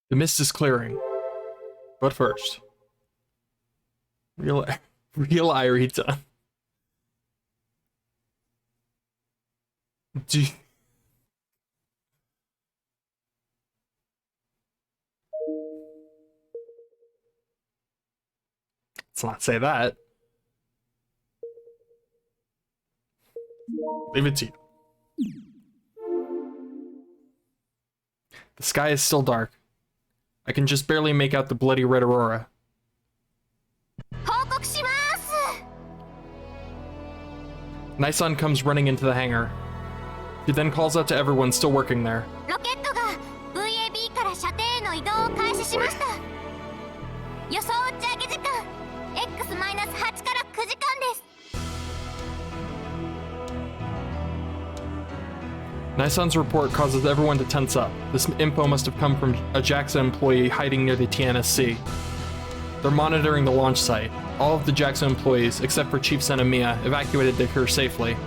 The mist is clearing. But first. Real Irita. Let's not say that. Leave it to you. The sky is still dark. I can just barely make out the bloody red aurora. Nisan comes running into the hangar. He then calls out to everyone still working there. Nisan's report causes everyone to tense up. This info must have come from a JAXA employee hiding near the TNSC. They're monitoring the launch site. All of the JAXA employees, except for Chief Senamiya, evacuated the pier safely.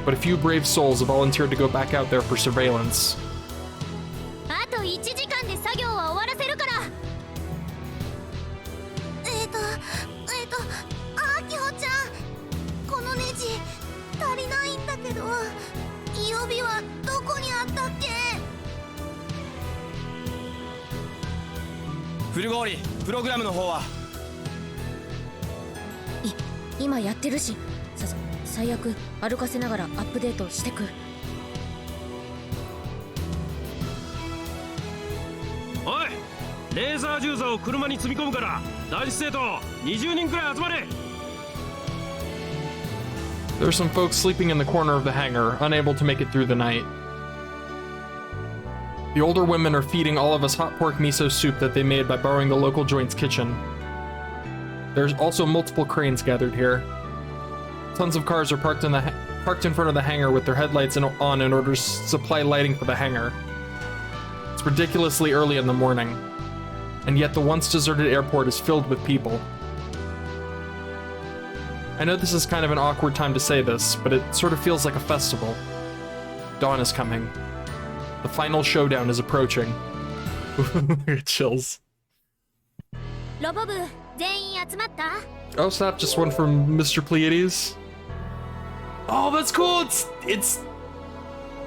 But a few brave souls have volunteered to go back out there for surveillance. There are some folks sleeping in the corner of the hangar, unable to make it through the night. The older women are feeding all of us hot pork miso soup that they made by borrowing the local joint's kitchen. There's also multiple cranes gathered here. Tons of cars are parked in front of the hangar with their headlights on in order to supply lighting for the hangar. It's ridiculously early in the morning, and yet the once deserted airport is filled with people. I know this is kind of an awkward time to say this, but it sort of feels like a festival. Dawn is coming. The final showdown is approaching. Chills. Oh snap, just one from Mr. Pleiades. Oh, that's cool! It's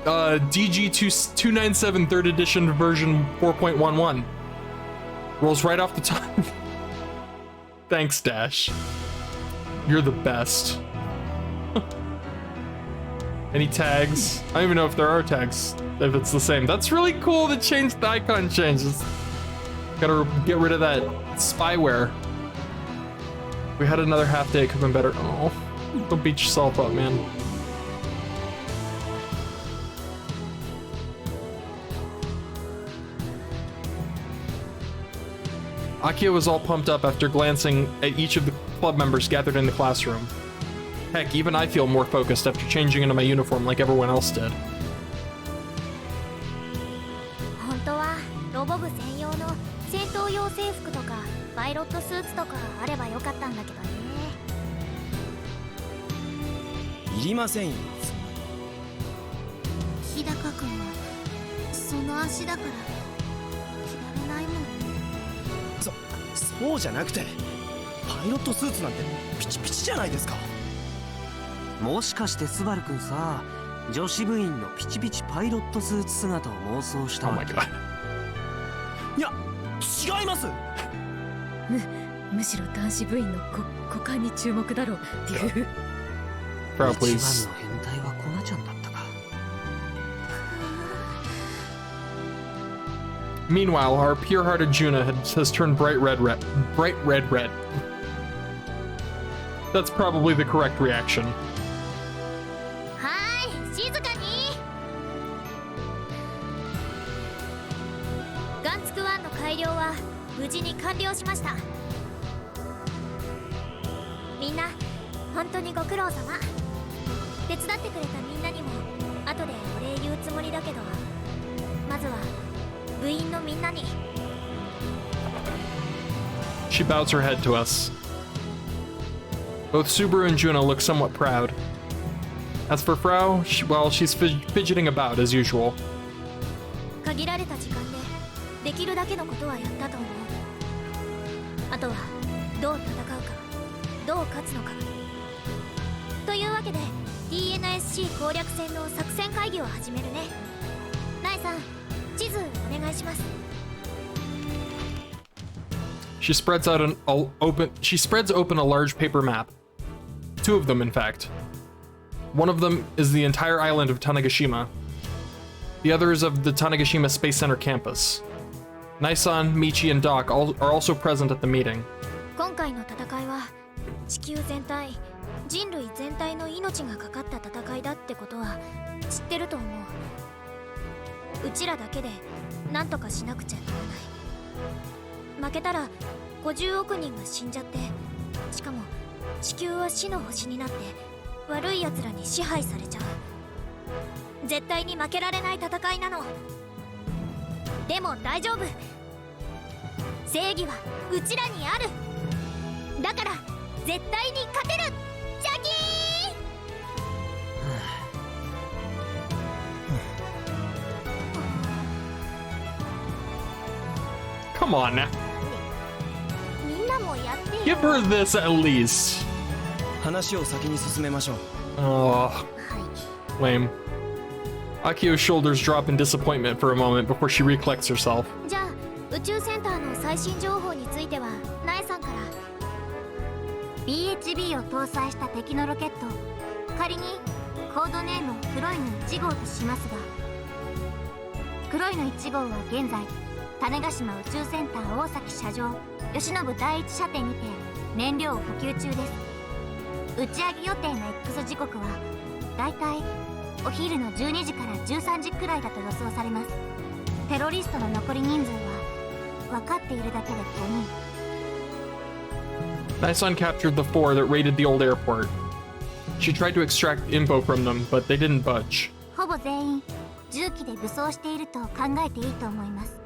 DG 297 3rd edition version 4.11. Rolls right off the top. Thanks, Dash. You're the best. Any tags? I don't even know if there are tags, if it's the same. That's really cool to change the icon changes. Gotta get rid of that spyware. We had another half day, it could've been better. Oh, don't beat yourself up, man. Akia was all pumped up after glancing at each of the club members gathered in the classroom. Heck, even I feel more focused after changing into my uniform like everyone else did. Oh my god. Proud, please. Meanwhile, our pure-hearted Juna has turned bright red. That's probably the correct reaction. She bows her head to us. Both Subaru and Juna look somewhat proud. As for Frau, she's fidgeting about as usual. できるだけのことはやったと思う。あとはどう戦うか、どう勝つのか。というわけで TNSC 攻略戦の作戦会議を始めるね。ナエさん、地図お願いします。She spreads open a large paper map. Two of them, in fact. One of them is the entire island of Tanegashima. The other is of the Tanegashima Space Center campus. Naisan, Michi, and Doc are also present at the meeting. 今回の戦いは地球全体、人類全体の命がかかった戦いだってことは知ってると思う。うちらだけで何とかしなくちゃならない。負けたら50億人が死んじゃって、しかも地球は死の星になって悪い奴らに支配されちゃう。絶対に負けられない戦いなの。でも大丈夫、正義はうちらにある。だから絶対に勝てる。ジャキーCome on now. みんなもやってよ。 Give her this at least. 話を先に進めましょう。 Oh, はい。 lame. Akio's shoulders drop in disappointment for a moment before she recollects herself. じゃあ宇宙センターの最新情報についてはナエさんから。 BHB を搭載した敵のロケット、仮にコードネームを黒いの1号としますが、黒いの1号は現在種子島宇宙センター大崎社上吉信第一射程にて燃料を補給中です。打ち上げ予定の X 時刻はだいたいお昼の12時から13時くらいだと予想されます。テロリストの残り人数は分かっているだけで5人。 Naisan captured the four that raided the old airport. She tried to extract info from them, but they didn't budge. ほぼ全員重機で武装していると考えていいと思います。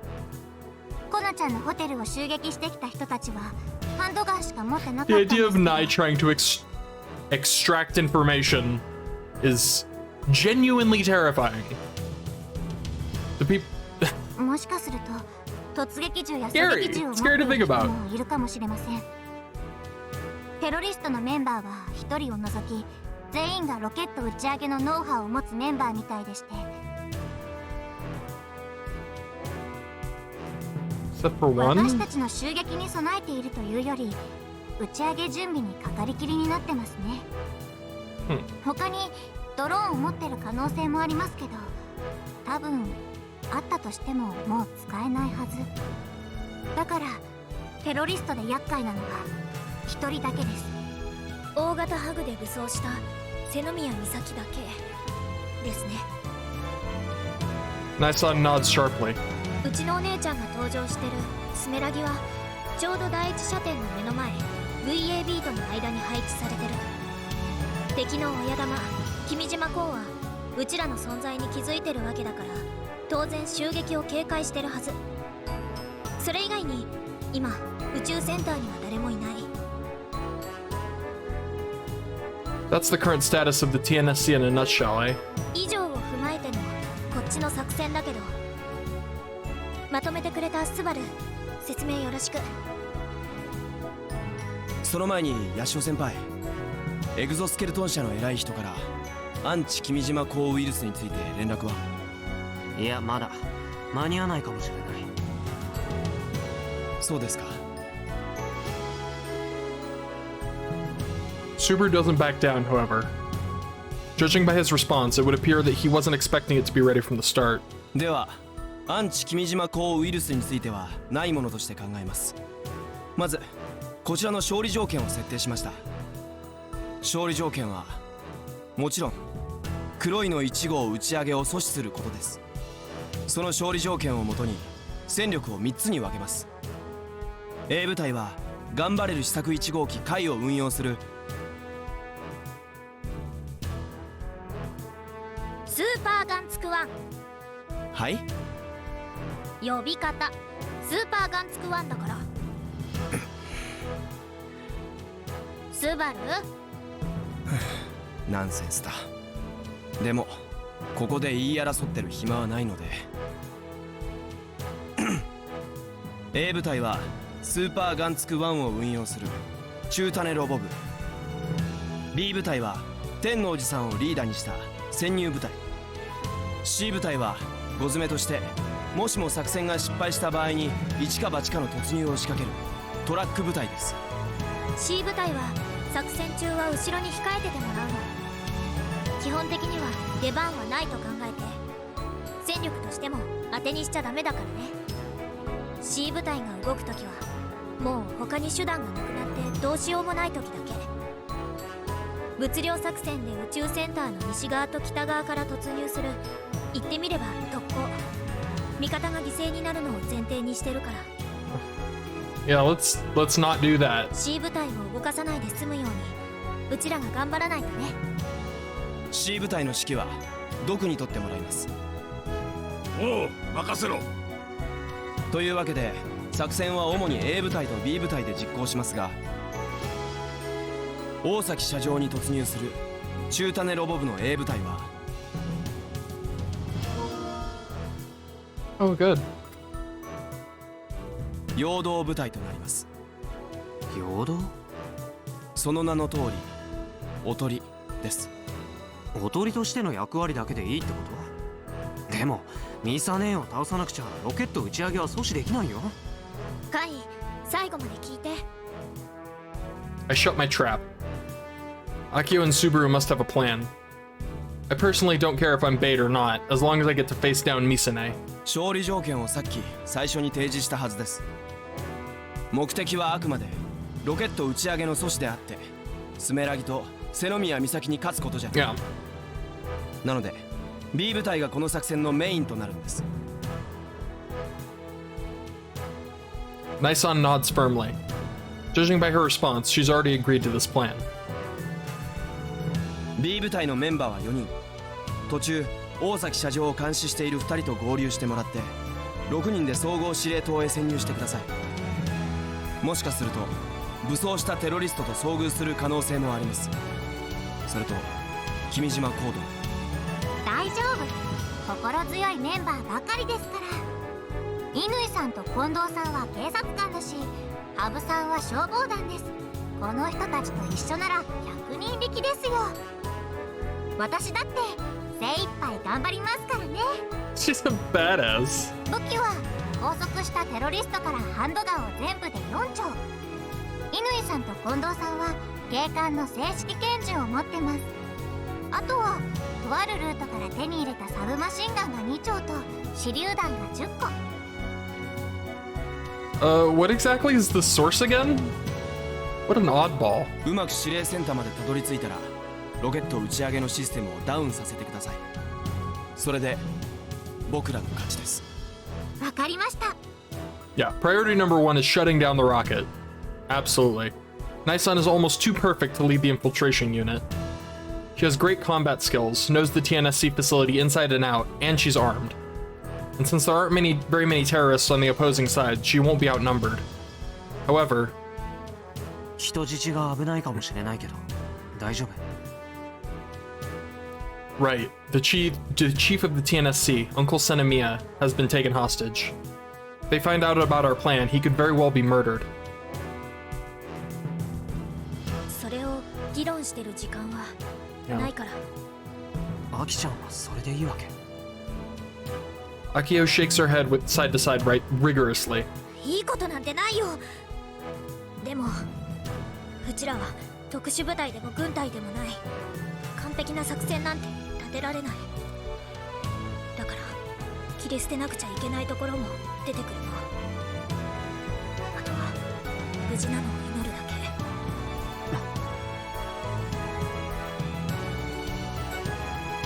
コナちゃんのホテルを襲撃してきた人たちはハンドガンしか持ってなかった The んですけ idea ど。 of Nai trying to extract information is genuinely terrifying. The people. もしかすると突撃銃や狙撃銃を持ってい Scary to る think 人 about. もいるかもしれません。テロリストのメンバーは1人を除き全員がロケット打ち上げのノウハウを持つメンバーみたいでして、 Except for 私 one? たちの襲撃に備えているというより打ち上げ準備にかかりきりになってますね。他にドローンを持ってる可能性もありますけど、多分あったとしてももう使えないはず。だからテロリストで厄介なのは1人だけです。大型ハグで武装した瀬宮美咲だけですね。 Naisan nods sharply. うちのお姉ちゃんが登場してるスメラギはちょうど第一射程の目の前 VAB との間に配置されてる。敵の親玉君島公はうちらの存在に気づいてるわけだから当然襲撃を警戒してるはず。それ以外に今宇宙センターには誰もいない。 That's the current status of the TNSC in a nutshell, eh? 以上を踏まえてのこっちの作戦だけど、まとめてくれたスバル説明よろしく。その前にヤシオ先輩、エグゾスケルトン社の偉い人からアンチ君島抗ウイルスについて連絡は？いや、まだ間に合わないかもしれない。そうですか。 Subaru doesn't back down, however. Judging by his response, it would appear that he wasn't expecting it to be ready from the start. ではアンチ君島抗ウイルスについてはないものとして考えます。まずこちらの勝利条件を設定しました。勝利条件はもちろん黒いの1号打ち上げを阻止することです。その勝利条件をもとに戦力を3つに分けます。 A 部隊は頑張れる試作1号機海を運用するスーパーガンツクワン。はい。呼び方スーパーガンツクワンだから。スバルナンセンスだ。でもここで言い争ってる暇はないので A 部隊はスーパーガンツク1を運用する中種ロボ部。 B 部隊は天王寺さんをリーダーにした潜入部隊。 C 部隊は5詰めとしてもしも作戦が失敗した場合に一か八かの突入を仕掛けるトラック部隊です。 C 部隊は作戦中は後ろに控えててもらうの。基本的には出番はないと考えて、戦力としても当てにしちゃダメだからね。 C 部隊が動くときはもう他に手段がなくなってどうしようもない時だけ。物量作戦で宇宙センターの西側と北側から突入する、言ってみれば特攻。味方が犠牲になるのを前提にしてるから。 Yeah, let's not do that. C 部隊を動かさないで済むようにうちらが頑張らないとね。 C 部隊の指揮はドクに取ってもらいます。おう、任せろ。というわけで作戦は主に A 部隊と B 部隊で実行しますが、大崎社上に突入する中種ロボ部の A 部隊は Oh, good. 陽動部隊となります。陽動？その名の通りおとりです。おとりとしての役割だけでいいってこと？でもミサ姉を倒さなくちゃロケット打ち上げは阻止できないよ。カイ、最後まで聞いて。 I shut my trap. Akio and Subaru must have a plan. I personally don't care if I'm bait or not, as long as I get to face down Misane. 勝利条件をさっき最初に提示したはずです。目的はあくまでロケット打ち上げの阻止であって、スメラギと瀬宮美咲に勝つことじゃない。 Yeah. なので B 部隊がこの作戦のメインとなるんです。 Nisan nods firmly. Judging by her response, she's already agreed to this plan. B 部隊のメンバーは4人。途中大崎社長を監視している2人と合流してもらって6人で総合司令塔へ潜入してください。もしかすると武装したテロリストと遭遇する可能性もあります。それと君島行動。大丈夫、心強いメンバーばかりですから。乾さんと近藤さんは警察官だし、羽生さんは消防団です。この人たちと一緒なら100人力ですよ。私だって精一杯頑張りますからね。 She's a badass. 武器は拘束したテロリストからハンドガンを全部で4丁。乾さんと近藤さんは警官の正式拳銃を持ってます。あとはとあるルートから手に入れたサブマシンガンが2丁と手榴弾が10個。 What exactly is the source again? What an oddball. うまく指令センターまでたどり着いたらロケット打ち上げのシステムをダウンさせてください。それで僕らの勝ちです。わかりました。 Yeah, priority number one is shutting down the rocket. Absolutely. Nisan is almost too perfect to lead the infiltration unit. She has great combat skills, knows the TNSC facility inside and out, and she's armed. And since there aren't very many terrorists on the opposing side, she won't be outnumbered. However, 人質が危ないかもしれないけど大丈夫。 right, the chief of the TNSC, Uncle Senemiya, has been taken hostage. If they find out about our plan, he could very well be murdered. それを議論してる時間はないから。アキちゃんはそれでいいわけ？ Akio shakes her head with side to side rigorously. いいことなんてないよ。でもうちらは特殊部隊でも軍隊でもない。完璧な作戦なんて立てられない。だから切り捨てなくちゃいけないところも出てくるの。あとは無事なのを祈るだけ。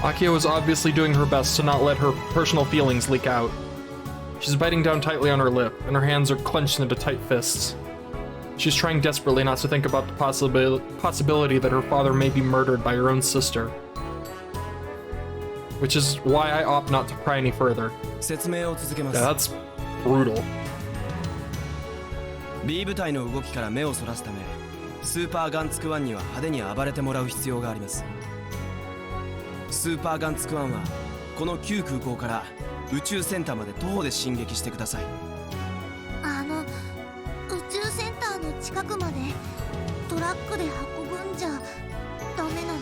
Akio is obviously doing her best to not let her personal feelings leak out. She's biting down tightly on her lip, and her hands are clenched into tight fists. She's trying desperately not to think about the possibility that her father may be murdered by her own sister. Which is why I opt not to pry any further. 説明を続けます。 Yeah, that's brutal. B 部隊の動きから目をそらすためスーパーガンツク1には派手に暴れてもらう必要があります。スーパーガンツク1はこの旧空港から宇宙センターまで徒歩で進撃してください。宇宙センターの近くまでトラックで運ぶんじゃダメなの？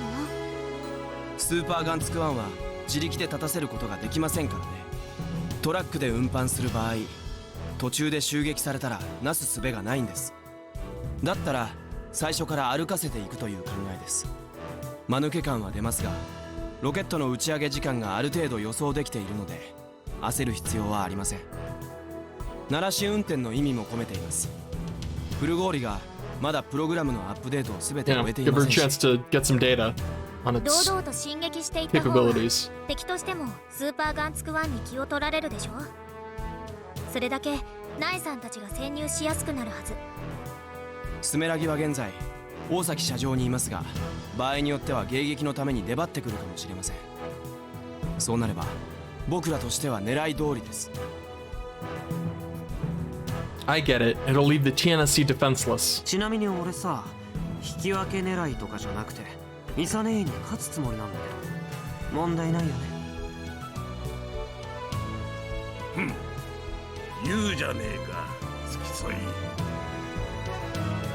スーパーガンツク1は自力で立たせることができませんからね。トラックで運搬する場合、途中で襲撃されたらなすすべがないんです。だったら最初から歩かせていくという考えです。間抜け感は出ますが、ロケットの打ち上げ時間がある程度予想できているので焦る必要はありません。鳴らし運転の意味も込めています。フルゴーリがまだプログラムのアップデートを全て You know, 終えてい give ま her a せんし、 chance to get some data on 堂 its 々と進撃していった方が capabilities. 敵としてもスーパーガンツク1に気を取られるでしょ。それだけナエさんたちが潜入しやすくなるはず。スメラギは現在大崎社長にいますが、場合によっては迎撃のために出張ってくるかもしれません。そうなれば僕らとしては狙い通りです。 I get it. It'll leave the TNSC defenseless. ちなみに俺さ、引き分け狙いとかじゃなくてミサネーに勝つつもりなんだけど、問題ないよね。言うじゃねえか、付き添い。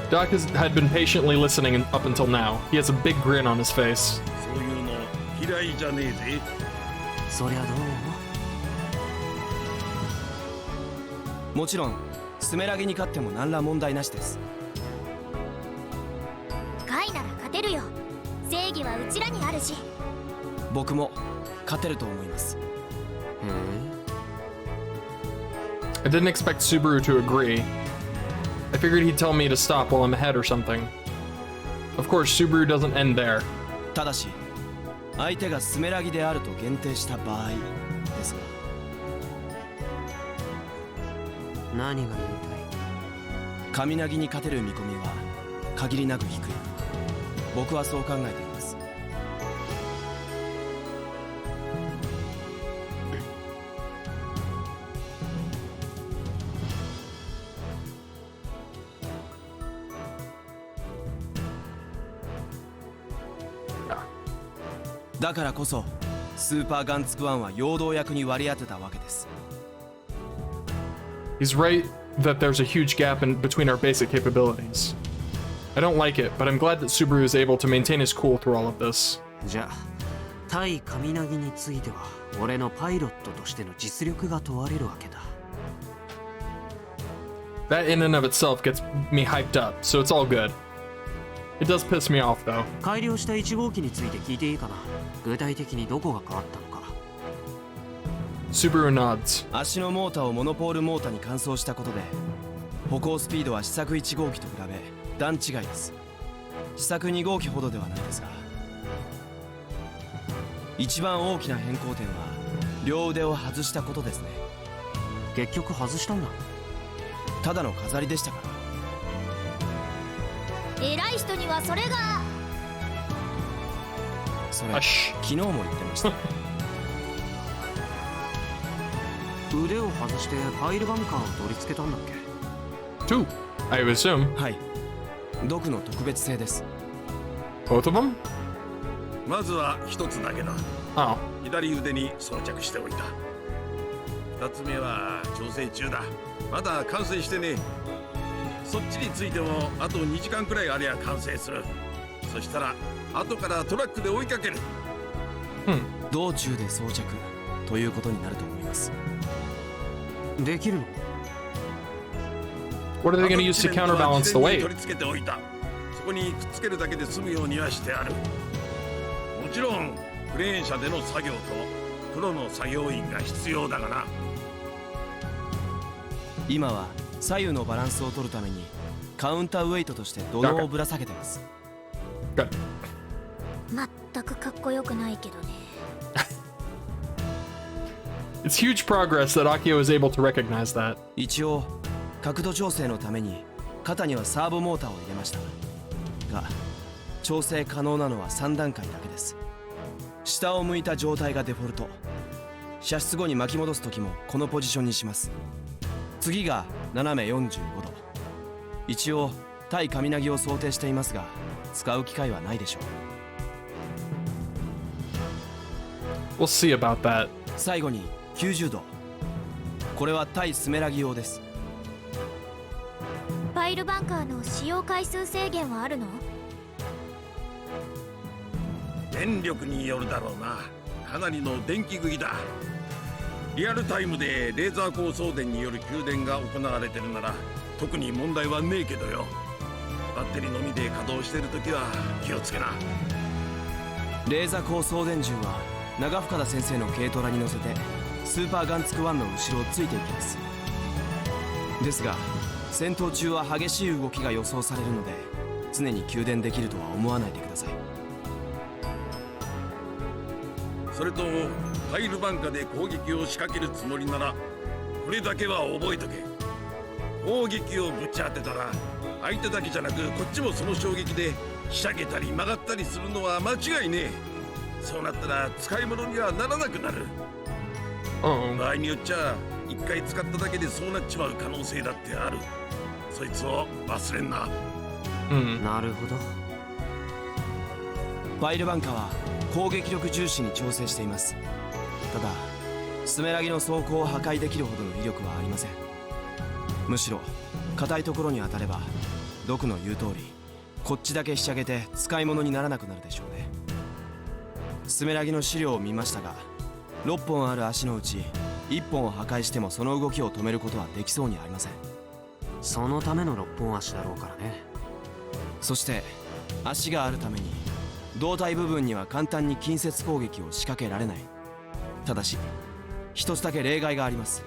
Doc had been patiently listening up until now. He has a big grin on his face. そういうの嫌いじゃねえぜ。そりゃどうも。もちろんスメラギに勝っても何ら問題なしです。ガイなら勝てるよ。正義はうちらにあるし。僕も勝てると思います。I didn't expect Subaru to agree. I figured he'd tell me to stop while I'm ahead or something. Of course, Subaru doesn't end there. ただし相手がスメラギであると限定した場合ですが、何が言いカミナギに勝てる見込みは限りなく低い。僕はそう考えています。だからこそスーパーガンツク1は陽動役に割り当てたわけです。 He's right that there's a huge gap in between our basic capabilities. I don't like it, but I'm glad that Subaru is able to maintain his cool through all of this. じゃあ対カミナギについては俺のパイロットとしての実力が問われるわけだ。 That in and of itself gets me hyped up, so it's all good. It does piss me off though. 改良した1号機について聞いていいかな。具体的にどこが変わったのか。 Subaru nods. 足のモーターをモノポールモーターに換装したことで歩行スピードは試作1号機と比べ段違いです。試作2号機ほどではないですが、一番大きな変更点は両腕を外したことですね。結局外したんだ。ただの飾りでしたから。偉い人にはそれが。それ Hush. 昨日も言ってました。腕を外してパイルバンカーを取り付けたんだっけ。 Two, I would assume. はい、毒の特別製です。 Both of them? まずは一つだけだ。 Oh. 左腕に装着しておいた。二つ目は調整中だ。まだ完成してねえ。そっちについてもあと2時間くらいありゃ完成する。そしたら後からトラックで追いかける。道中で装着ということになると思います。できるの？ What are they going to use to counterbalance the 事前に weight? 取り付けておいた。そこにくっつけるだけで済むようにはしてある。もちろんクレーン車での作業とプロの作業員が必要だがな。今は左右のバランスを取るためにカウンターウェイトとして土のをぶら下げてます。 Good. 全くかっこよくないけどね。It's huge progress that Akio is able to recognize that. 一応角度調整のために肩にはサーボモーターを入れましたが、調整可能なのは3段階だけです。下を向いた状態がデフォルト。射出後に巻き戻す時もこのポジションにします。次が斜め45度。一応対カミナギを想定していますが使う機会はないでしょう。 We'll see about that. 最後に90度。これは対スメラギ用です。イルバンカーの使用回数制限はあるの？電力によるだろうな。かなりの電気食いだ。リアルタイムでレーザー光送電による給電が行われてるなら特に問題はねえけどよ。バッテリーのみで稼働してるときは気をつけな。レーザ光送電銃は長深田先生の軽トラに乗せてスーパーガンツク1の後ろをついていきます。ですが戦闘中は激しい動きが予想されるので常に給電できるとは思わないでください。それとパイルバンカで攻撃を仕掛けるつもりならこれだけは覚えとけ。攻撃をぶち当てたら相手だけじゃなくこっちもその衝撃でひしゃげたり曲がったりするのは間違いねえ。そうなったら使い物にはならなくなる。場合によっちゃ一回使っただけでそうなっちまう可能性だってある。そいつを忘れんな。なるほど。パイルバンカは攻撃力重視に調整しています。ただスメラギの装甲を破壊できるほどの威力はありません。むしろ硬いところに当たればドクの言う通りこっちだけひしゃげて使い物にならなくなるでしょうね。スメラギの資料を見ましたが6本ある足のうち1本を破壊してもその動きを止めることはできそうにありません。そのための6本足だろうからね。そして足があるために胴体部分には簡単に近接攻撃を仕掛けられない。ただし一つだけ例外があります。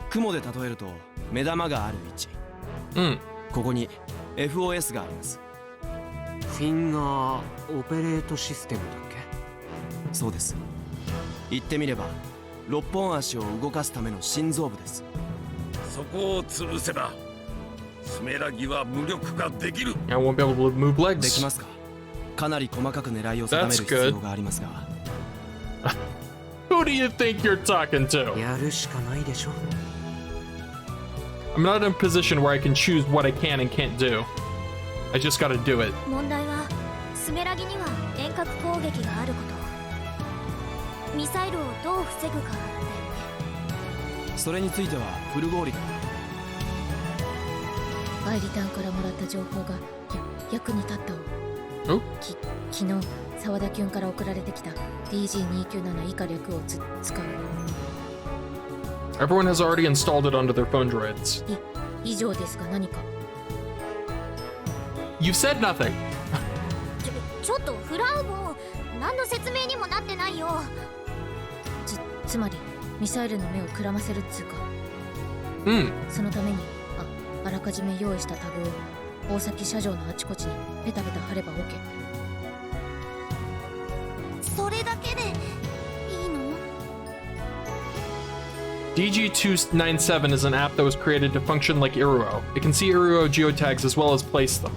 雲で例えると目玉がある位置、ここに FOS があります。フィンガーオペレートシステムだっけ？そうです。言ってみれば6本足を動かすための心臓部です。そこを潰せばスメラギは無力化できる。 I won't be able to move で legs. きますか？かなり細かく狙いを定める必要がありますが。Who do you think you're talking to? やるしかないでしょ。I'm not in a position where I can choose what I can and can't do. I just gotta do it. 問題はスメラギには遠隔攻撃があること。ミサイルをどう防ぐかだよね。それについてはフル合理が。アイリタンからもらった情報が役に立ったわ。昨日沢田キュンから送られてきた DG297 以下略を使う。Everyone has already installed it onto their phone droids. 以上ですが何か。 You've said nothing. ちょっとフラウも何の説明にもなってないよ。つまりミサイルの目をくらませるっつうか。そのためにあらかじめ用意したタグを大崎車上のあちこちにペタペタ貼れば OK。 それだけでいいの？ DG297 is an app that was created to function like Iruo. It can see Iruo geotags as well as place them.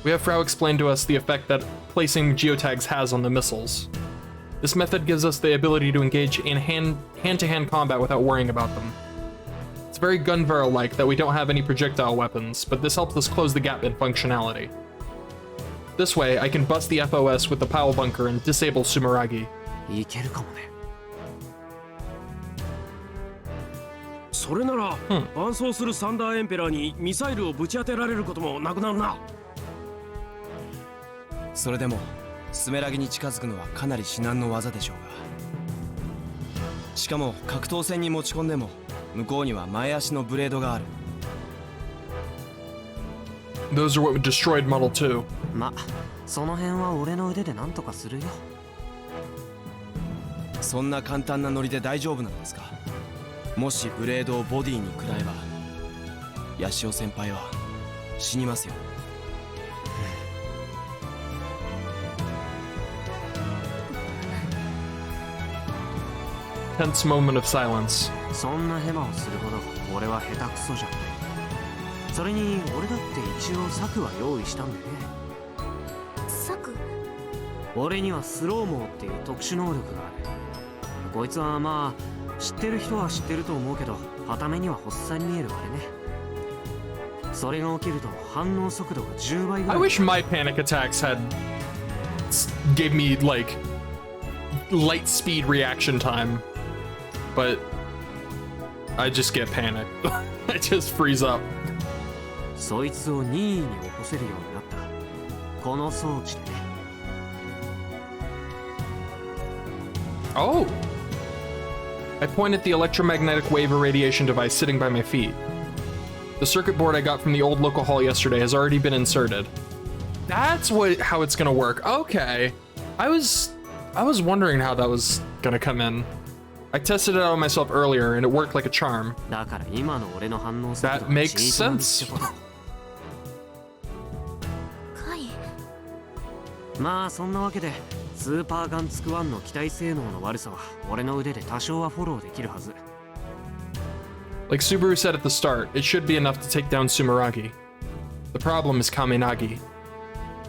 We have Frau explain to us the effect that placing geotags has on the missiles. This method gives us the ability to engage in hand-to-hand combat without worrying about them. It's very Gunvara-like that we don't have any projectile weapons, but this helps us close the gap in functionality. This way, I can bust the FOS with the Powell bunker and disable Sumeragi. いけるかもね。それなら、伴走するサンダーエンペラーにミサイルをぶち当てられることもなくなるな。それでもスメラギに近づくのはかなり至難の技でしょうが、しかも格闘戦に持ち込んでも向こうには前足のブレードがある。 Those are what destroyed Model 2. ま、その辺は俺の腕で何とかするよ。そんな簡単なノリで大丈夫なんですか？もしブレードをボディに食らえばヤシオ先輩は死にますよ。Tense moment of silence. そんなヘマをするほど俺は下手くそじゃない。それに俺だって一応策は用意したんでね。策？俺にはスローモーっていう特殊能力がある。こいつはまあ知ってる人は知ってると思うけど、傍目には発作に見えるあれね。それが起きると反応速度が10倍ぐらい。 I wish my panic attacks had gave me like light speed reaction time, but I just get panicked. I just freeze up. そいつを任意に起こせるようになったこの装置でね。Oh! I point at the electromagnetic wave irradiation device sitting by my feet. The circuit board I got from the old local hall yesterday has already been inserted. That's how it's gonna work. Okay. I was wondering how that was gonna come in. I tested it out on myself earlier and it worked like a charm. That makes sense. まあそんなわけでスーパーガンツク1の機体性能の悪さは俺の腕で多少はフォローできるはず。 Like Subaru said at the start, it should be enough to take down Sumeragi. The problem is Kamenagi.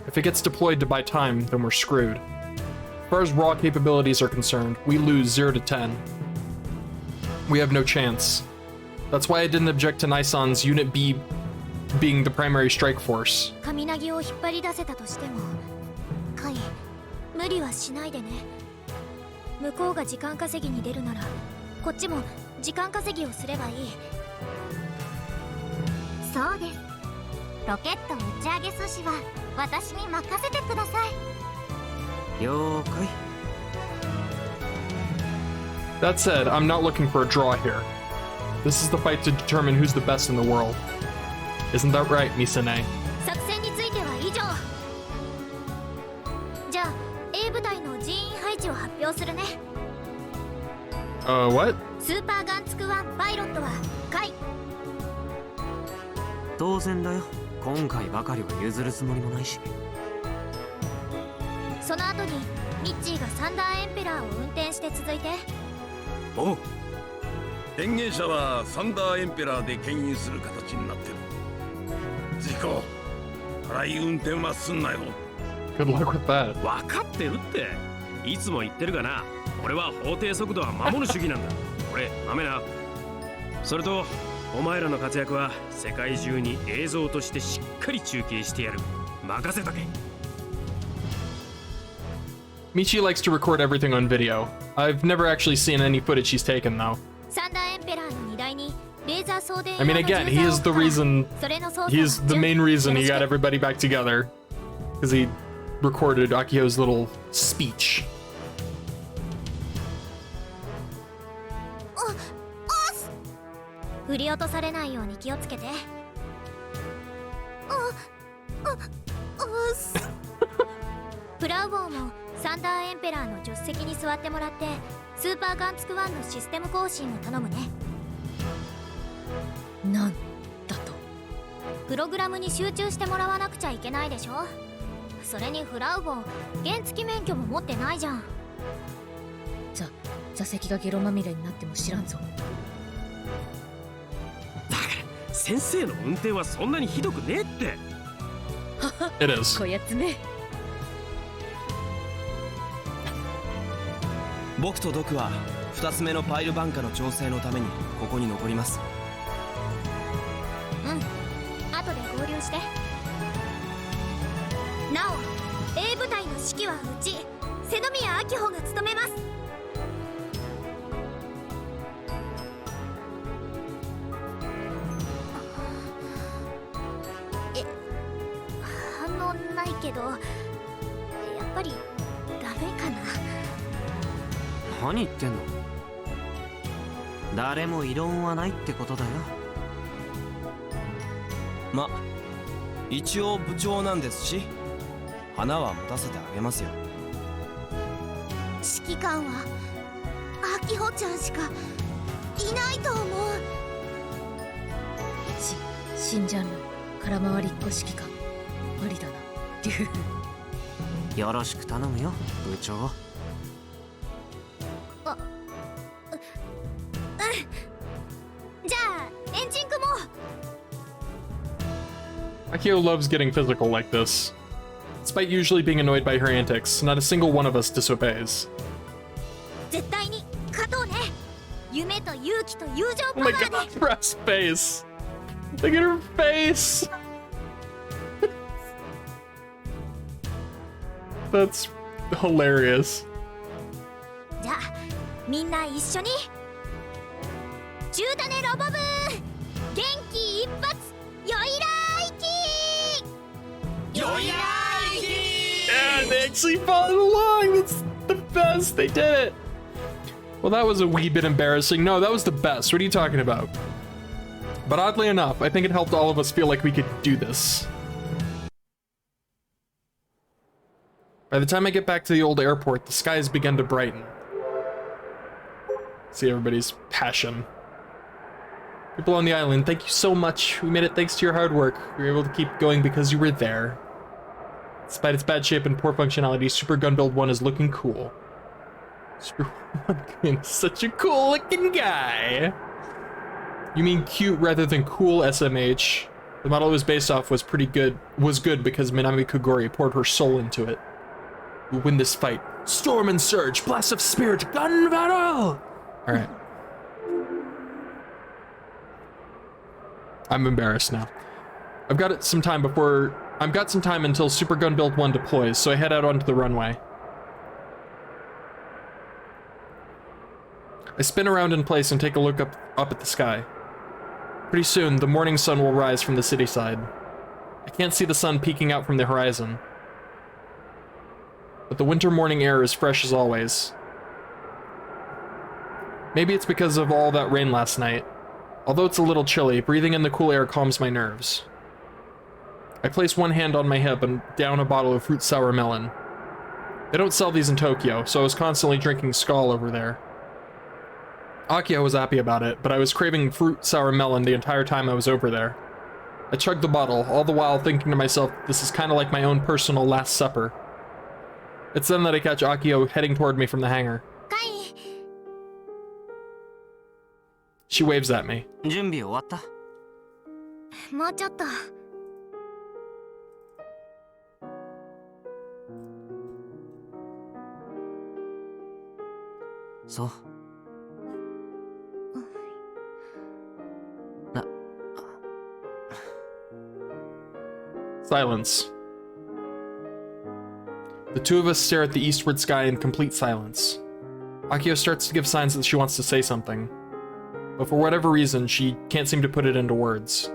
If it gets deployed to buy time, then we're screwed. As far as raw capabilities are concerned, we lose 0 to 10. We have no chance. That's why I didn't object to Nissan's Unit B being the primary strike force. 雷を引っ張り出せたとしても、カイ、無理はしないでね。向こうが時間稼ぎに出るなら、こっちも時間稼ぎをすればいい。そうです。ロケット打ち上げ阻止は私に任せてください。了解。 That said, I'm not looking for a draw here. This is the fight to determine who's the best in the world. Isn't that right, Misane? 作戦については以上。じゃあ A 部隊の人員配置を発表するね。What? スーパーガンツク1パイロットはカイ。当然だよ。今回ばかりは譲るつもりもないし。その後にミッチーがサンダーエンペラーを運転して続いて。おう。電源車はサンダーエンペラーで牽引する形になってる。ジコ、荒い運転はすんなよ。Good luck with that. 分かってるって。いつも言ってるがな。俺は法定速度は守る主義なんだ。俺、ダメな。それと、お前らの活躍は世界中に映像としてしっかり中継してやる。任せとけ。Michi likes to record everything on video. I've never actually seen any footage he's taken, though. サンダーエンペラーの荷台にレーザー送電 I mean, again, he is the reason, he is the main reason he got everybody back together. Because he recorded Akiho's little speech. 振り落とされないように気をつけて。プラウボーもサンダーエンペラーの助手席に座ってもらってスーパーガンツク1のシステム更新を頼むね。なんだと。プログラムに集中してもらわなくちゃいけないでしょ。それにフラウボー原付免許も持ってないじゃん。座席がゲロまみれになっても知らんぞ。だから先生の運転はそんなにひどくねえって。It is. こやつめ。僕とドクは2つ目のパイルバンカの調整のためにここに残ります。うん、後で合流して。なお A 部隊の指揮はうち瀬宮明穂が務めます。反応ないけどやっぱりダメかな。何言ってんの。誰も異論はないってことだよ。ま、一応部長なんですし花は持たせてあげますよ。指揮官は明穂ちゃんしかいないと思う。新ジャンル空回りっこ指揮官ありだな。よろしく頼むよ部長。じゃあエンジン組もう。 Akio loves getting physical like this. Despite usually being annoyed by her antics, not a single one of us disobeys. 絶対に勝とうね。夢と勇気と友情 Oh パワ my ー god, で。 Press face! Look at her face! That's hilarious. じゃあみんな一緒に中種ロボ部元気一発よいらーい。actually followed along. That's the best. They did it. Well, that was a wee bit embarrassing. No, that was the best. What are you talking about? But oddly enough, I think it helped all of us feel like we could do this. By the time I get back to the old airport, the skies begin to brighten. See everybody's passion. People on the island, thank you so much. We made it thanks to your hard work. We were able to keep going because you were there. Despite its bad shape and poor functionality, Super Gun Build 1 is looking cool. Super 1 is such a cool looking guy. You mean cute rather than cool, SMH. The model it was based off was good because Minami Kogori poured her soul into it. We'll win this fight. Storm and surge, blast of spirit, gun battle! Alright. I'm embarrassed now. I've got some time until Super Gun Build 1 deploys, so I head out onto the runway. I spin around in place and take a look up at the sky. Pretty soon, the morning sun will rise from the city side. I can't see the sun peeking out from the horizon. But the winter morning air is fresh as always. Maybe it's because of all that rain last night. Although it's a little chilly, breathing in the cool air calms my nerves. I place one hand on my hip and down a bottle of fruit sour melon. They don't sell these in Tokyo, so I was constantly drinking Skull over there. Akio was happy about it, but I was craving fruit sour melon the entire time I was over there. I chugged the bottle, all the while thinking to myself, this is kind of like my own personal Last Supper. It's then that I catch Akio heading toward me from the hangar. She waves at me. 準備終わった？もうちょっと。そう。Silence. The two of us stare at the eastward sky in complete silence. Akio starts to give signs that she wants to say something, but for whatever reason, she can't seem to put it into words.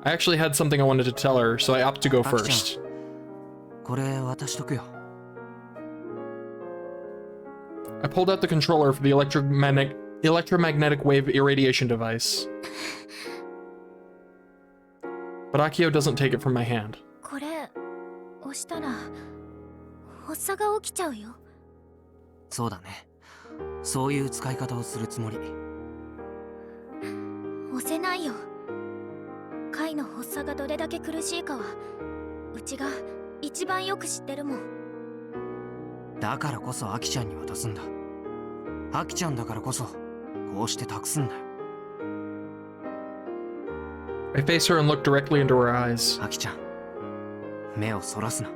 I actually had something I wanted to tell her, so I opt to go first. これ渡しとくよ。I pulled out the controller for the electromagnetic wave irradiation device. But Akio doesn't take it from my hand. これ押したら発作が起きちゃうよ。そうだね。そういう使い方をするつもり。押せないよ。貝の発作がどれだけ苦しいかはうちが一番よく知ってるもん。だからこそアキちゃんに渡すんだ。アキちゃんだからこそこうして託すんだよ。I face her and look directly into her eyes. アキちゃん、目をそらすな。は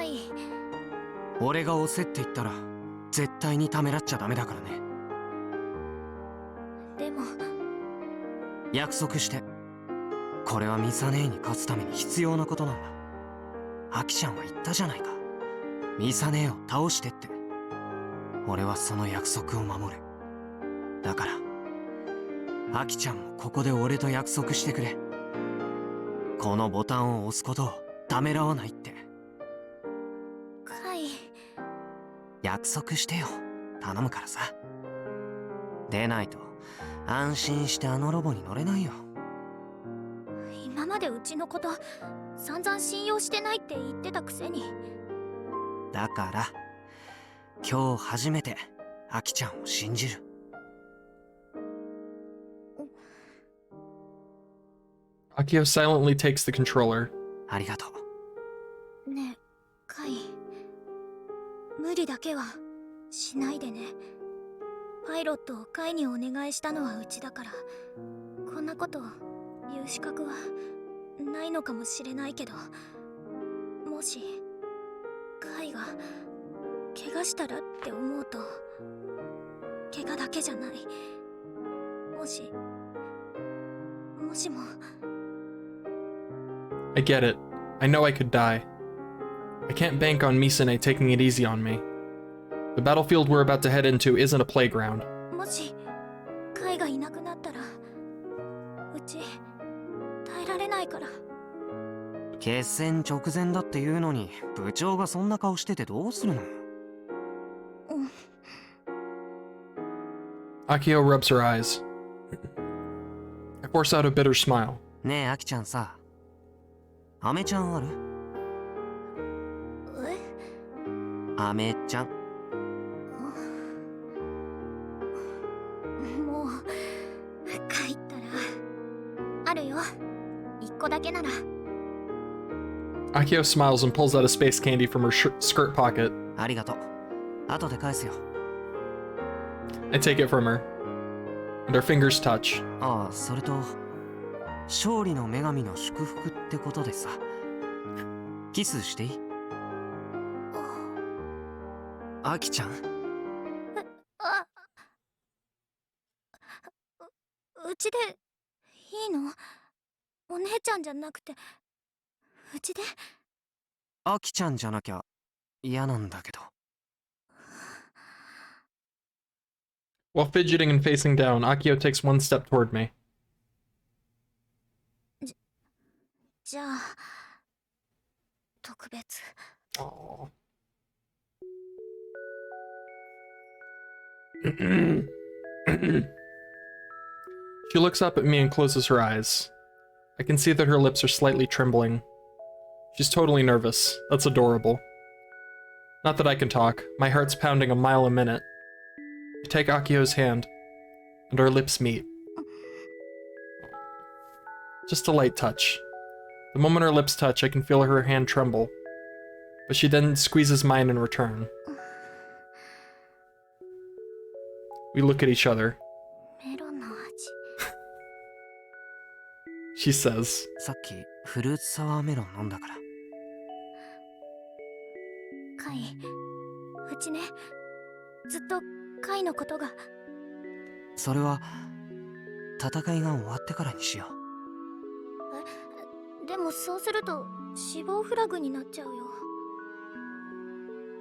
い。俺が押せって言ったら絶対にためらっちゃダメだからね。でも約束して。これはミサ姉に勝つために必要なことなんだ。アキちゃんは言ったじゃないか。ミサ姉を倒してって。俺はその約束を守る。だからアキちゃんもここで俺と約束してくれ。このボタンを押すことをためらわないって。はい。約束してよ。頼むからさ。でないと安心してあのロボに乗れないよ。今までうちのこと散々信用してないって言ってたくせに。だから今日初めてアキちゃんを信じる。Akio silently takes the controller. ありがとう。ねえ、カイ。無理だけはしないでね。パイロットをカイにお願いしたのはうちだから、こんなこと言う資格はないのかもしれないけど、もしカイが怪我したらって思うと、怪我だけじゃない。もしも。I get it. I know I could die. I can't bank on Misane taking it easy on me. The battlefield we're about to head into isn't a playground. もしカイがいなくなったらうち耐えられないから。決戦直前だっていうのに部長がそんな顔しててどうするの。Akio rubs her eyes. I force out a bitter smile. ねえアキちゃんさ、アメちゃんある？アメちゃん。もう帰ったらあるよ、一個だけなら。Akio smiles and pulls out a space candy from her skirt pocket. ありがとう。後で返すよ。I take it from her, and our fingers touch. ああ、それと勝利の女神の祝福ってことでさ、キスしていい？アキちゃん。あ、うちでいいの？お姉ちゃんじゃなくてうちで？アキちゃんじゃなきゃ嫌なんだけど。While fidgeting and facing down, Akio takes one step toward me. じゃあ特別。Aww. She looks up at me and closes her eyes. I can see that her lips are slightly trembling. She's totally nervous. That's adorable. Not that I can talk. My heart's pounding a mile a minute. I take Akio's hand, and our lips meet. Just a light touch. The moment our lips touch, I can feel her hand tremble. But she then squeezes mine in return. We look at each other. メロンの味。She says, さっきフルーツサワーメロン飲んだから。カイ、うちね、ずっとカイのことが。それは戦いが終わってからにしよでもそうすると死亡フラグになっちゃうよ。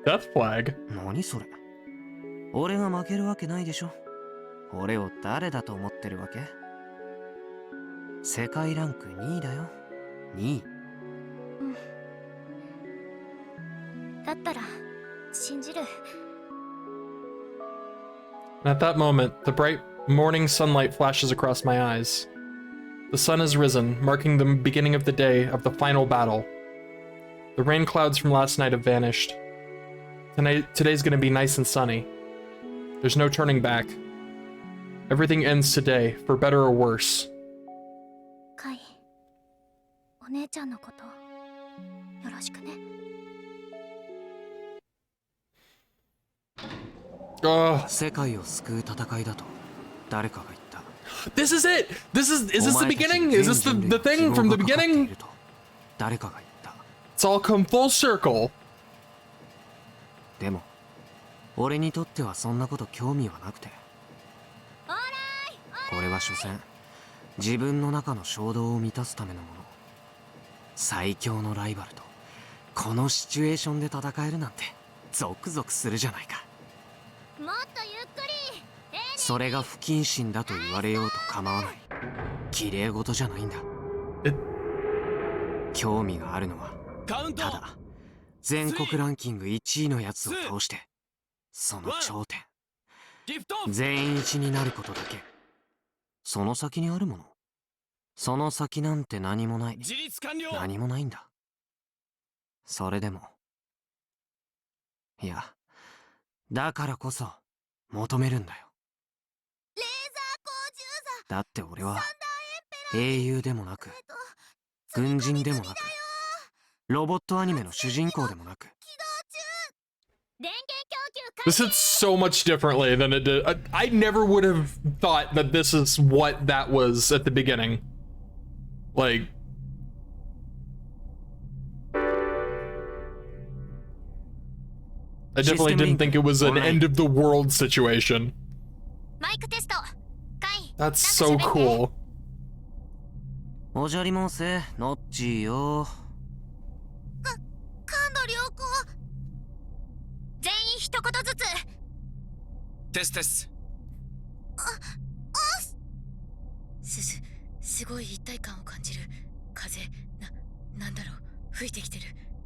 Death flag? う。何それ。俺が負けるわけないでしょ。俺を誰だと思ってるわけ？世界ランク2位だよ。2位。だったら信じる。And at that moment, the bright morning sunlight flashes across my eyes. The sun has risen, marking the beginning of the day of the final battle. The rain clouds from last night have vanished. Today's gonna be nice and sunny. There's no turning back. Everything ends today, for better or worse. カイ、お姉ちゃんのことよろしくね。世界を救う戦いだと誰かが言った。 This is it! Is this the beginning? Is this the thing from the beginning? 誰かが言った。 It's all come full circle. でも俺にとってはそんなこと興味はなくて、俺は所詮自分の中の衝動を満たすためのもの。最強のライバルとこのシチュエーションで戦えるなんてゾクゾクするじゃないか。もっとゆっくり。それが不謹慎だと言われようと構わない。綺麗事じゃないんだ。興味があるのはただ全国ランキング1位のやつを倒してその頂点全員一になることだけ。その先にあるもの、その先なんて何もない。何もないんだ。それでもいや、だからこそ求めるんだよ。だって俺は英雄でもなく軍人でもなくロボットアニメの主人公でもなく。 This hits so much differently than it did. I never would have thought that this is what that was at the beginning. Like, I definitely didn't think it was an end of the world situation. マイクテスト。カイ、 That's so cool. おじゃりもんせノッチーよ。感度良好。全員一言ずつ。テステス。すごい一体感を感じる。風なんだろう。吹いてきてる。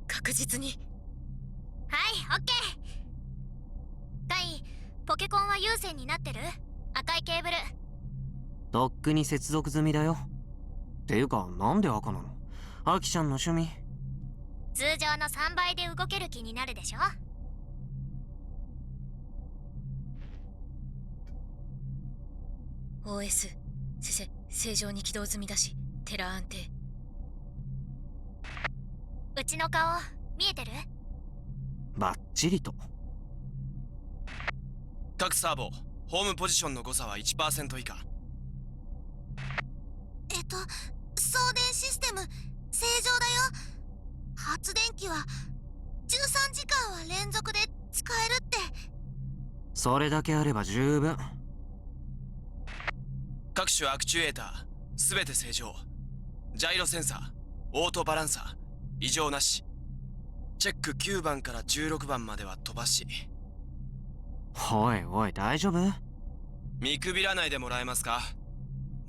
確実に。はい、オッケー。カイ、ポケコンは有線になってる？赤いケーブル。とっくに接続済みだよ。っていうか、なんで赤なの？アキちゃんの趣味。通常の3倍で動ける気になるでしょ。OS 正常に起動済みだし、テラ安定。うちの顔見えてる？バッチリと。各サーボホームポジションの誤差は 1% 以下。送電システム正常だよ。発電機は13時間は連続で使えるって。それだけあれば十分。各種アクチュエーターすべて正常。ジャイロセンサー、オートバランサー異常なし。チェック9番から16番までは飛ばし。おいおい、大丈夫？見くびらないでもらえますか？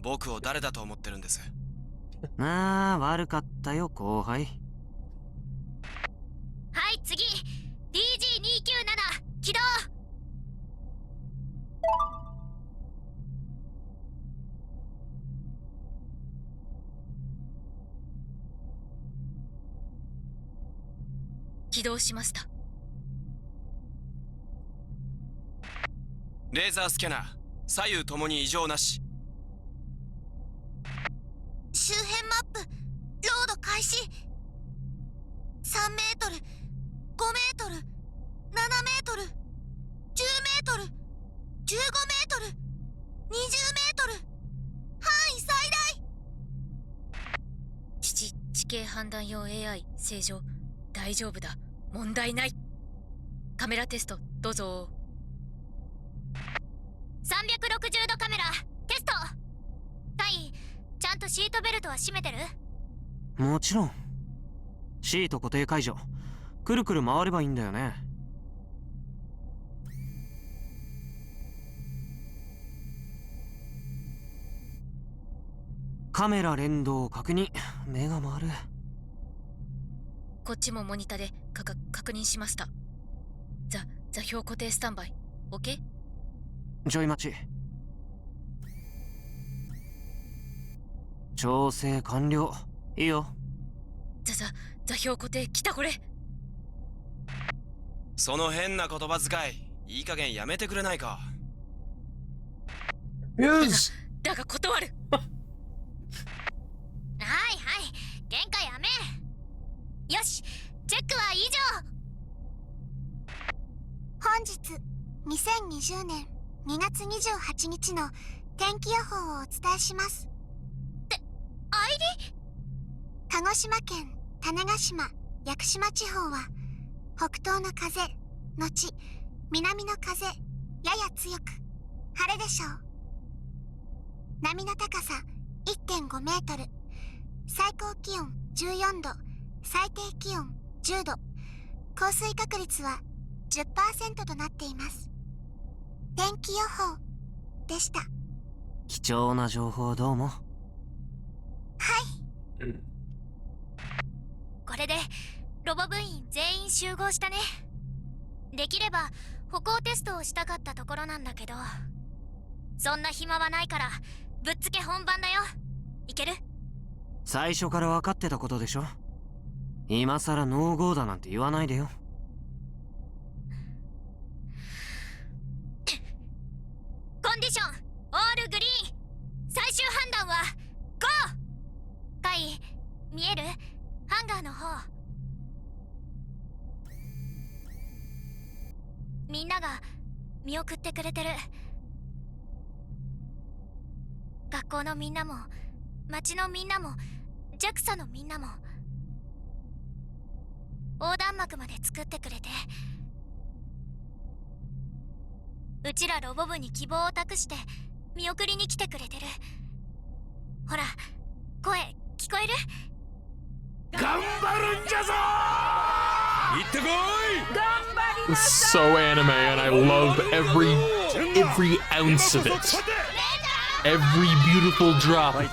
僕を誰だと思ってるんです？ああ、悪かったよ後輩。はい、次 DG297 起動。起動しました。レーザースキャナー左右ともに異常なし。周辺マップロード開始。3メートル、5メートル、7メートル、10メートル、15メートル、20メートル、範囲最大。地形判断用 AI 正常。大丈夫だ、問題ない。カメラテストどうぞ。360度カメラテスト。カイ、ちゃんとシートベルトは締めてる？もちろん。シート固定解除。くるくる回ればいいんだよね。カメラ連動確認。目が回る。こっちもモニタで確認しました。座標固定スタンバイ OK？ ちょい待ち。調整完了。いいよ。座標固定来た。これその変な言葉遣いいい加減やめてくれないか。だが断る。はいはい、限界やめ。よし、チェックは以上。本日2020年2月28日の天気予報をお伝えします。アイリ？鹿児島県種子島屋久島地方は北東の風のち南の風やや強く晴れでしょう。波の高さ 1.5 メートル、最高気温14度、最低気温10度、降水確率は 10% となっています。天気予報でした。貴重な情報どうも。はい。これでロボ部員全員集合したね。できれば歩行テストをしたかったところなんだけど、そんな暇はないからぶっつけ本番だよ。いける？最初から分かってたことでしょ。今さらノーゴーだなんて言わないでよ。コンディションオールグリーン。最終判断はゴー。カイ、見える？ハンガーの方。みんなが見送ってくれてる。学校のみんなも町のみんなも JAXA のみんなも横断幕まで作ってくれて、うちらロボ部に希望を託して見送りに来てくれてる。ほら、声聞こえる？頑張るんじゃぞー。行ってこい。 It's so anime and I love every ounce of it. Every beautiful drop.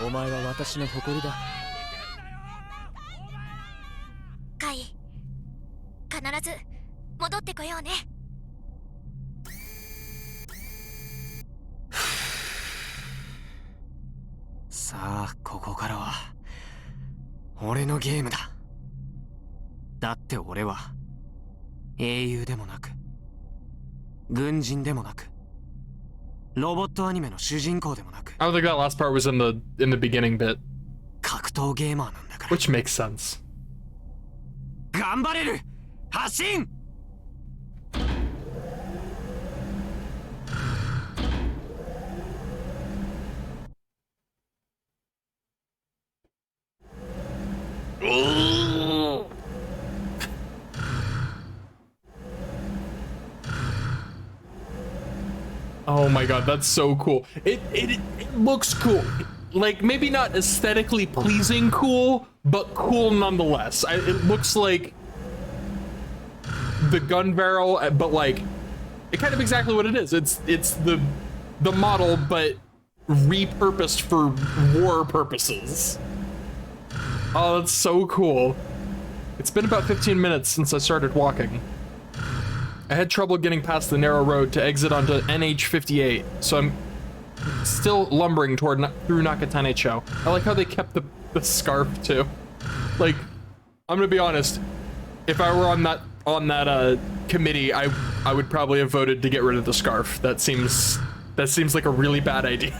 お前は私の誇りだ。こようね。さあ、ここからは俺のゲームだ。だって俺は英雄でもなく軍人でもなくロボットアニメの主人公でもなく I don't think that last part was in the beginning bit. 格闘ゲーマーなんだから。 Which makes sense. 頑張れる発進。Oh my god, that's so cool. It looks cool. Like, maybe not aesthetically pleasing cool, but cool nonetheless. It looks like the gun barrel, but like, it kind of exactly what it is. It's the model, but repurposed for war purposes. Oh, that's so cool. It's been about 15 minutes since I started walking. I had trouble getting past the narrow road to exit onto NH58, so I'm still lumbering through Nakatane-cho. I like how they kept the scarf too. Like, I'm gonna be honest, if I were on that committee, I would probably have voted to get rid of the scarf. That seems like a really bad idea.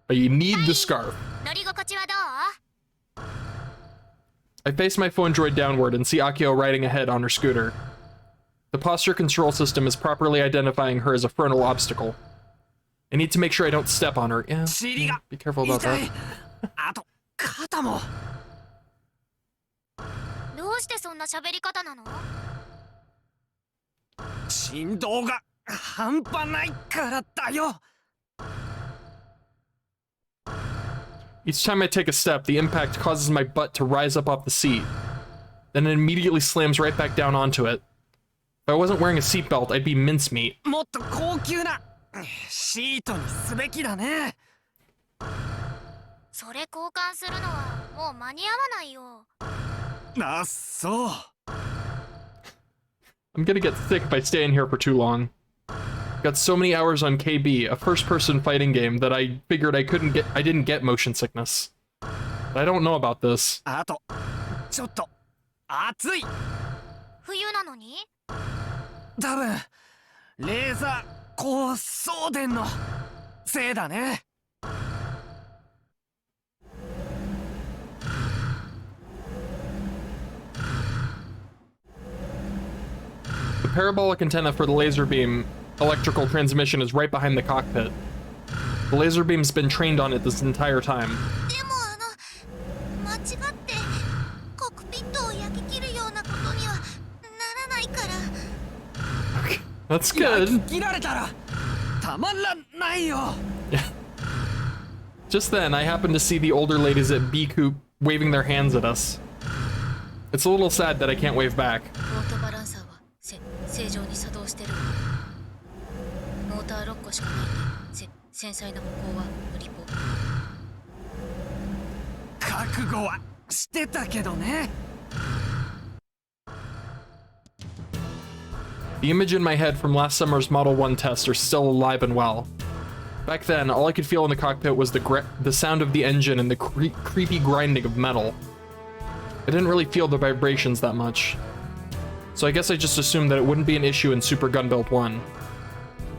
But you need the scarf. 乗り心地はどう？ I face my phone droid downward and see Akio riding ahead on her scooter. The posture control system is properly identifying her as a frontal obstacle. I need to make sure I don't step on her. Yeah, be careful about that. あと肩も。どうしてそんな喋り方なの？振動が半端ないからだよ。 Each time I take a step, the impact causes my butt to rise up off the seat. Then it immediately slams right back down onto it. If I wasn't wearing a seatbelt, I'd be mincemeat. もっと高級なシートにすべきだね。それ交換するのはもう間に合わないよ。あ、そう。 I'm gonna get sick if I stay in here for too long. Got so many hours on KB, a first-person fighting game, that I figured I didn't get motion sickness. But I don't know about this. あとちょっと暑い。冬なのに？多分レーザー光送電のせいだね。 The parabolic antenna for the laser beam electrical transmission is right behind the cockpit. The laser beam's been trained on it this entire time. でも間違ってコックピットを焼き切るようなことにはならないから。 Okay, that's good. 切られたらたまらないよ。 Just then, I happened to see the older ladies at B Coop waving their hands at us. It's a little sad that I can't wave back. オートバランサーは正常に作動してる。モーター6個しかないんで繊細な歩行は無理ぽ。覚悟はしてたけどね。 The image in my head from last summer's Model 1 tests are still alive and well. Back then, all I could feel in the cockpit was the sound of the engine and the creepy grinding of metal. I didn't really feel the vibrations that much. So I guess I just assumed that it wouldn't be an issue in Super Gunbuild 1.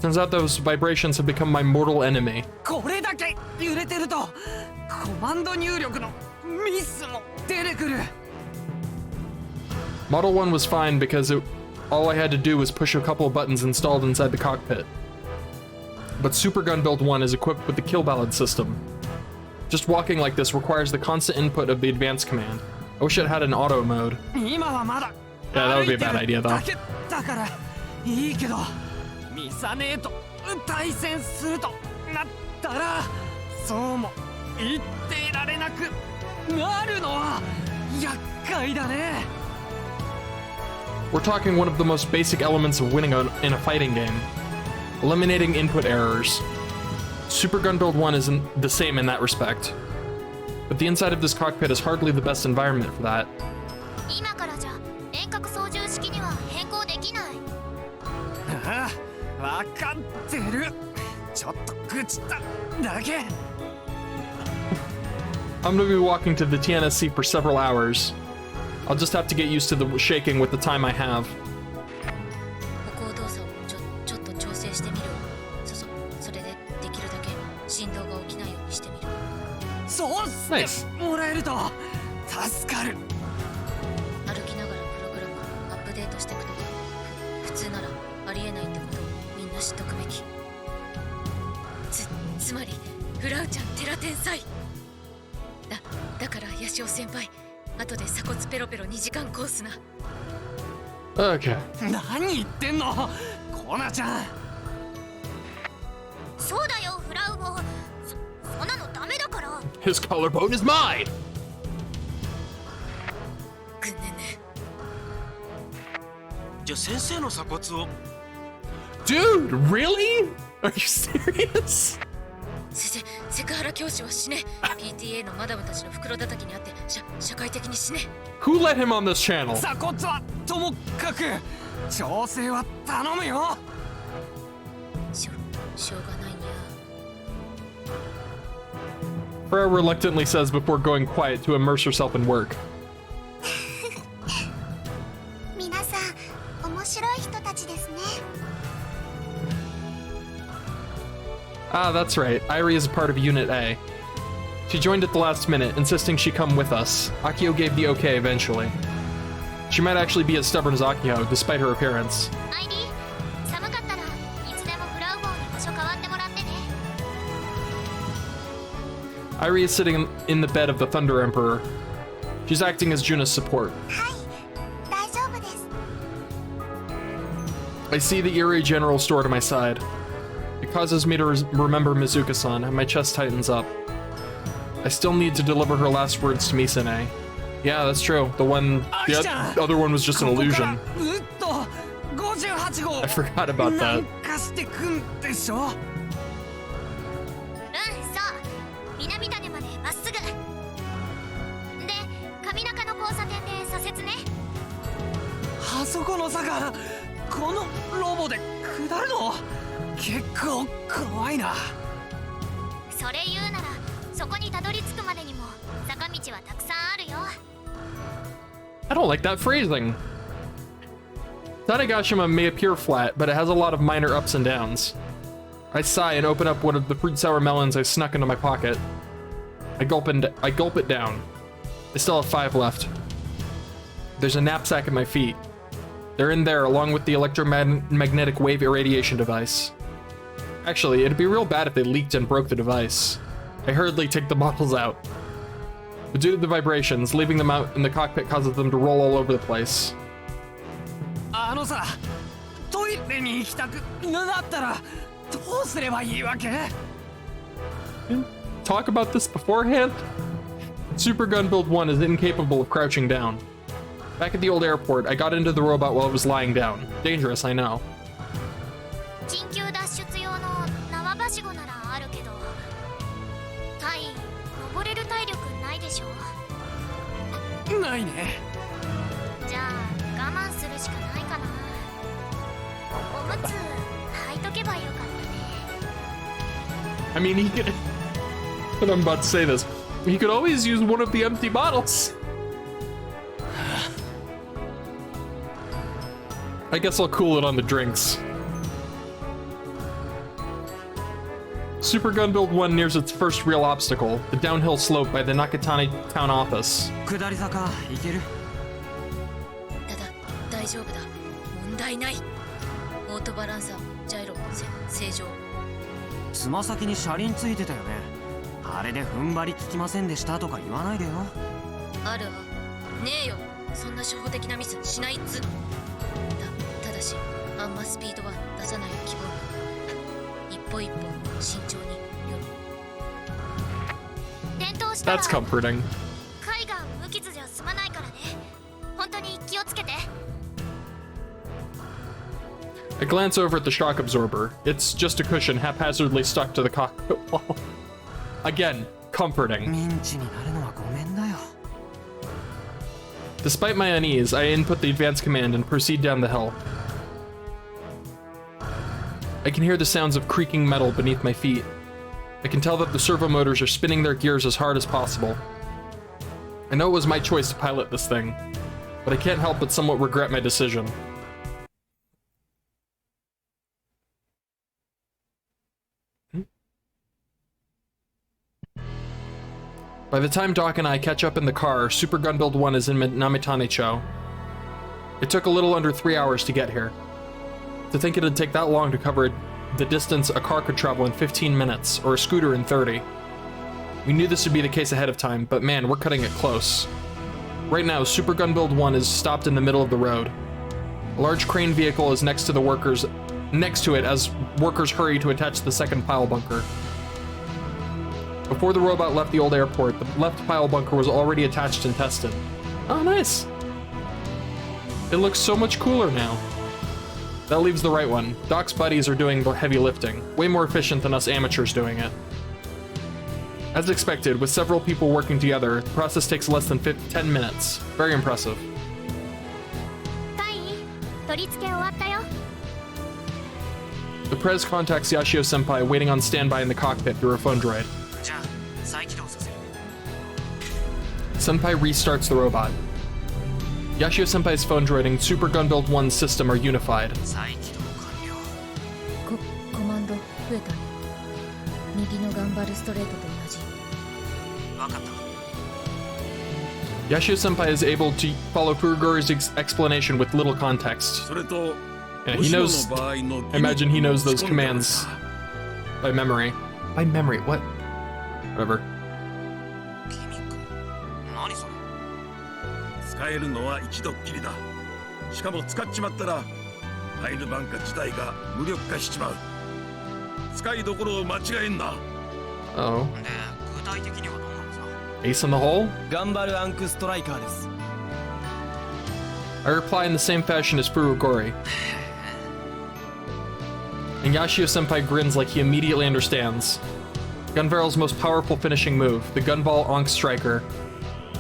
Turns out those vibrations have become my mortal enemy. これだけ揺れてるとコマンド入力のミスも出てくる。 Model 1 was fine because all I had to do was push a couple of buttons installed inside the cockpit. But Super Gunbuild 1 is equipped with the kill ballad system. Just walking like this requires the constant input of the advanced command. I wish it had an auto mode. 今はまだ Yeah, that would be a bad idea though. だからいいけどミサネーと対戦するとなったらそうも言っていられなくなるのは厄介だね。 We're talking one of the most basic elements of winning in a fighting game. Eliminating input errors. Super Gunbuild 1 isn't the same in that respect. But the inside of this cockpit is hardly the best environment for that. 今からじゃ遠隔操縦わかってる。ちょっと愚痴っただけ。 I'm gonna be walking to the TNSC for several hours. I'll just have to get used to the shaking with the time I have. 歩行動作をちょっと調整してみる。それでできるだけ振動が起きないようにしてみる。そうっすね。もらえると助かる。歩きながらプログラムアップデートしていくとか、普通ならありえないってことをみんな知っとくべき。つまりフラウちゃんテラ天才だからヤシオ先輩、後で鎖骨ペロペロ2時間コースな。 Okay. 何言ってんのコナちゃん。そうだよフラウボ。そんなのダメだから。 His collarbone is mine! ぐんねんね。じゃあ先生の鎖骨を。 Dude, really? Are you serious? セクハラ教師は死ね。 PTA のマダムたちの袋叩きにあって社会的に死ね。 Who let him on this channel? 鎖骨はともかく調整は頼むよ。しょうがないにゃ。 Freya reluctantly says before going quiet to immerse herself in work. 皆さん面白い人たちですね。 Ah, that's right. Irie is a part of Unit A. She joined at the last minute, insisting she come with us. Akio gave the okay eventually. She might actually be as stubborn as Akio, despite her appearance. アイリー、寒かったらいつでもフラウボに場所変わってもらってね。 Irie is sitting in the bed of the Thunder Emperor. She's acting as Juna's support. はい、大丈夫です。 I see the Irie General Store to my side. It causes me to remember Mizuka-san, and my chest tightens up. I still need to deliver her last words to Misane. Yeah, that's true. The other one was just an illusion. ずっと58号 I forgot about な that. んかしてくんでしょ。うん、そう。南種までまっすぐ。で、上中の交差点で左折ね。あそこの坂このロボで下るの結構怖いな。それ言うならそこにたどり着くまでにも坂道はたくさんあるよ。 I don't like that phrasing. Tanegashima may appear flat, but it has a lot of minor ups and downs. I sigh and open up one of the fruit sour melons I snuck into my pocket. I gulp it down. I still have 5 left. There's a knapsack at my feet. They're in there along with the electromagnetic wave irradiation device. Actually, it'd be real bad if they leaked and broke the device. I hurriedly take the bottles out. But due to the vibrations, leaving them out in the cockpit causes them to roll all over the place. あのさ、トイレに行きたくなったらどうすればいいわけ？ Talk about this beforehand? Super Gun Build 1 is incapable of crouching down. Back at the old airport, I got into the robot while it was lying down. Dangerous, I know. 緊急脱出用の縄ばしごならあるけど、タイ登れる体力ないでしょ。ないね。じゃあ我慢するしかないかな。おむつ履いとけばよかったね。 I mean, he could... But I'm about to say this. He could always use one of the empty bottles. I guess I'll cool it on the drinks. Super Gun Build 1 nears its first real obstacle, the downhill slope by the Nakatani town office. 下り坂行ける？ただ大丈夫だ。問題ない。オートバランサー、ジャイロ正常。つま先に車輪ついてたよね。あれで踏ん張り効きませんでしたとか言わないでよ。あるわ。ねえよ。そんな初歩的なミスしないっつ。ただし、あんまスピードは出さない希望。一歩一歩慎重による。転倒したら That's comforting. 海が無傷じゃ済まないからね。本当に気をつけて。 I glance over at the shock absorber. It's just a cushion haphazardly stuck to the cockpit wall. Again, comforting. ミンチになるのはごめんだよ。 Despite my unease, I input the advanced command and proceed down the hill. I can hear the sounds of creaking metal beneath my feet. I can tell that the servo motors are spinning their gears as hard as possible. I know it was my choice to pilot this thing, but I can't help but somewhat regret my decision. By the time Doc and I catch up in the car, Super Gunbuild 1 is in Namitane-cho. It took a little under 3 hours to get here. To think it'd take that long to cover the distance a car could travel in 15 minutes, or a scooter in 30. We knew this would be the case ahead of time, but man, we're cutting it close. Right now, Super Gunbuild 1 is stopped in the middle of the road. A large crane vehicle is next to it as workers hurry to attach the second pile bunker. Before the robot left the old airport, the left pile bunker was already attached and tested. Oh, nice. It looks so much cooler now. That leaves the right one. Doc's buddies are doing the heavy lifting, way more efficient than us amateurs doing it. As expected, with several people working together, the process takes less than 10 minutes. Very impressive. The Prez contacts Yashio-senpai waiting on standby in the cockpit through her phone droid. Senpai restarts the robot. Yashio-senpai's phone droid and Super Gunbuild 1's system are unified. Yashio-senpai is able to follow Furugori's explanation with little context. Yeah, he knows. I imagine he knows those commands by memory. By memory, what? Whatever. 使えるのは一度っきりだ。しかも使っちまったらファイルバンカ自体が無力化しちまう。使いどころを間違えんな。Oh. Ace in the hole? 頑張るアンクストライカーです。 I reply in the same fashion as Furugori. And Yashio-senpai grins like he immediately understands. Gunbarrel's most powerful finishing move, the Gunball Ankh Striker.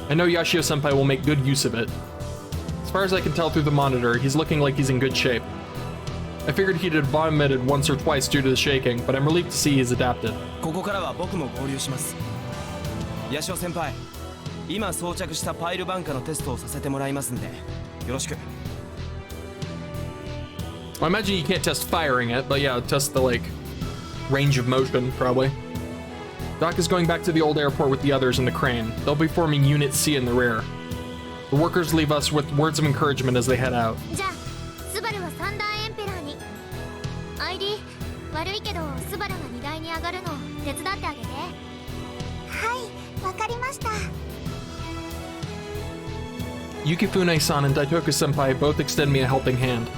I know Yashio-senpai will make good use of it. As far as I can tell through the monitor, he's looking like he's in good shape. I figured he'd have vomited once or twice due to the shaking, but I'm relieved to see he's adapted. ここからは僕も合流します。ヤシオ先輩、今装着したパイルバンカのテストをさせてもらいますんで、よろしく。I imagine you can't test firing it, but yeah, test the, like, range of motion, probably. Doc is going back to the old airport with the others in the crane. They'll be forming Unit C in the rear. The workers leave us with words of encouragement as they head out. Yukifune-san and Daitoku-senpai both extend me a helping hand.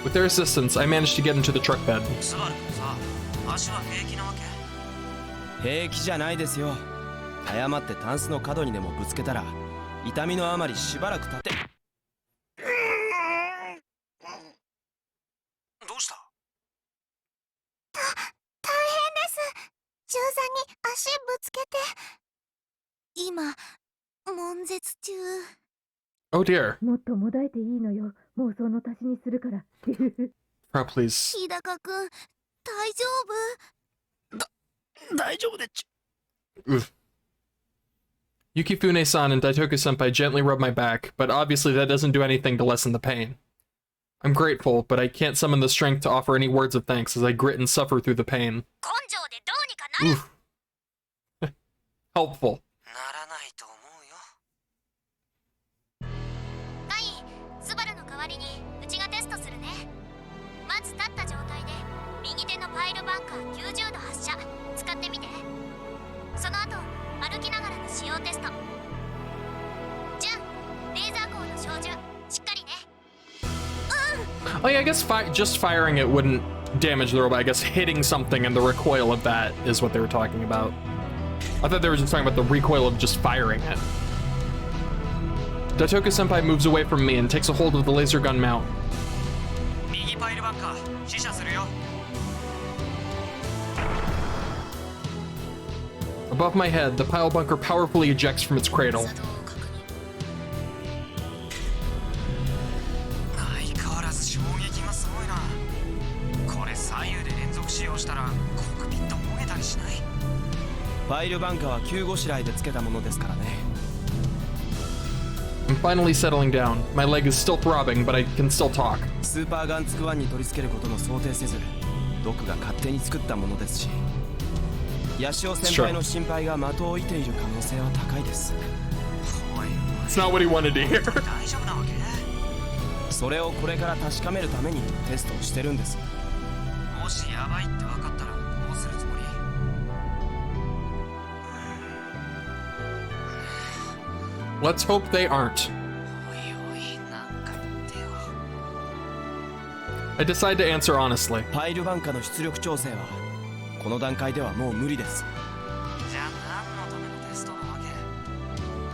With their assistance, I managed to get into the truck bed. 平気じゃないですよ。誤ってタンスの角にでもぶつけたら痛みのあまりしばらく立て。どうした？大変です。中座に足ぶつけて。今、悶絶中。Oh dear. もっともだえていいのよ。妄想の足しにするから。Oh, please. 日高くん、大丈夫？大丈夫でっち。Oof. Yukifune-san and Daitoku-senpai gently rub my back, but obviously that doesn't do anything to lessen the pain. I'm grateful, but I can't summon the strength to offer any words of thanks as I grit and suffer through the pain. Oof. Helpful. ならないと思うよ。カイ、スバルの代わりにうちがテストするね。まず立った状態で右手のパイルバンカー90度発射使ってみて。その後歩きながらの使用テスト。じゃあレーザー光の照準しっかりね。Oh yeah, I guess just firing it wouldn't damage the robot. I guess hitting something and the recoil of that is what they were talking about. I thought they were just talking about the recoil of just firing it. Daitoku-senpai moves away from me and takes a hold of the laser gun mount. 右パイルバンカー試射するよ。Above my head, the pile bunker powerfully ejects from its cradle. 相変わらず衝撃がすごいな。これ左右ファイルバンカーは急ごしらえでつけたものですからね。 I'm finally settling down. My leg is still throbbing, but I can still talk. スーパーガンツク1に取り付けることも想定せず、ドクが勝手に作ったものですし、ヤシオ先輩の心配が的を射ている可能性は高いです。 It's not what he wanted to hear. それをこれから確かめるためにテストをしてるんです。もしやばいって分かったらどうするつもり？ Let's hope they aren't. I decide to answer honestly. ファイルバンカーの出力調整はこの段階ではもう無理です。じゃあ何のためのテストなわ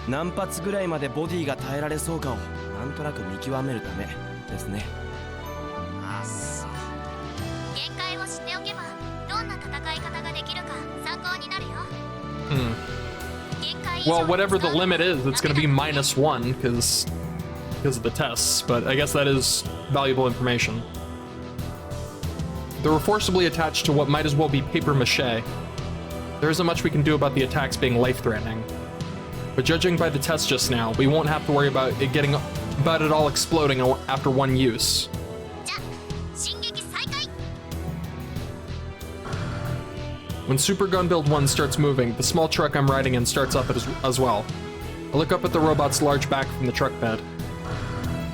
け？何発ぐらいまでボディが耐えられそうかをなんとなく見極めるためですね。あっそう。限界を知っておけばどんな戦い方ができるか参考になるよ。 Well, whatever the limit is, it's going to be -1 because of the tests, but I guess that is valuable information. They were forcibly attached to what might as well be paper mache. There isn't much we can do about the attacks being life-threatening. But judging by the test just now, we won't have to worry about it all exploding after one use. When Super Gun Build 1 starts moving, the small truck I'm riding in starts up as well. I look up at the robot's large back from the truck bed.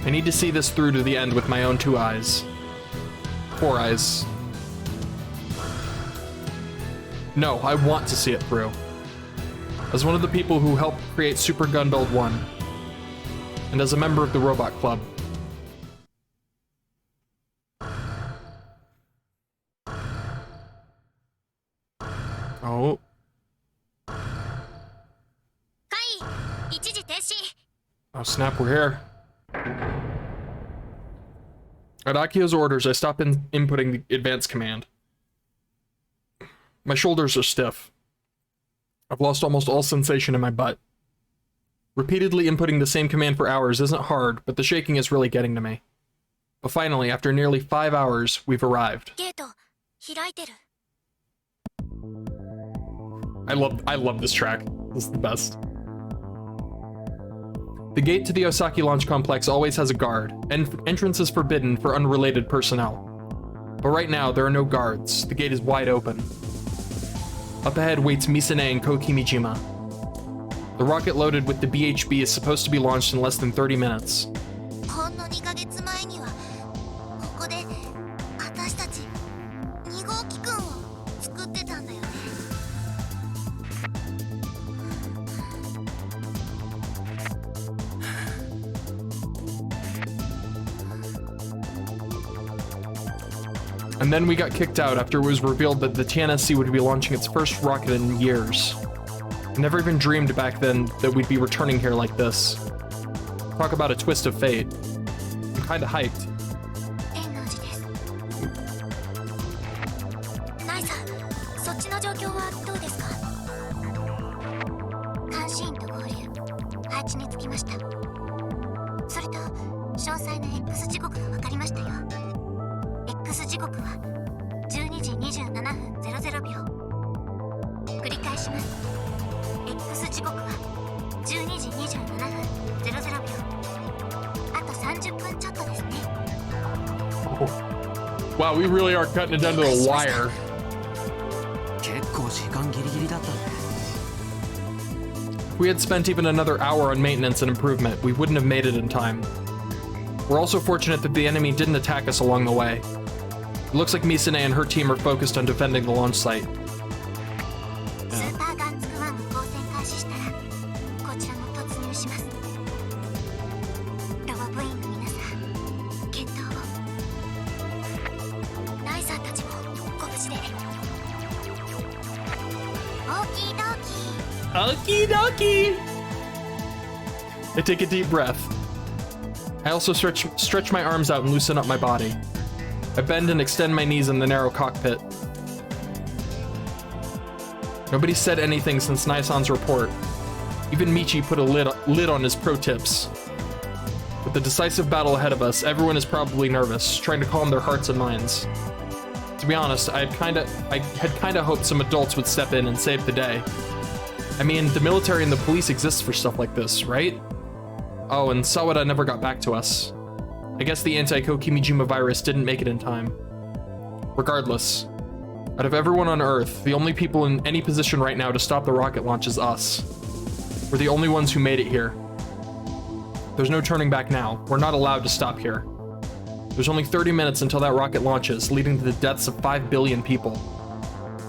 I need to see this through to the end with my own 2 eyes. 4 eyes. No, I want to see it through. As one of the people who helped create Super Gun Build 1, and as a member of the Robot Club. Oh. Oh snap, we're here. At Akio's orders, I stop inputting the advanced command. My shoulders are stiff. I've lost almost all sensation in my butt. Repeatedly inputting the same command for hours isn't hard, but the shaking is really getting to me. But finally, after nearly 5 hours, we've arrived. I love this track. This is the best. The gate to the Osaki launch complex always has a guard, and entrance is forbidden for unrelated personnel. But right now, there are no guards. The gate is wide open. Up ahead waits Misane and Kokimijima. The rocket loaded with the BHB is supposed to be launched in less than 30 minutes. And then we got kicked out after it was revealed that the TNSC would be launching its first rocket in years. I never even dreamed back then that we'd be returning here like this. Talk about a twist of fate. I'm kinda hyped. Wow, we really are cutting it down to the wire. If we had spent even another hour on maintenance and improvement, we wouldn't have made it in time. We're also fortunate that the enemy didn't attack us along the way. It looks like Misane and her team are focused on defending the launch site. Okie dokie! I take a deep breath. I also stretch my arms out and loosen up my body. I bend and extend my knees in the narrow cockpit. Nobody said anything since Naisan's report. Even Michi put a lid on his pro tips. With the decisive battle ahead of us, everyone is probably nervous, trying to calm their hearts and minds. To be honest, I had kinda hoped some adults would step in and save the day. I mean, the military and the police exist for stuff like this, right? Oh, and Sawada never got back to us. I guess the anti-Kokimijima virus didn't make it in time. Regardless, out of everyone on Earth, the only people in any position right now to stop the rocket launch is us. We're the only ones who made it here. There's no turning back now. We're not allowed to stop here. There's only 30 minutes until that rocket launches, leading to the deaths of 5 billion people.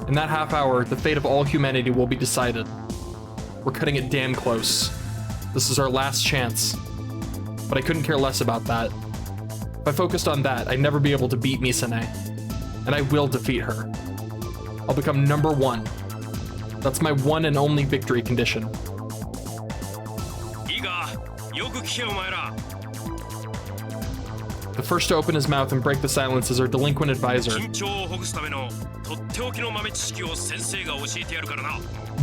In that half hour, the fate of all humanity will be decided. We're cutting it damn close. This is our last chance. But I couldn't care less about that. If I focused on that, I'd never be able to beat Misane. And I will defeat her. I'll become #1. That's my one and only victory condition. The first to open his mouth and break the silence is our delinquent advisor.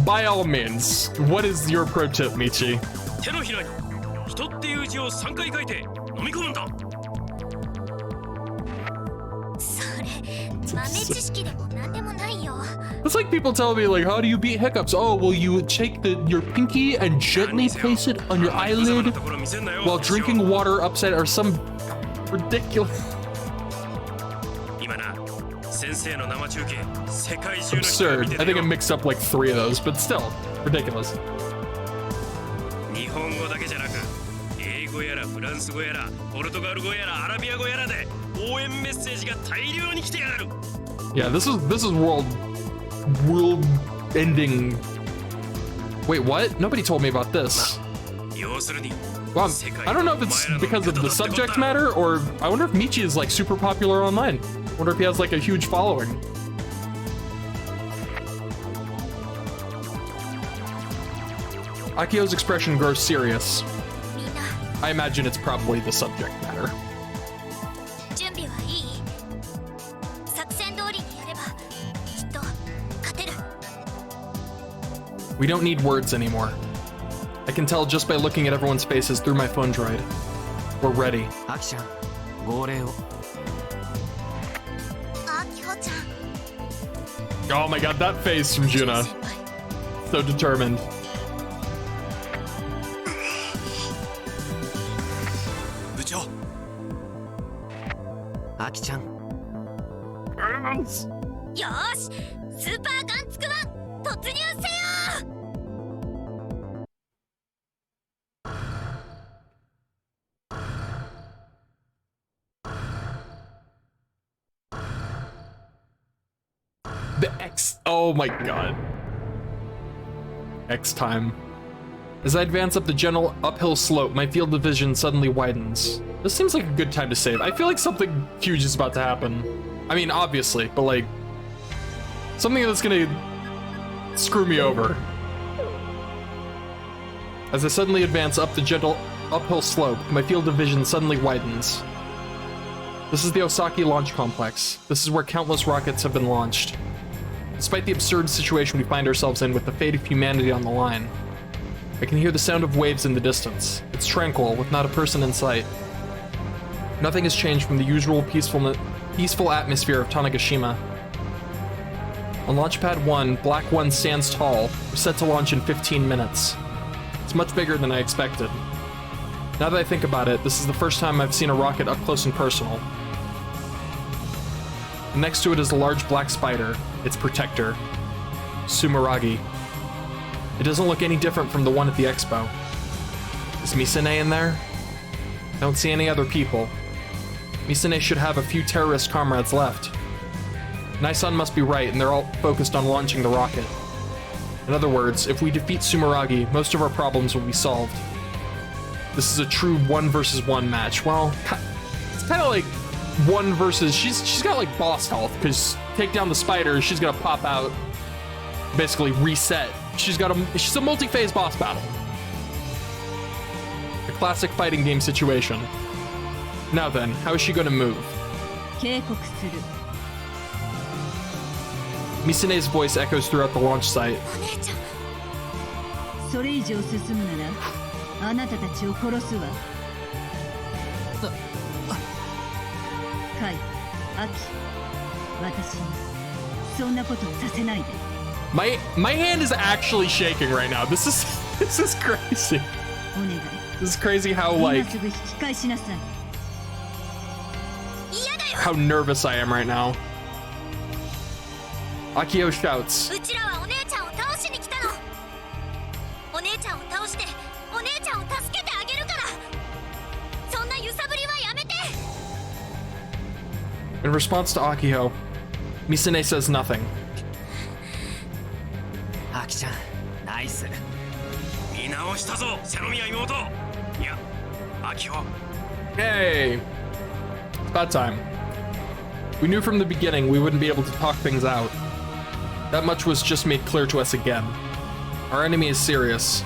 By all means, what is your pro tip, Michi? It's like people tell me, like, how do you beat hiccups? Oh, well, you take your pinky and gently place it on your eyelid while drinking water upside or some ridiculous. Absurd. I think I mixed up like 3 of those, but still, ridiculous. Yeah, this is world ending. Wait, what? Nobody told me about this. Well, I don't know if it's because of the subject matter, or I wonder if Michi is like super popular online. I wonder if he has like a huge following. Akio's expression grows serious. I imagine it's probably the subject matter. We don't need words anymore. I can tell just by looking at everyone's faces through my phone droid. We're ready. Oh my god, that face from Juna. So determined. Aki-chan. Yosh! Super Gantsuku-1! 突入せよ! The X. Oh my god. X time. As I advance up the gentle uphill slope, my field of vision suddenly widens. This seems like a good time to save. I feel like something huge is about to happen. I mean, obviously, but like something that's gonna screw me over. As I suddenly advance up the gentle uphill slope, my field of vision suddenly widens. This is the Osaki Launch Complex. This is where countless rockets have been launched. Despite the absurd situation we find ourselves in with the fate of humanity on the line, I can hear the sound of waves in the distance. It's tranquil, with not a person in sight. Nothing has changed from the usual peaceful atmosphere of Tanegashima. On Launchpad 1, Black 1 stands tall. We're set to launch in 15 minutes. It's much bigger than I expected. Now that I think about it, this is the first time I've seen a rocket up close and personal. Next to it is a large black spider, its protector, Sumeragi. It doesn't look any different from the one at the expo. Is Misane in there? I don't see any other people. Misane should have a few terrorist comrades left. Nai-san must be right, and they're all focused on launching the rocket. In other words, if we defeat Sumeragi, most of our problems will be solved. This is a true 1 versus 1 match. Well, it's kind of like 1 versus... She's got like boss health, because take down the spider, she's gonna pop out, basically reset. She's a multi-phase boss battle. A classic fighting game situation. Now then, how is she gonna move? Misane's voice echoes throughout the launch site. My hand is actually shaking right now. This is crazy. This is crazy how how nervous I am right now. Akio shouts. うちらはお姉ちゃんを倒しに来たの。お姉ちゃんを倒してお姉ちゃんを助けてあげるから。そんな揺さぶりはやめて。 In response to Akio, Misune says nothing. アキちゃんナイス。見直したぞセノミヤ妹。いやアキオ。 Hey! It's about time. We knew from the beginning we wouldn't be able to talk things out. That much was just made clear to us again. Our enemy is serious.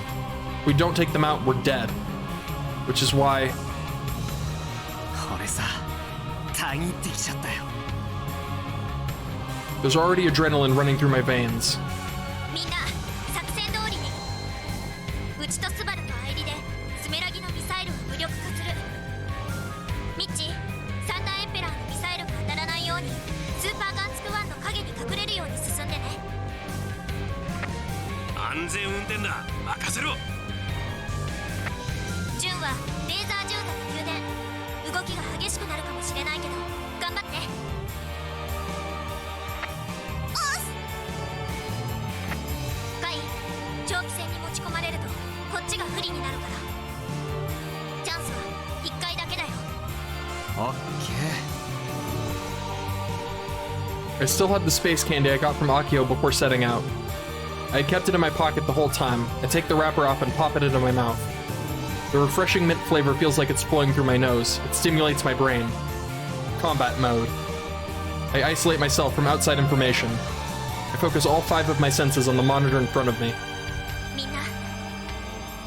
If we don't take them out, we're dead. Which is why... 俺さたぎってきちゃったよ。 There's already adrenaline running through my veins. みんな作戦通りに。うちとスバルとアイリでスメラギのミサイルを無力化する。ミッチ、サンダーエンペラーのミサイルが当たらないようにスーパーガンツク1の影に隠れるように進んでね。安全運転だ任せろ。ジュンはレーザー銃弾で給電。動きが激しくなるかもしれないけど頑張って。おっす。カイ、長期戦に持ち込まれるとこっちが不利になるから。チャンスは1回だけだよ。オッケー。 I still had the space candy I got from Akio before setting out. I had kept it in my pocket the whole time. I take the wrapper off and pop it into my mouth. The refreshing mint flavor feels like it's flowing through my nose. It stimulates my brain. Combat mode. I isolate myself from outside information. I focus all 5 of my senses on the monitor in front of me. みんな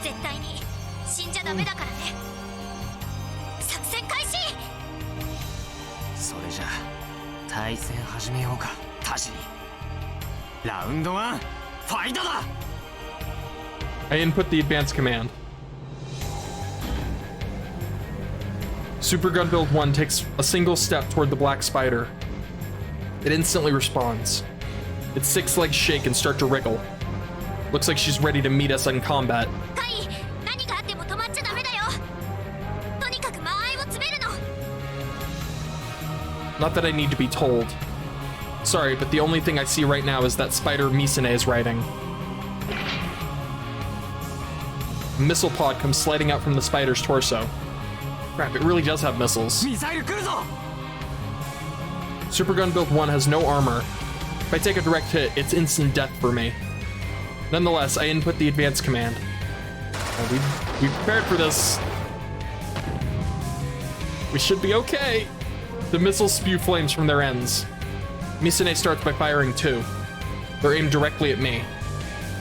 絶対に死んじゃダメだからね。作戦開始。それじゃあ対戦始めようかタジ。ラウンド1ファイトだ。 I input the advanced command. Super Gun Build 1 takes a single step toward the black spider. It instantly responds. Its 6 legs shake and start to wriggle. Looks like she's ready to meet us in combat. カイ、何があっても止まっちゃダメだよ。とにかく間合いを詰めるの。 Not that I need to be told. Sorry, but the only thing I see right now is that spider Misune is riding. A missile pod comes sliding out from the spider's torso. Crap, it really does have missiles. ミサイル来るぞ。 Super Gun Build 1 has no armor. If I take a direct hit, it's instant death for me. Nonetheless, I input the advanced command. Oh, we prepared for this. We should be okay. The missiles spew flames from their ends. Misune starts by firing 2. They're aimed directly at me.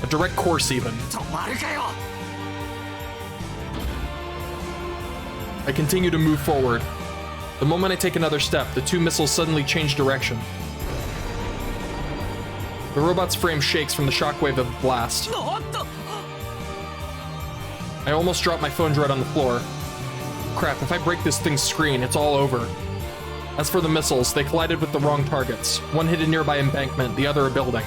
A direct course even. 止まるかよ。 I continue to move forward. The moment I take another step, the 2 missiles suddenly change direction. The robot's frame shakes from the shockwave of the blast. I almost drop my phone right on the floor. Crap, if I break this thing's screen, it's all over. As for the missiles, they collided with the wrong targets. One hit a nearby embankment, the other a building.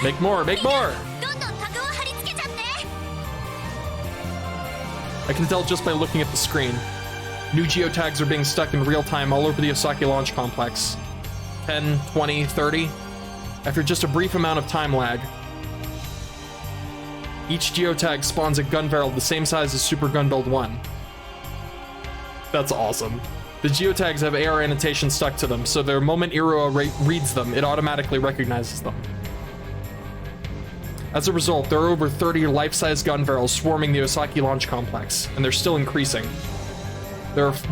Make more, make more! I can tell just by looking at the screen. New geotags are being stuck in real time all over the Osaki launch complex. 10, 20, 30. After just a brief amount of time lag, each geotag spawns a gun barrel the same size as Super Gun Build 1. That's awesome. The geotags have AR annotations stuck to them, so the moment Iroha reads them, it automatically recognizes them. As a result, there are over 30 life-size gun barrels swarming the Osaki launch complex, and they're still increasing.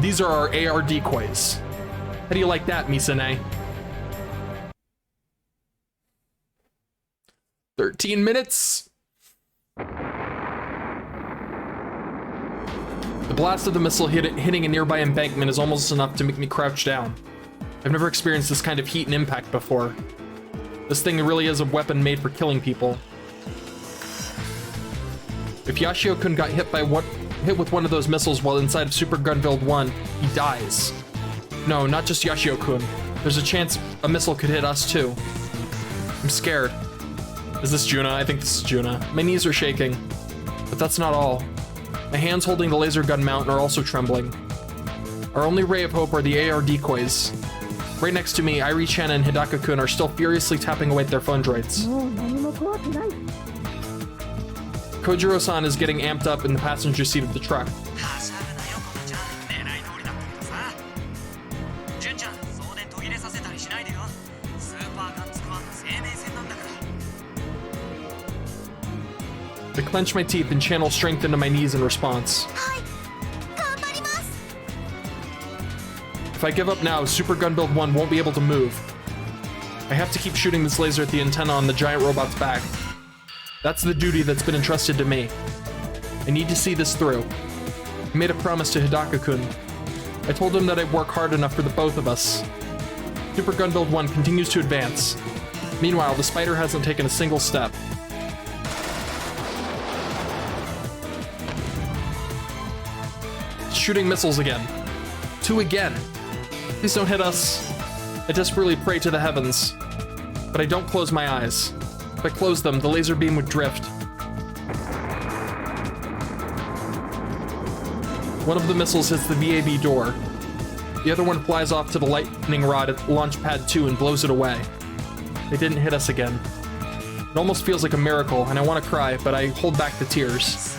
These are our AR decoys. How do you like that, Misune? 13 minutes? The blast of the missile hitting a nearby embankment is almost enough to make me crouch down. I've never experienced this kind of heat and impact before. This thing really is a weapon made for killing people. If Yashio-kun got hit by hit with one of those missiles while inside of Super Gunbuild 1, he dies. No, not just Yashio-kun. There's a chance a missile could hit us too. I'm scared. Is this Juna? I think this is Juna. My knees are shaking. But that's not all. My hands holding the laser gun mount are also trembling. Our only ray of hope are the AR decoys. Right next to me, Irie-chan and Hidaka-kun are still furiously tapping away at their phone droids. Kojiro-san is getting amped up in the passenger seat of the truck. I clench my teeth and channel strength into my knees in response. If I give up now, Super Gunbuild 1 won't be able to move. I have to keep shooting this laser at the antenna on the giant robot's back. That's the duty that's been entrusted to me. I need to see this through. I made a promise to Hidaka-kun. I told him that I'd work hard enough for the both of us. Super Gunbuild 1 continues to advance. Meanwhile, the spider hasn't taken a single step. Shooting missiles again. 2 again. Please don't hit us. I desperately pray to the heavens. But I don't close my eyes. If I close them, the laser beam would drift. One of the missiles hits the VAB door. The other one flies off to the lightning rod at launch pad 2 and blows it away. They didn't hit us again. It almost feels like a miracle, and I want to cry, but I hold back the tears.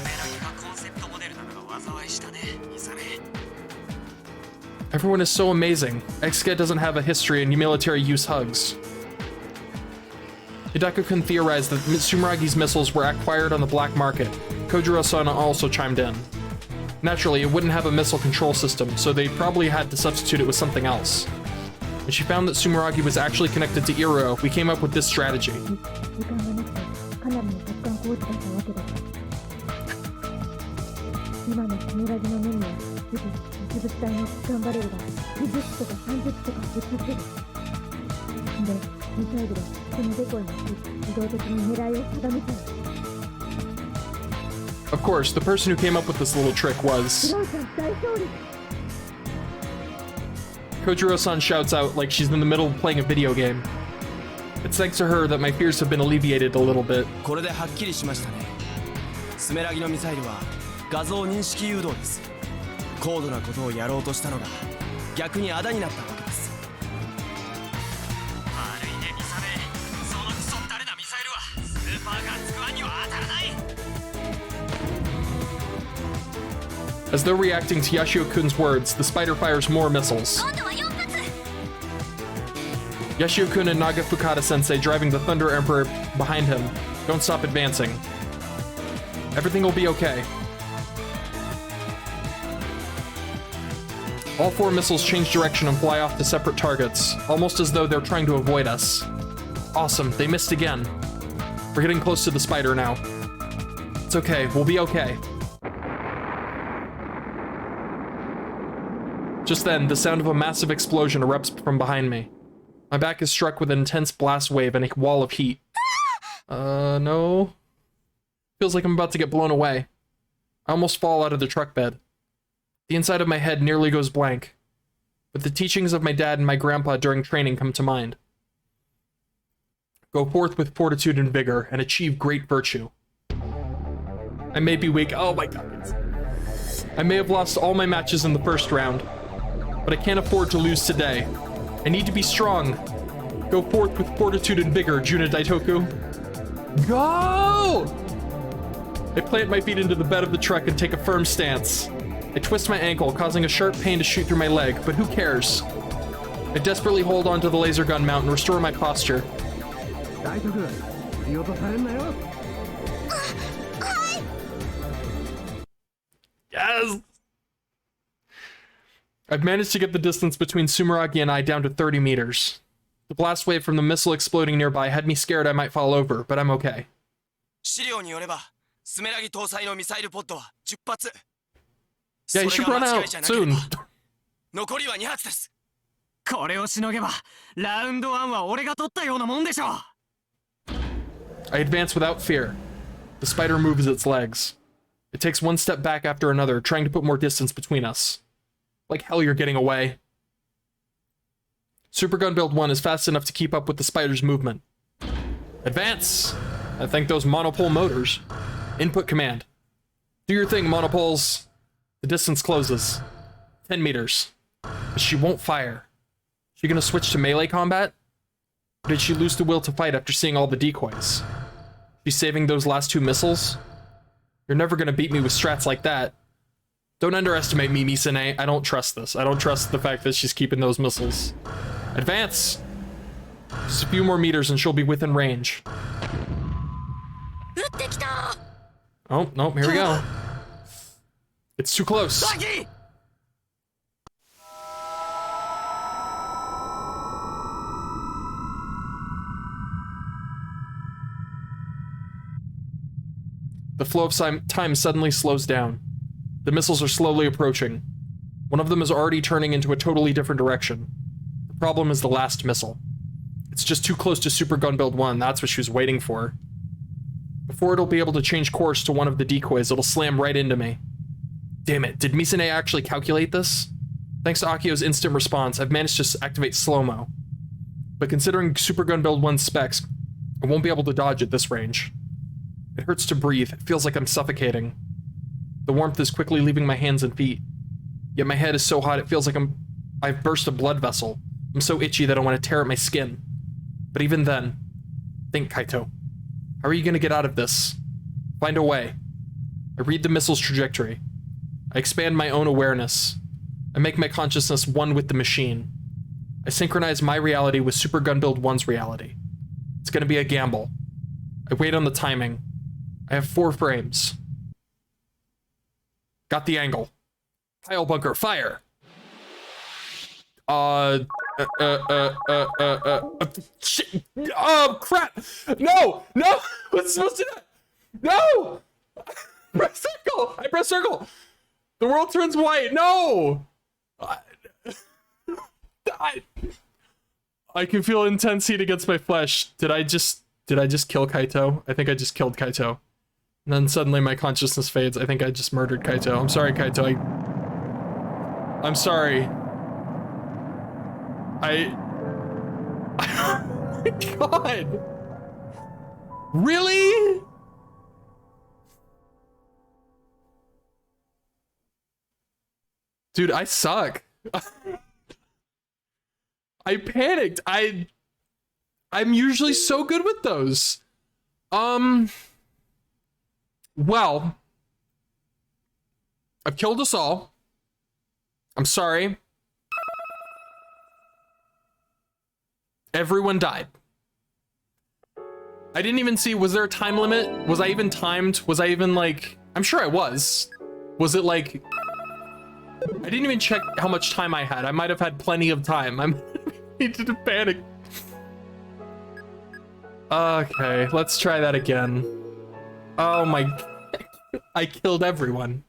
Everyone is so amazing. XSCAD doesn't have a history in military use hugs. Hidaka-kun theorized that Mitsumaragi's missiles were acquired on the black market. Kojiro-san also chimed in. Naturally, it wouldn't have a missile control system, so they probably had to substitute it with something else. When she found that Sumeragi was actually connected to Iro, we came up with this strategy. Of course, the person who came up with this little trick was... Kojiro-san shouts out like she's in the middle of playing a video game. It's thanks to her that my fears have been alleviated a little bit. これではっきりしましたね。スメラギのミサイルは画像認識誘導です。高度なことをやろうとしたのが逆にあだになったわけです。悪いねミサメ。そのクソったれなミサイルはスーパーガンツクワンには当たらない。As though reacting to Yashio-kun's words, the spider fires more missiles. Yashio-kun and Naga Fukada-sensei driving the Thunder Emperor behind him don't stop advancing. Everything will be okay. All 4 missiles change direction and fly off to separate targets, almost as though they're trying to avoid us. Awesome, they missed again. We're getting close to the spider now. It's okay, we'll be okay. Just then, the sound of a massive explosion erupts from behind me. My back is struck with an intense blast wave and a wall of heat. No. Feels like I'm about to get blown away. I almost fall out of the truck bed. The inside of my head nearly goes blank. But the teachings of my dad and my grandpa during training come to mind. Go forth with fortitude and vigor and achieve great virtue. I may be weak. Oh my god. I may have lost all my matches in the first round. But I can't afford to lose today. I need to be strong. Go forth with fortitude and vigor, Juna Daitoku. Go! I plant my feet into the bed of the truck and take a firm stance. I twist my ankle, causing a sharp pain to shoot through my leg, but who cares? I desperately hold onto the laser gun mount and restore my posture. Yes! I've managed to get the distance between Sumeragi and I down to 30 meters. The blast wave from the missile exploding nearby had me scared I might fall over, but I'm okay. 資料によれば、スメラギ搭載のミサイルポッドは10発。 Yeah, you should run out soon. 残りは2発です。これをしのげば、ラウンド1は俺が取ったようなもんでしょ。I advance without fear. The spider moves its legs. It takes one step back after another, trying to put more distance between us. Like hell you're getting away. Supergun Build 1 is fast enough to keep up with the spider's movement. Advance! I think those monopole motors. Input command. Do your thing, monopoles. The distance closes. 10 meters. But she won't fire. She gonna switch to melee combat? Or did she lose the will to fight after seeing all the decoys? She's saving those last 2 missiles? You're never gonna beat me with strats like that. Don't underestimate me, Misane. I don't trust this. I don't trust the fact that she's keeping those missiles. Advance! Just a few more meters and she'll be within range. Oh, nope, here we go. It's too close. The flow of time suddenly slows down. The missiles are slowly approaching. One of them is already turning into a totally different direction. The problem is the last missile. It's just too close to Supergun Build 1, that's what she was waiting for. Before it'll be able to change course to one of the decoys, it'll slam right into me. Damn it, did Misane actually calculate this? Thanks to Akio's instant response, I've managed to activate slow-mo. But considering Supergun Build 1's specs, I won't be able to dodge at this range. It hurts to breathe, it feels like I'm suffocating. The warmth is quickly leaving my hands and feet. Yet my head is so hot it feels like I've burst a blood vessel. I'm so itchy that I want to tear at my skin. But even then, think, Kaito. How are you gonna get out of this? Find a way. I read the missile's trajectory. I expand my own awareness. I make my consciousness one with the machine. I synchronize my reality with Supergun Build 1's reality. It's gonna be a gamble. I wait on the timing. I have 4 frames. Got the angle. Pile bunker, fire! Shit. Oh, crap! No! No! What's supposed to do? No! Press circle! I press circle! The world turns white! No! I can feel intense heat against my flesh. Did I just kill Kaito? I think I just killed Kaito. And then suddenly my consciousness fades. I think I just murdered Kaito. I'm sorry, Kaito. I'm sorry. Oh my god! Really? Dude, I suck. I panicked. I'm usually so good with those. Well, I've killed us all. I'm sorry. Everyone died. I didn't even see, was there a time limit? Was I even timed? Was I even like, I'm sure I was. Was it like, I didn't even check how much time I had. I might have had plenty of time. I needed to panic. Okay, let's try that again. Oh my, I killed everyone.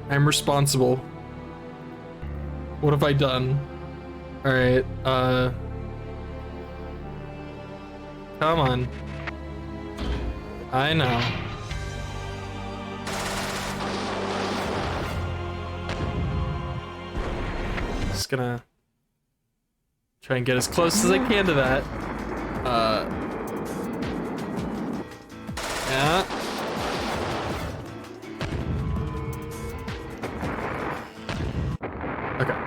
I'm responsible. What have I done? All right, come on. I know. Just gonna try and get as close as I can to that. Yeah. Okay.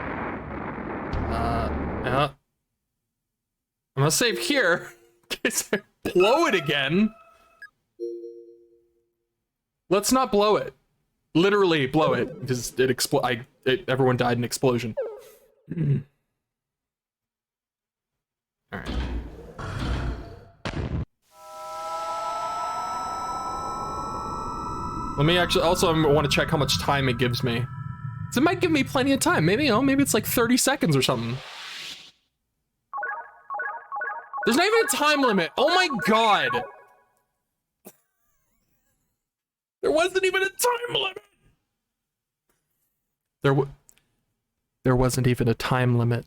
Yeah. I'm gonna save here. In case I blow it again. Let's not blow it. Literally blow it, because everyone died in an explosion. All right. Let me actually, also I want to check how much time it gives me. So it might give me plenty of time. Maybe, maybe it's like 30 seconds or something. There's not even a time limit. Oh my god. There wasn't even a time limit. There wasn't even a time limit.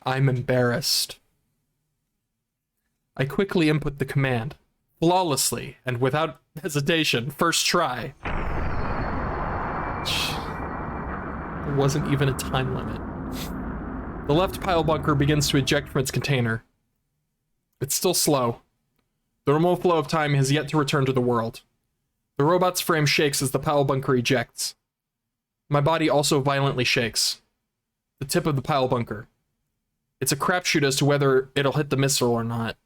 I'm embarrassed. I quickly input the command. flawlessly and without hesitation, first try. There wasn't even a time limit. The left pile bunker begins to eject from its container. It's still slow. The normal flow of time has yet to return to the world. The robot's frame shakes as the pile bunker ejects. My body also violently shakes. The tip of the pile bunker. It's a crapshoot as to whether it'll hit the missile or not.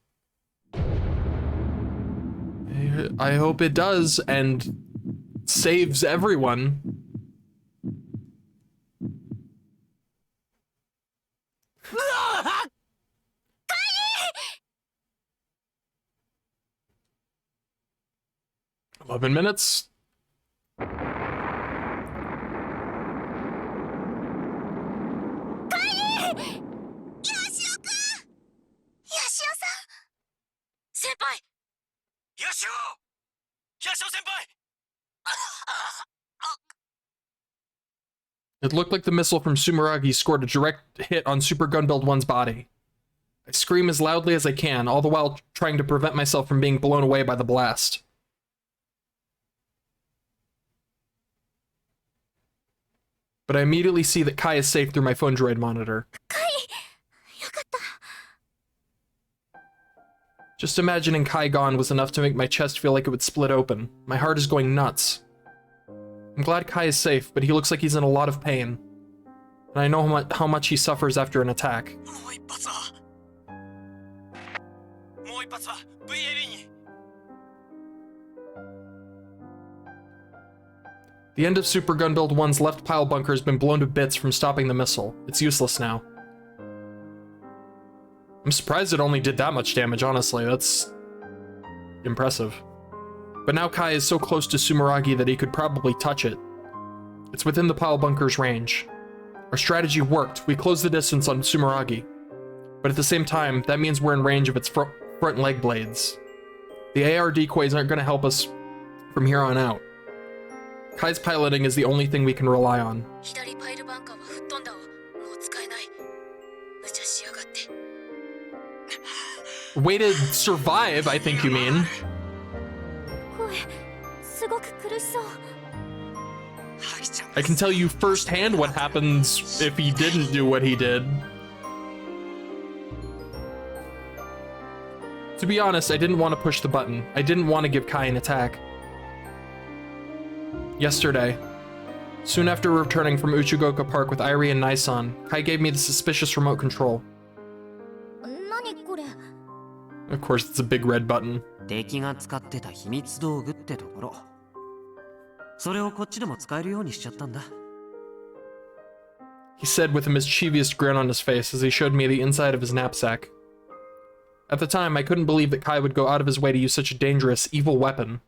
I hope it does and saves everyone. "11 minutes. It looked like the missile from Sumeragi scored a direct hit on Super Gunbuild 1's body. I scream as loudly as I can, all the while trying to prevent myself from being blown away by the blast. But I immediately see that Kai is safe through my phone droid monitor. Just imagining Kai gone was enough to make my chest feel like it would split open. My heart is going nuts. I'm glad Kai is safe, but he looks like he's in a lot of pain. And I know how much he suffers after an attack. The end of Super Gunbuild 1's left pile bunker has been blown to bits from stopping the missile. It's useless now. I'm surprised it only did that much damage, honestly. That's impressive. But now Kai is so close to Sumeragi that he could probably touch it. It's within the pile bunker's range. Our strategy worked. We closed the distance on Sumeragi. But at the same time, that means we're in range of its front leg blades. The AR decoys aren't going to help us from here on out. Kai's piloting is the only thing we can rely on. Way to survive, I think you mean. I can tell you firsthand what happens if he didn't do what he did. To be honest, I didn't want to push the button. I didn't want to give Kai an attack. Yesterday, soon after returning from Uchigoka Park with Irie and Naisan, Kai gave me the suspicious remote control. Of course, it's a big red button. He said with a mischievous grin on his face as he showed me the inside of his knapsack. At the time, I couldn't believe that Kai would go out of his way to use such a dangerous, evil weapon.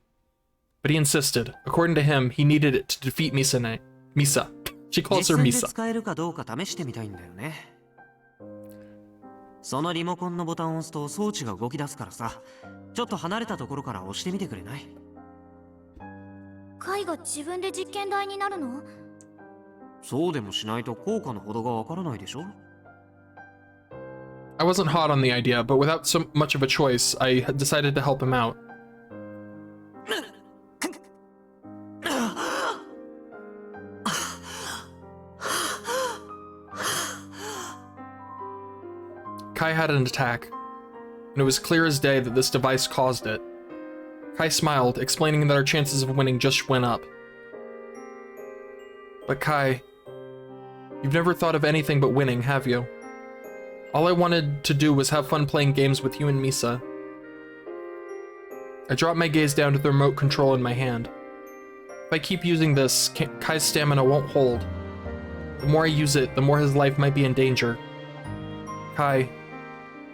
But he insisted. According to him, he needed it to defeat Misa. She calls her Misa. そのリモコンのボタンを押すと装置が動き出すからさ、ちょっと離れたところから押してみてくれない？カイが自分で実験台になるの？そうでもしないと効果のほどがわからないでしょ？ I wasn't hot on the idea, but without so much of a choice, I decided to help him out. Kai had an attack, and it was clear as day that this device caused it. Kai smiled, explaining that our chances of winning just went up. But Kai, you've never thought of anything but winning, have you? All I wanted to do was have fun playing games with you and Misa. I dropped my gaze down to the remote control in my hand. If I keep using this, Kai's stamina won't hold. The more I use it, the more his life might be in danger. Kai,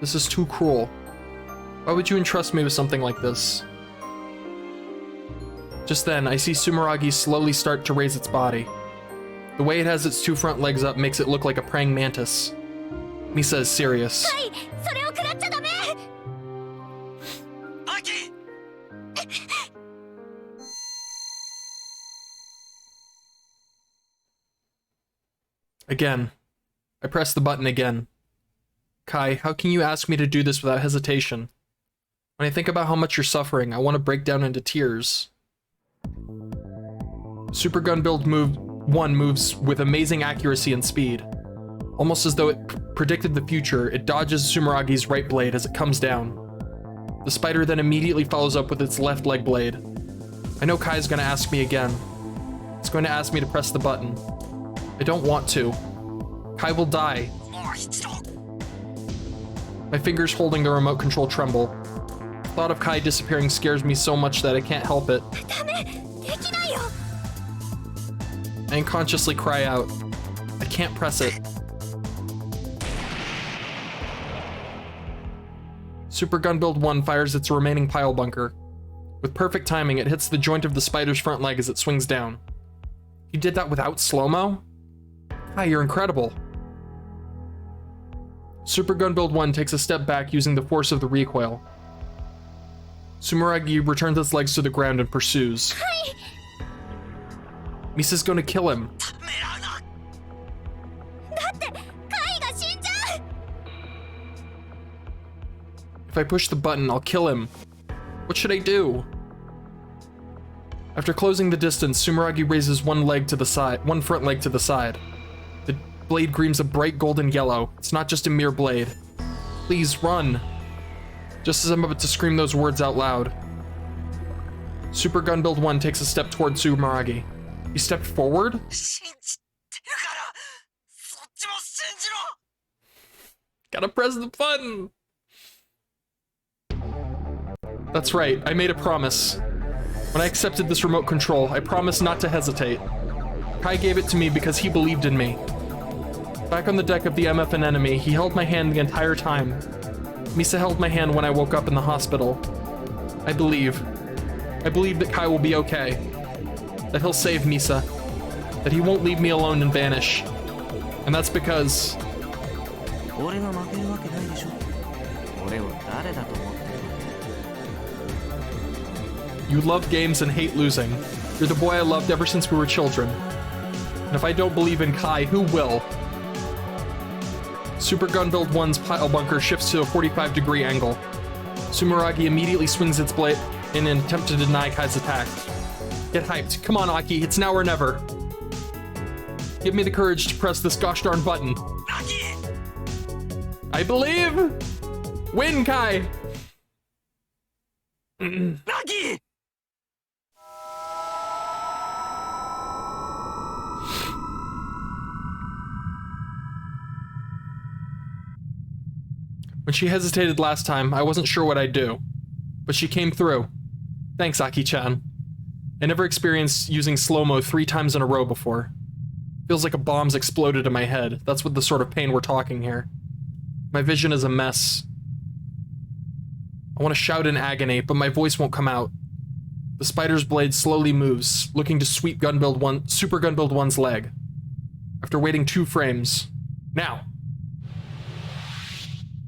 this is too cruel. Why would you entrust me with something like this? Just then, I see Sumeragi slowly start to raise its body. The way it has its two front legs up makes it look like a praying mantis. Misa is serious. Kai, それを食らっちゃダメ! Again. I press the button again. Kai, how can you ask me to do this without hesitation? When I think about how much you're suffering, I want to break down into tears. Super Gun Build Move 1 moves with amazing accuracy and speed. Almost as though it predicted the future, it dodges Sumeragi's right blade as it comes down. The spider then immediately follows up with its left leg blade. I know Kai's gonna ask me again. It's going to ask me to press the button. I don't want to. Kai will die. My fingers holding the remote control tremble. The thought of Kai disappearing scares me so much that I can't help it. I unconsciously cry out. I can't press it. Super Gun Build 1 fires its remaining pile bunker. With perfect timing, it hits the joint of the spider's front leg as it swings down. You did that without slow-mo? Hi, you're incredible. Super Gun Build 1 takes a step back using the force of the recoil. Sumeragi returns its legs to the ground and pursues. Misa's gonna kill him. If I push the button, I'll kill him. What should I do? After closing the distance, Sumeragi raises one front leg to the side. The blade gleams a bright golden yellow. It's not just a mere blade. Please run. Just as I'm about to scream those words out loud, Super Gun Build 1 takes a step toward Sumeragi. He stepped forward? Gotta press the button! That's right, I made a promise. When I accepted this remote control, I promised not to hesitate. Kai gave it to me because he believed in me. Back on the deck of the MF Anemone, he held my hand the entire time. Misa held my hand when I woke up in the hospital. I believe that Kai will be okay. That he'll save Misa. That he won't leave me alone and vanish. And that's because... You love games and hate losing. You're the boy I loved ever since we were children. And if I don't believe in Kai, who will? Super Gun Build 1's pile bunker shifts to a 45-degree angle. Sumeragi immediately swings its blade in an attempt to deny Kai's attack. Get hyped. Come on, Aki. It's now or never. Give me the courage to press this gosh darn button. I believe! Win, Kai! When she hesitated last time, I wasn't sure what I'd do. But she came through. Thanks, Aki-chan. I never experienced using slow-mo 3 times in a row before. Feels like a bomb's exploded in my head. That's what the sort of pain we're talking here. My vision is a mess. I want to shout in agony, but my voice won't come out. The spider's blade slowly moves, looking to sweep Super Gun Build 1's leg. After waiting 2 frames. Now!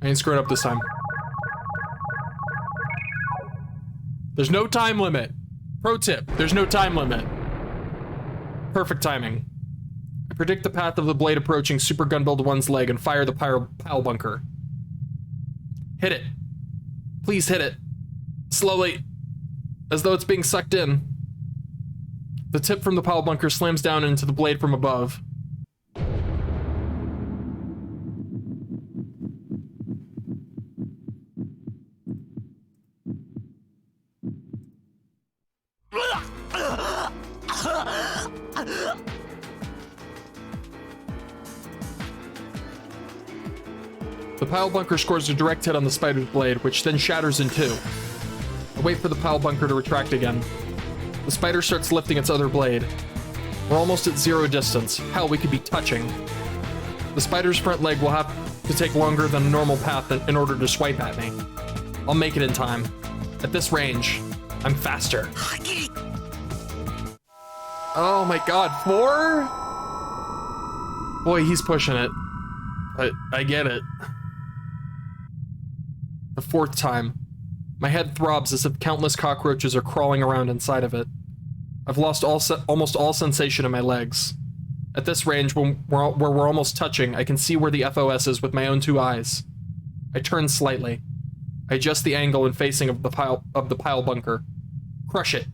I ain't screwing up this time. There's no time limit. Pro tip, there's no time limit. Perfect timing. I predict the path of the blade approaching Super Gun Build 1's leg and fire the pile bunker. Hit it. Please hit it. Slowly. As though it's being sucked in. The tip from the pile bunker slams down into the blade from above. The pile bunker scores a direct hit on the spider's blade, which then shatters in 2. I wait for the pile bunker to retract again. The spider starts lifting its other blade. We're almost at 0 distance. Hell, we could be touching. The spider's front leg will have to take longer than a normal path in order to swipe at me. I'll make it in time. At this range, I'm faster. Oh my god, 4? Boy, he's pushing it. But I get it. The 4th time. My head throbs as if countless cockroaches are crawling around inside of it. I've lost almost all sensation in my legs. At this range, where we're almost touching, I can see where the FOS is with my own 2 eyes. I turn slightly. I adjust the angle and facing of the pile bunker. Crush it.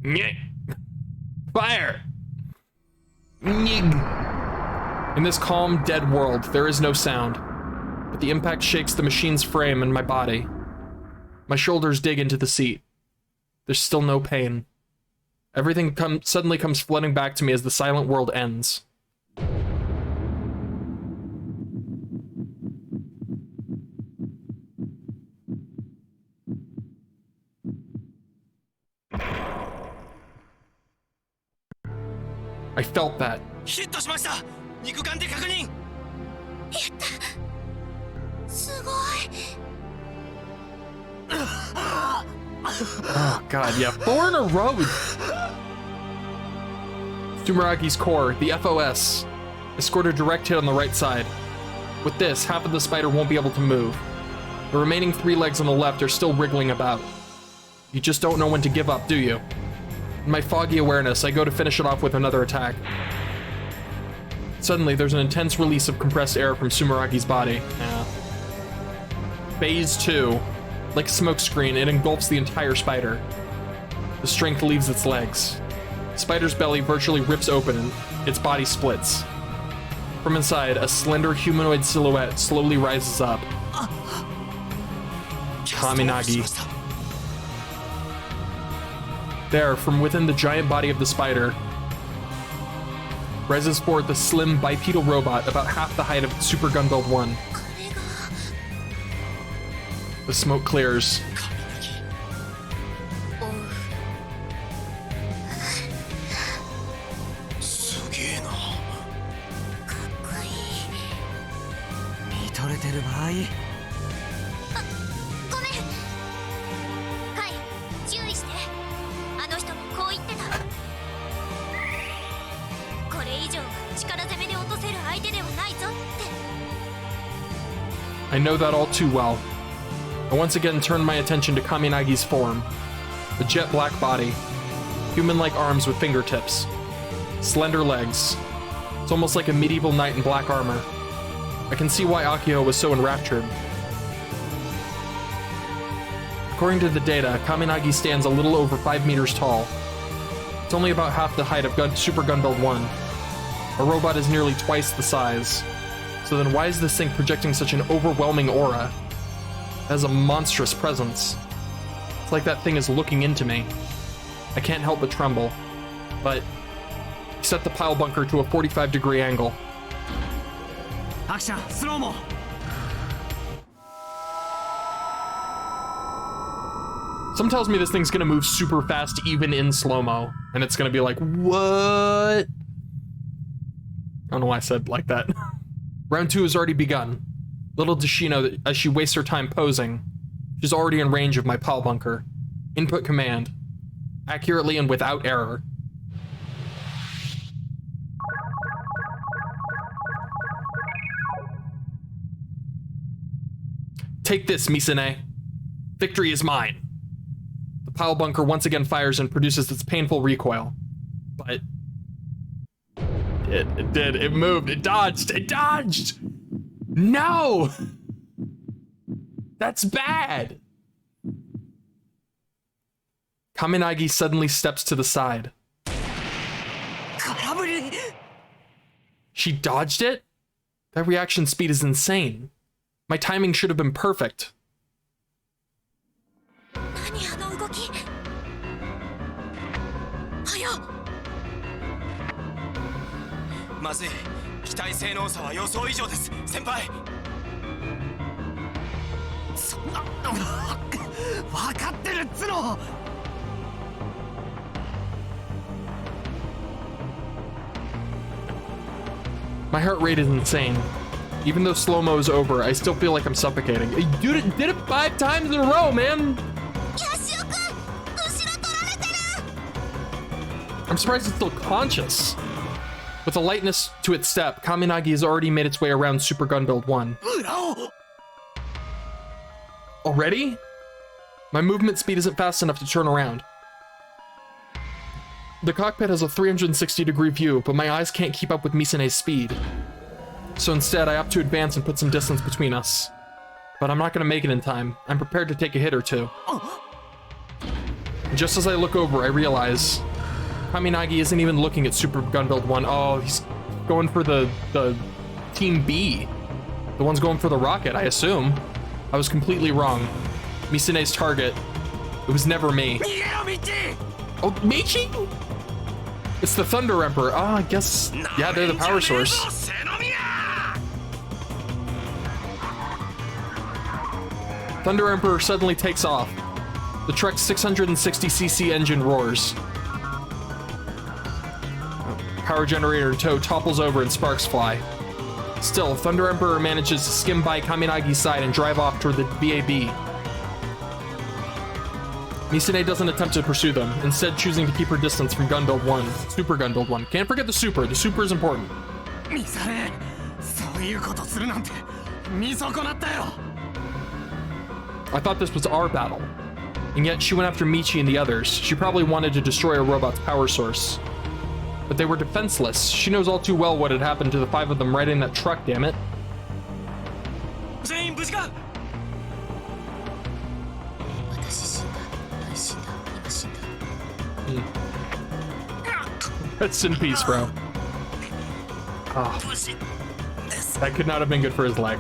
Nyeh. Fire! Nyeh. In this calm, dead world, there is no sound, but the impact shakes the machine's frame and my body. My shoulders dig into the seat. There's still no pain. Everything suddenly comes flooding back to me as the silent world ends. I felt that. ヒットしました。肉眼で確認。すごい。 Oh god, yeah, 4 in a row. Sumeragi's core, the FOS, I scored a direct hit on the right side. With this, half of the spider won't be able to move. The remaining 3 legs on the left are still wriggling about. You just don't know when to give up, do you? In my foggy awareness, I go to finish it off with another attack. Suddenly, there's an intense release of compressed air from Sumeragi's body. Yeah. Phase 2. Like a smokescreen, it engulfs the entire spider. The strength leaves its legs. The spider's belly virtually rips open and its body splits. From inside, a slender humanoid silhouette slowly rises up. Kaminagi. There, from within the giant body of the spider, rises forth a slim bipedal robot about half the height of Super Gunbuild 1. The smoke clears. I know that all too well. I once again turned my attention to Kaminagi's form. A jet black body, human-like arms with fingertips, slender legs. It's almost like a medieval knight in black armor. I can see why Akio was so enraptured. According to the data, Kaminagi stands a little over 5 meters tall. It's only about half the height of Super Gunbuild 1. A robot is nearly twice the size. So then why is this thing projecting such an overwhelming aura? It has a monstrous presence. It's like that thing is looking into me. I can't help but tremble. But set the pile bunker to a 45-degree angle. Action, slow-mo. Something tells me this thing's gonna move super fast even in slow-mo. And it's gonna be like, what? I don't know why I said like that. Round 2 has already begun. Little does she know that as she wastes her time posing, she's already in range of my pile bunker. Input command. Accurately and without error. Take this, Misane. Victory is mine. The pile bunker once again fires and produces its painful recoil. But it did. It moved. It dodged. It dodged! No! That's bad! Kaminagi suddenly steps to the side. She dodged it? That reaction speed is insane. My timing should have been perfect. まずい。機体性能差は予想以上です、先輩。そんな分かってるっつの。My heart rate is insane. Even though slow-mo is over, I still feel like I'm suffocating. Dude, it did it 5 times in a row, man! I'm surprised it's still conscious. With a lightness to its step, Kaminagi has already made its way around Super Gunbuild 1. Already? My movement speed isn't fast enough to turn around. The cockpit has a 360-degree view, but my eyes can't keep up with Misane's speed. So instead, I opt to advance and put some distance between us. But I'm not gonna make it in time. I'm prepared to take a hit or two. Just as I look over, I realize Kaminagi isn't even looking at Super Gunbuild 1. Oh, he's going for the Team B. The one's going for the rocket, I assume. I was completely wrong. Misane's target. It was never me. Oh, Michi? It's the Thunder Emperor. Ah, I guess, yeah, they're the power source. Thunder Emperor suddenly takes off. The Trek's 660cc engine roars. Power generator in tow topples over and sparks fly. Still, Thunder Emperor manages to skim by Kaminagi's side and drive off toward the VAB. Misane doesn't attempt to pursue them, instead choosing to keep her distance from Gunbuild 1, Super Gunbuild 1. Can't forget the Super is important. Misane, そういうことするなんて見損なったよ。I thought this was our battle. And yet she went after Michi and the others. She probably wanted to destroy a robot's power source. But they were defenseless. She knows all too well what had happened to the 5 of them right in that truck, damn it. Rest in peace, bro. Oh. That could not have been good for his leg.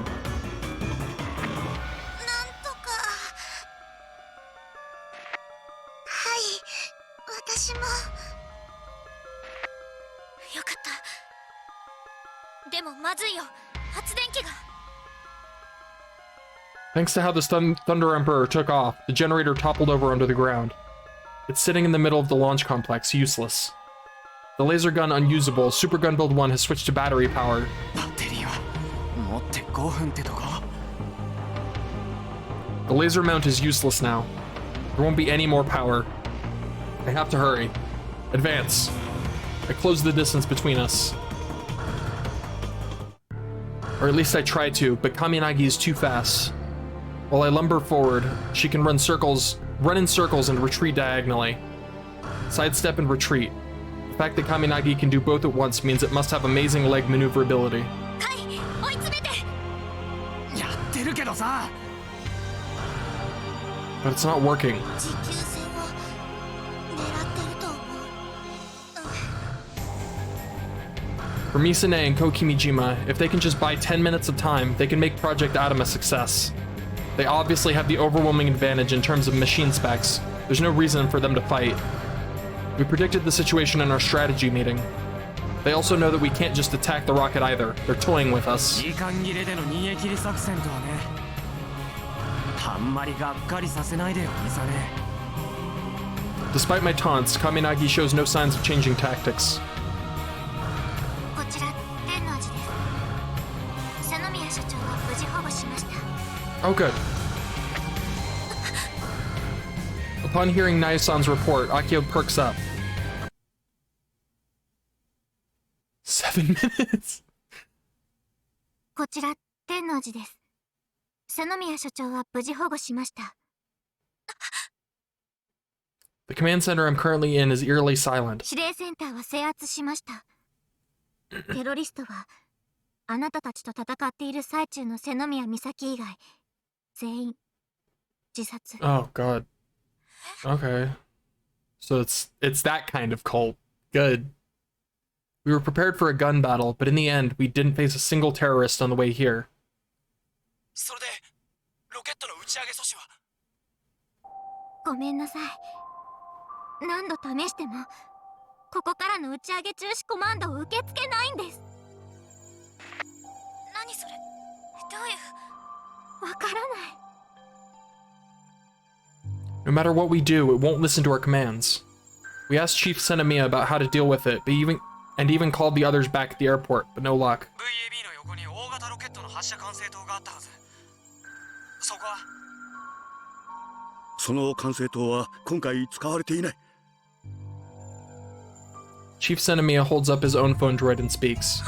Thanks to how this Thunder Emperor took off, the generator toppled over onto the ground. It's sitting in the middle of the launch complex, useless. The laser gun unusable, Super Gunbuild 1 has switched to battery power. The laser mount is useless now. There won't be any more power. I have to hurry. Advance. I close the distance between us. Or at least I try to, but Kaminagi is too fast. While I lumber forward, she can run in circles and retreat diagonally. Sidestep and retreat. The fact that Kaminagi can do both at once means it must have amazing leg maneuverability. But it's not working. For Misane and Kokimijima, if they can just buy 10 minutes of time, they can make Project Atom a success. They obviously have the overwhelming advantage in terms of machine specs. There's no reason for them to fight. We predicted the situation in our strategy meeting. They also know that we can't just attack the rocket either. They're toying with us. Despite my taunts, Kaminagi shows no signs of changing tactics. Oh, good. Upon hearing Nayo-san's report, Akio perks up. 7 minutes? こちら、天王寺です。瀬宮所長は無事保護しました。The command center I'm currently in is eerily silent. 指令センターは制圧しました。テロリストは、あなたたちと戦っている最中の瀬宮美咲以外、全員、自殺。Oh, God. Okay. So it's that kind of cult. Good. We were prepared for a gun battle, but in the end, we didn't face a single terrorist on the way here. それでロケットの打ち上げ阻止は？ごめんなさい。何度試してもここからの打ち上げ中止コマンドを受け付けないんです。何それ？どういう？わからない。No matter what we do, it won't listen to our commands. We asked Chief Senemiya about how to deal with it, but even called the others back at the airport, but no luck. VAB の横に大型ロケットの発射管制塔があったはず。そこは？その管制塔は今回使われていない。Chief Senemiya holds up his own phone droid and speaks.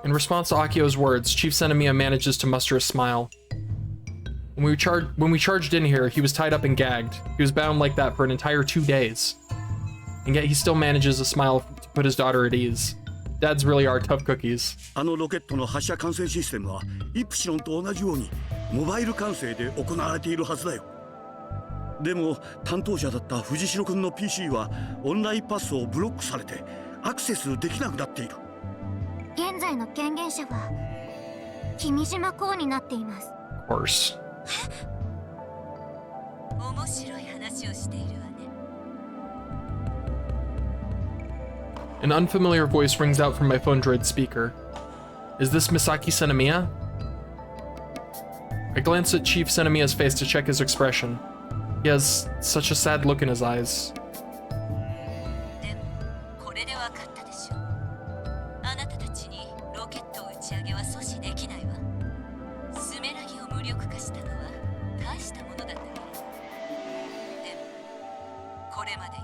In response to Akio's words, Chief Senemiya manages to muster a smile. When we charged in here, he was tied up and gagged. He was bound like that for an entire 2 days. And yet he still manages to smile to put his daughter at ease. Dads really are tough cookies. あのロケットの発射管制システムはイプシロンと同じようにモバイル管制で行われているはずだよ。でも担当者だった藤代君の PC はオンラインパスをブロックされてアクセスできなくなっている。現在の権限者は君島公になっています。 Of course. 面白い話をしているわね。 An unfamiliar voice rings out from my phone droid speaker. Is this Misaki Senemiya? I glance at Chief Senemiya's face to check his expression. He has such a sad look in his eyes. でもこれでわかったでしょ。あなたたちにロケット打ち上げは阻止できないわ。スメラギを無力化したのは大したものだったから。でもこれまでよ。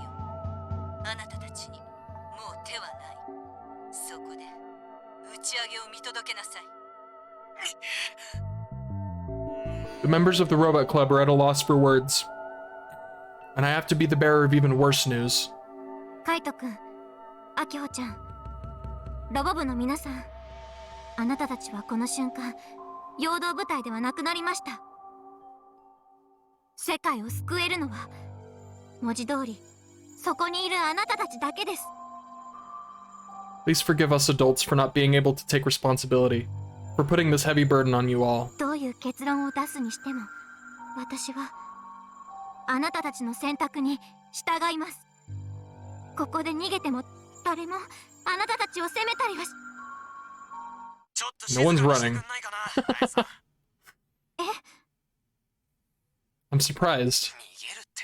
あなたたちにもう手はない。そこで打ち上げを見届けなさい。 The members of the Robot Club are at a loss for words. And I have to be the bearer of even worse news. カイト君、アキホちゃん、ロボ部の皆さん、あなたたちはこの瞬間、陽動部隊ではなくなりました。世界を救えるのは、文字通り、そこにいるあなたたちだけです。 Please forgive us adults for not being able to take responsibility, for putting this heavy burden on you all. どういう結論を出すにしても、私は、あなたたちの選択に従います。ここで逃げても誰もあなたたちを責めたりはし。 No one's running. え？ I'm surprised. 逃げるって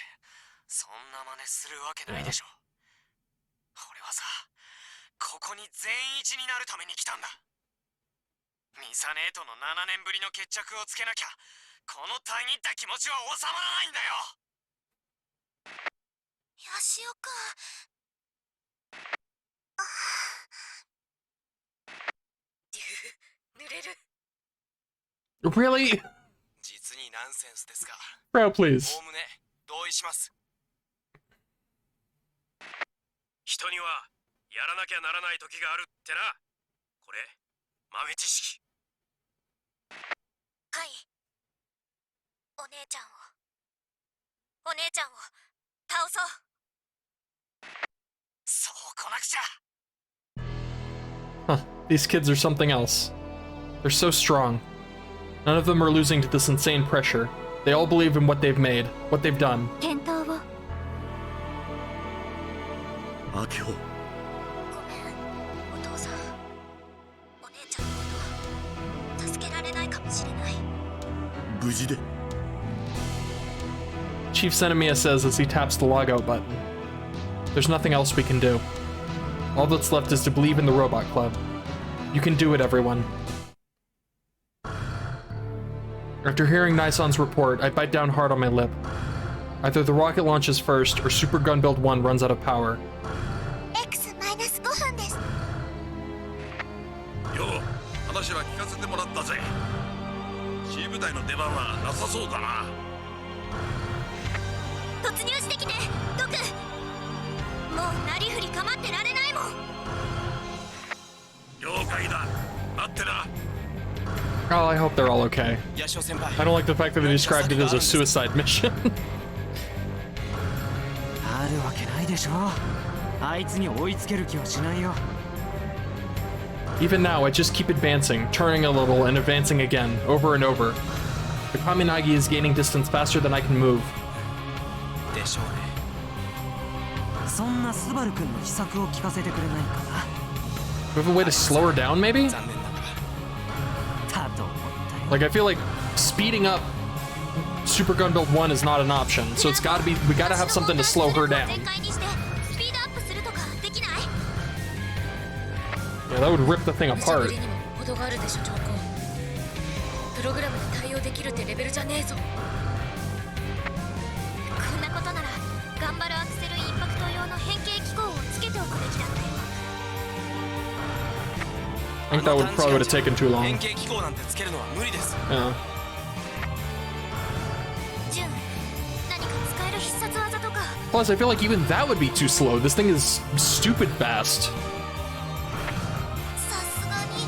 そんな真似するわけないでしょ。俺はさ、ここに全一になるために来たんだ。ミサネーとの7年ぶりの決着をつけなきゃこのたぎった気持ちは収まらないんだよ。ヤシオ君。濡れる。 Really? 実にナンセンスですが。 Bro, please. おおむね同意します。人にはやらなきゃならない時があるってな。これ豆知識。カイ、お姉ちゃんを倒そう。そうこなくちゃ。 Huh, these kids are something else. They're so strong. None of them are losing to this insane pressure. They all believe in what they've made, what they've done. 健闘を。アキホ。ごめん、お父さん。お姉ちゃんのこと助けられないかもしれない。無事で。 Chief Senemiya says as he taps the logout button. There's nothing else we can do. All that's left is to believe in the Robot Club. You can do it, everyone. After hearing Nison's report, I bite down hard on my lip. Either the rocket launches first, or Super Gun Build 1 runs out of power. X-5 分です。よう、話は聞かせてもらったぜ。C 部隊の出番はなさそうだな。突入してきて、ドク。もうなりふり構ってられないもん。了解だ。待ってな。 Oh, I hope they're all okay. ヤシオ先輩。 I don't like the fact that they described it as a suicide mission. あるわけないでしょ。あいつに追いつける気はしないよ。 Even now, I just keep advancing, turning a little and advancing again, over and over. The Kaminagi is gaining distance faster than I can move. でしょうね。そんなスバル君の秘策を聞かせてくれないかな。 Do we have a way to slow her down, maybe? 残念ながら。 Like, I feel like speeding up Super Gun Build 1 is not an option, so it's gotta be, we gotta have something to slow her down. Yeah, that would rip the thing apart. プログラムに対応できるってレベルじゃねえぞ。こんなことなら頑張るアクセルインパクト用の変形機構をつけておくべきだったよ。 I think that would probably would have taken too long.変形機構なんてつけるのは無理です。Yeah. Plus, I feel like even that would be too slow. This thing is stupid fast. さすがに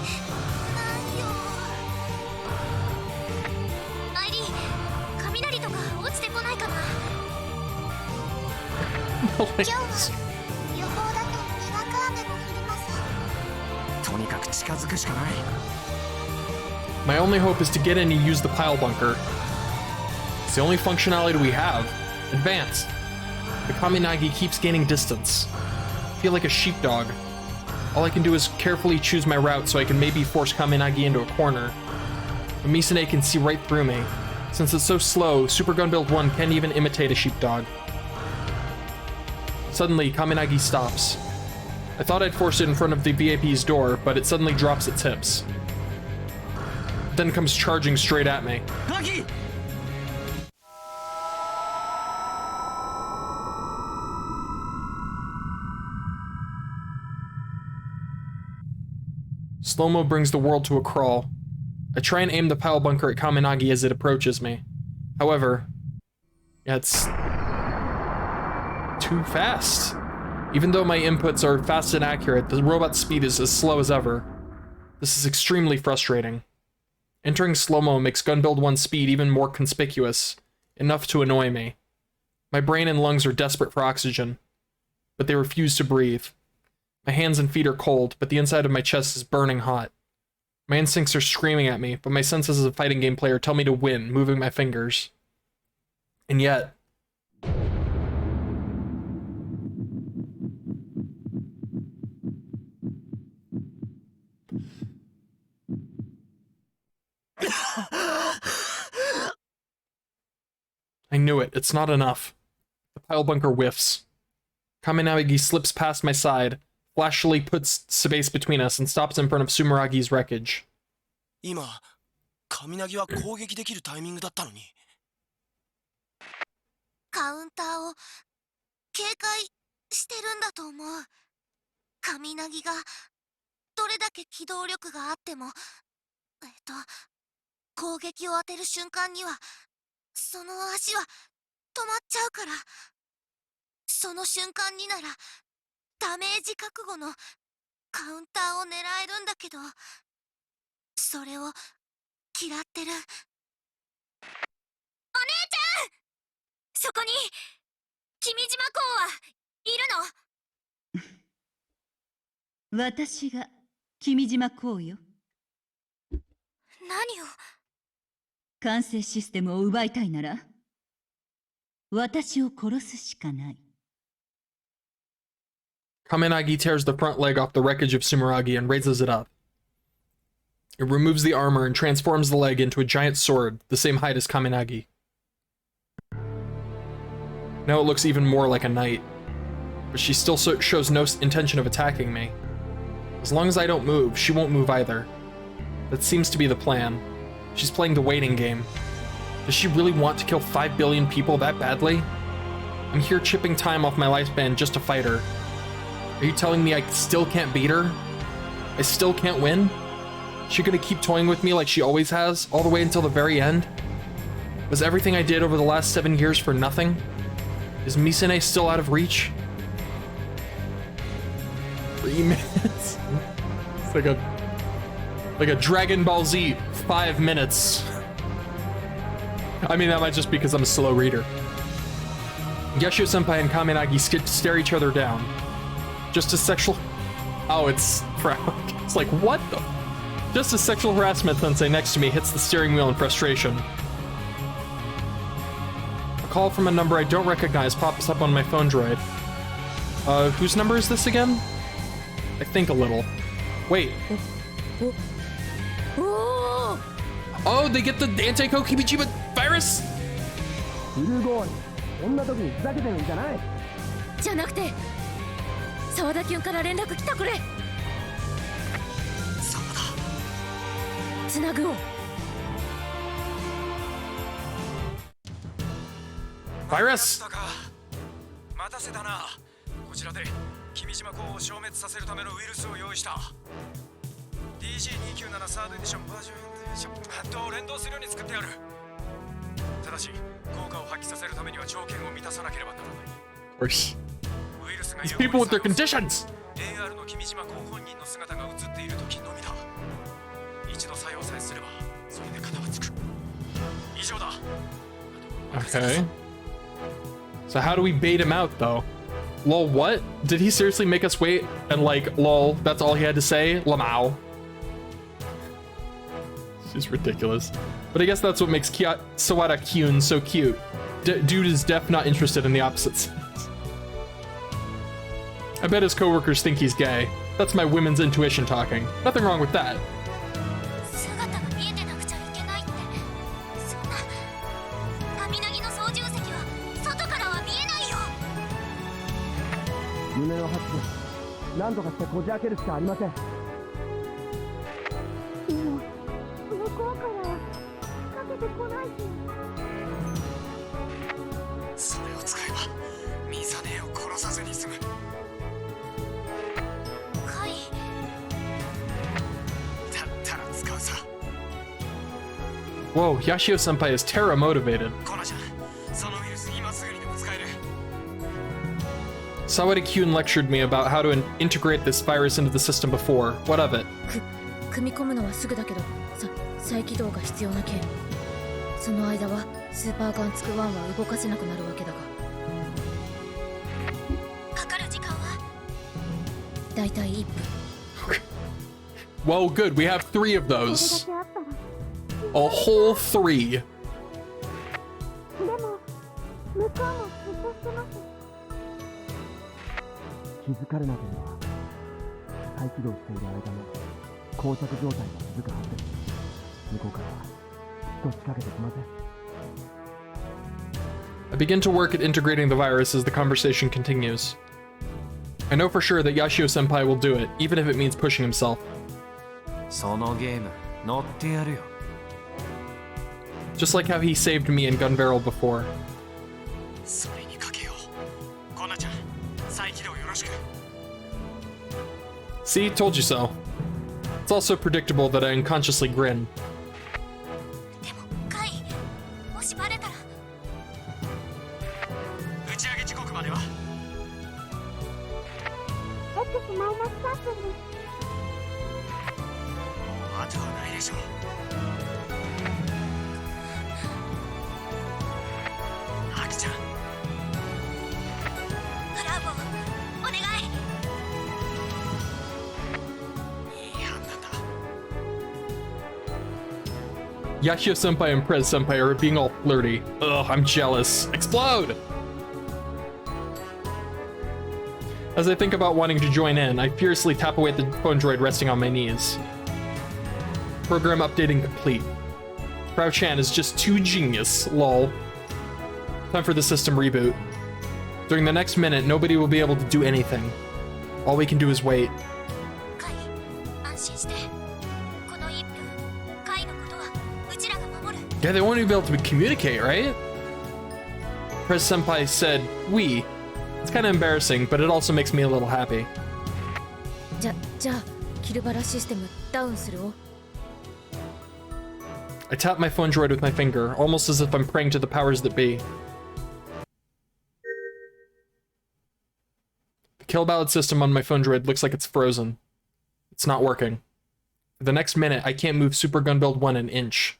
ないよ。アイリー、雷とか落ちてこないかな。今日は予報だとにわか雨も降りません。とにかく近づくしかない。 My only hope is to get in and use the pile bunker. It's the only functionality we have. Advanced. The Kaminagi keeps gaining distance. I feel like a sheepdog. All I can do is carefully choose my route so I can maybe force Kaminagi into a corner. But Misane can see right through me. Since it's so slow, Super Gun Build 1 can't even imitate a sheepdog. Suddenly, Kaminagi stops. I thought I'd force it in front of the VIP's door, but it suddenly drops its hips. Then comes charging straight at me. Lucky! Slow-mo brings the world to a crawl. I try and aim the pile bunker at Kaminagi as it approaches me. However, yeah, it's too fast. Even though my inputs are fast and accurate, the robot's speed is as slow as ever. This is extremely frustrating. Entering slow-mo makes Gun Build 1's speed even more conspicuous, enough to annoy me. My brain and lungs are desperate for oxygen, but they refuse to breathe. My hands and feet are cold, but the inside of my chest is burning hot. My instincts are screaming at me, but my senses as a fighting game player tell me to win, moving my fingers. And yet... I knew it. It's not enough. The pile bunker whiffs. Kaminagi slips past my side, flashily puts space between us, and stops in front of Sumeragi's wreckage. 今、雷は攻撃できるタイミングだったのに。カウンターを警戒してるんだと思う。雷がどれだけ機動力があっても、攻撃を当てる瞬間にはその足は止まっちゃうから、その瞬間にならダメージ覚悟のカウンターを狙えるんだけど、それを嫌ってる。お姉ちゃん、そこに君島公はいるの？私が君島公よ。何を？管制システムを奪いたいなら私を殺すしかない。 Kaminagi tears the front leg off the wreckage of Sumeragi and raises it up. It removes the armor and transforms the leg into a giant sword, the same height as Kaminagi. Now it looks even more like a knight, but she still shows no intention of attacking me. As long as I don't move, she won't move either. That seems to be the plan. She's playing the waiting game. Does she really want to kill 5 billion people that badly? I'm here chipping time off my lifespan just to fight her. Are you telling me I still can't beat her? I still can't win? Is she gonna keep toying with me like she always has, all the way until the very end? Was everything I did over the last 7 years for nothing? Is Misane still out of reach? 3 minutes? It's like a Dragon Ball Z 5 minutes. I mean, that might just be because I'm a slow reader. Yashio-senpai and Kaminagi stare each other down. Just as sexual... Oh, it's... It's like, what the... Just as sexual harassment sensei next to me hits the steering wheel in frustration. A call from a number I don't recognize pops up on my phone droid. Whose number is this again? I think a little. Wait. Oh, they get the anti-Kokibijima virus? じゃなくて沢田キュンから連絡来たくれ。そうだ。つなぐを。Virus! 待たせたな。こちらで君島港を消滅させるためのウイルスを用意した。DG297 サードエディションバージョンと連動するように作ってやる。ただし効果を発揮させるためには条件を満たさなければならない。course. These people with their conditions! AR の君島公本人の姿が映っている時のみだ。一度作用さえすればそれで片はつく。以上だ。 Okay. So how do we bait him out, though? Lol, what? Did he seriously make us wait? And like, lol, that's all he had to say? Lamau. She's ridiculous. But I guess that's what makes Sawada Kyun so cute. Dude is deaf, not interested in the opposite sex. I bet his coworkers think he's gay. That's my women's intuition talking. Nothing wrong with that. 姿が見えてなくちゃいけないって。そんな波なぎの操縦席は外からは見えないよ。胸を張って何とかしてこじ開けるしかありません。でも向こうからはかけてこないし。それを使えばミザネを殺さずに済む。 Whoa, Yashio-senpai is Terra motivated. Sawada Kyun lectured me about how to integrate this virus into the system before. What of it? 組み込むのはすぐだけど、再起動が必要な件。その間はスーパーガンツク1は動かせなくなるわけだが。かかる時間はだいたい1分。Well, good. We have 3 of those. A whole 3. でも向こうもずっとしてます。気づかれなければ再起動している間も膠着状態が続くはずです。向こうからは人仕掛けてきません。 I begin to work at integrating the virus as the conversation continues. I know for sure that Yashio-senpai will do it, even if it means pushing himself. そのゲーム乗ってやるよ。 Just like how he saved me in Gun Barrel before. それにかけよう。コナちゃん、再起動よろしく。 See, told you so. It's also predictable that I unconsciously grin. でもカイ、もしバレたら。打ち上げ時刻までは X-3 分です。あとはないでしょう。 Yashio-senpai and Prez-senpai are being all flirty. Ugh, I'm jealous. Explode! As I think about wanting to join in, I furiously tap away at the phone droid resting on my knees. Program updating complete. Crouch-Chan is just too genius, lol. Time for the system reboot. During the next minute, nobody will be able to do anything. All we can do is wait. Yeah, they won't even be able to communicate, right? Prez-senpai said, we. It's kind of embarrassing, but it also makes me a little happy. じゃあ、キルバラシステムダウンするを。 I tap my phone droid with my finger, almost as if I'm praying to the powers that be. The kill ballad system on my phone droid looks like it's frozen. It's not working. For the next minute, I can't move Super Gun Build 1 an inch.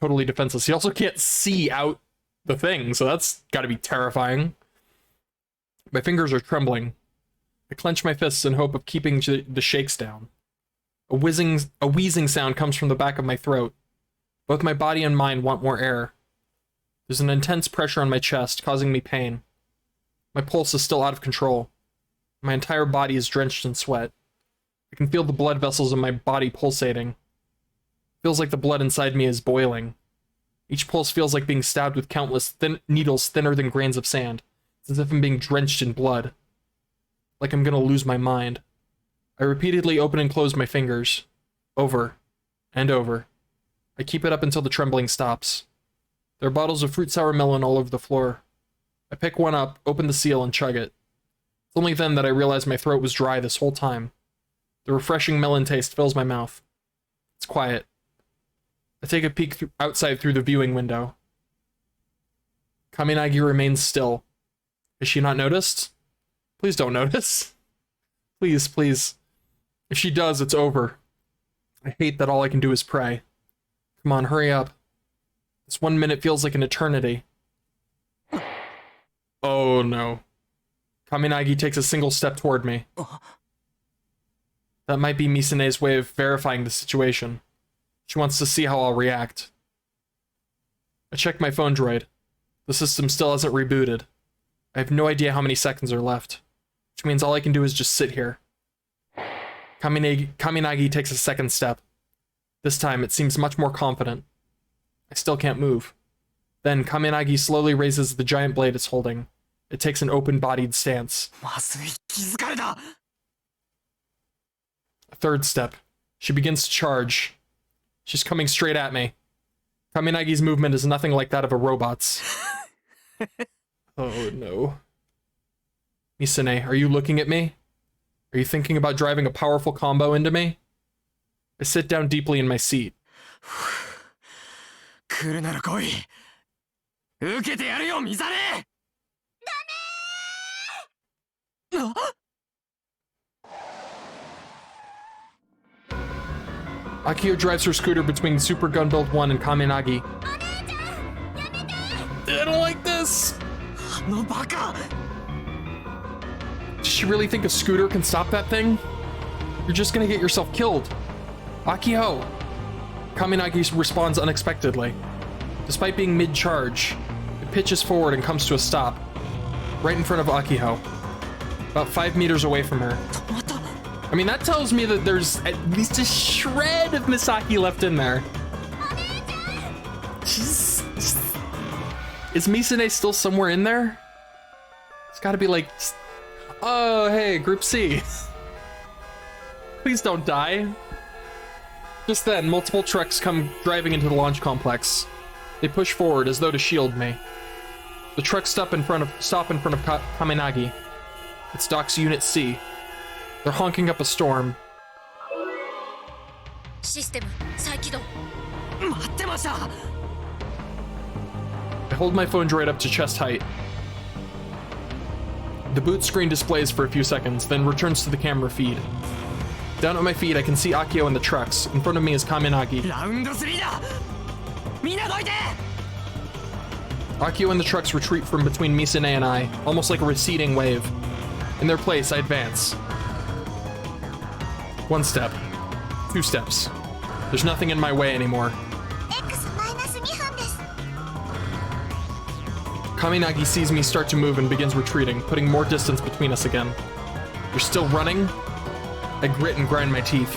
Totally defenseless. He also can't see out the thing, so that's gotta be terrifying. My fingers are trembling. I clench my fists in hope of keeping the shakes down. A wheezing sound comes from the back of my throat. Both my body and mind want more air. There's an intense pressure on my chest, causing me pain. My pulse is still out of control. My entire body is drenched in sweat. I can feel the blood vessels in my body pulsating. Feels like the blood inside me is boiling. Each pulse feels like being stabbed with countless needles thinner than grains of sand. It's as if I'm being drenched in blood. Like I'm gonna lose my mind. I repeatedly open and close my fingers. Over and over. I keep it up until the trembling stops. There are bottles of fruit sour melon all over the floor. I pick one up, open the seal, and chug it. It's only then that I realize my throat was dry this whole time. The refreshing melon taste fills my mouth. It's quiet. I take a peek outside through the viewing window. Kaminagi remains still. Has she not noticed? Please don't notice. Please, please. If she does, it's over. I hate that all I can do is pray. Come on, hurry up. This 1 minute feels like an eternity. Oh no. Kaminagi takes a single step toward me. That might be Misane's way of verifying the situation. She wants to see how I'll react. I check my phone droid. The system still hasn't rebooted. I have no idea how many seconds are left, which means all I can do is just sit here. Kaminagi takes a second step. This time, it seems much more confident. I still can't move. Then, Kaminagi slowly raises the giant blade it's holding. It takes an open-bodied stance. A third step. She begins to charge. She's coming straight at me. Kaminagi's movement is nothing like that of a robot's. Oh no. Misane, are you looking at me? Are you thinking about driving a powerful combo into me? I sit down deeply in my seat. Akio drives her scooter between Super Gun Build 1 and Kaminagi. I don't like this! Does she really think a scooter can stop that thing? You're just gonna get yourself killed. Akio! Kaminagi responds unexpectedly. Despite being mid-charge, it pitches forward and comes to a stop. Right in front of Akio. About 5 meters away from her. I mean, that tells me that there's at least a shred of Misaki left in there. Is Misane still somewhere in there? It's gotta be like... Oh, hey, Group C. Please don't die. Just then, multiple trucks come driving into the launch complex. They push forward as though to shield me. The trucks stop in front of Kaminagi. It's Doc's Unit C. They're honking up a storm. I hold my phone droid up to chest height. The boot screen displays for a few seconds, then returns to the camera feed. Down at my feet, I can see Akio in the trucks. In front of me is Kaminagi. Akio and the trucks retreat from between Misane and I, almost like a receding wave. In their place, I advance. 1 step. 2 steps. There's nothing in my way anymore. Kaminagi sees me start to move and begins retreating, putting more distance between us again. You're still running? I grit and grind my teeth.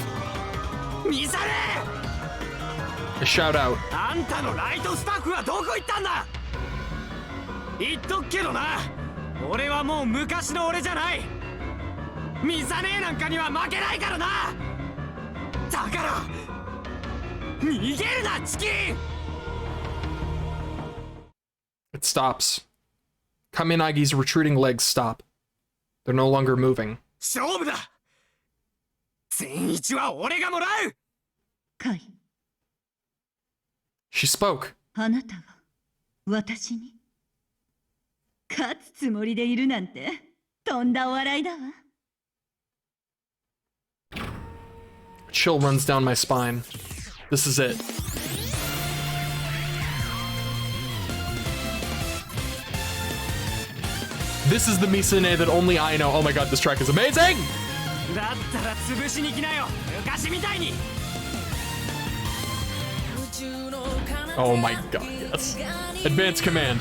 I shout out. It stops. Kaminagi's retreating legs stop. They're no longer moving. She spoke. A chill runs down my spine. This is it. This is the Misane that only I know. Oh my god, this track is amazing! Oh my god, yes. Advanced command.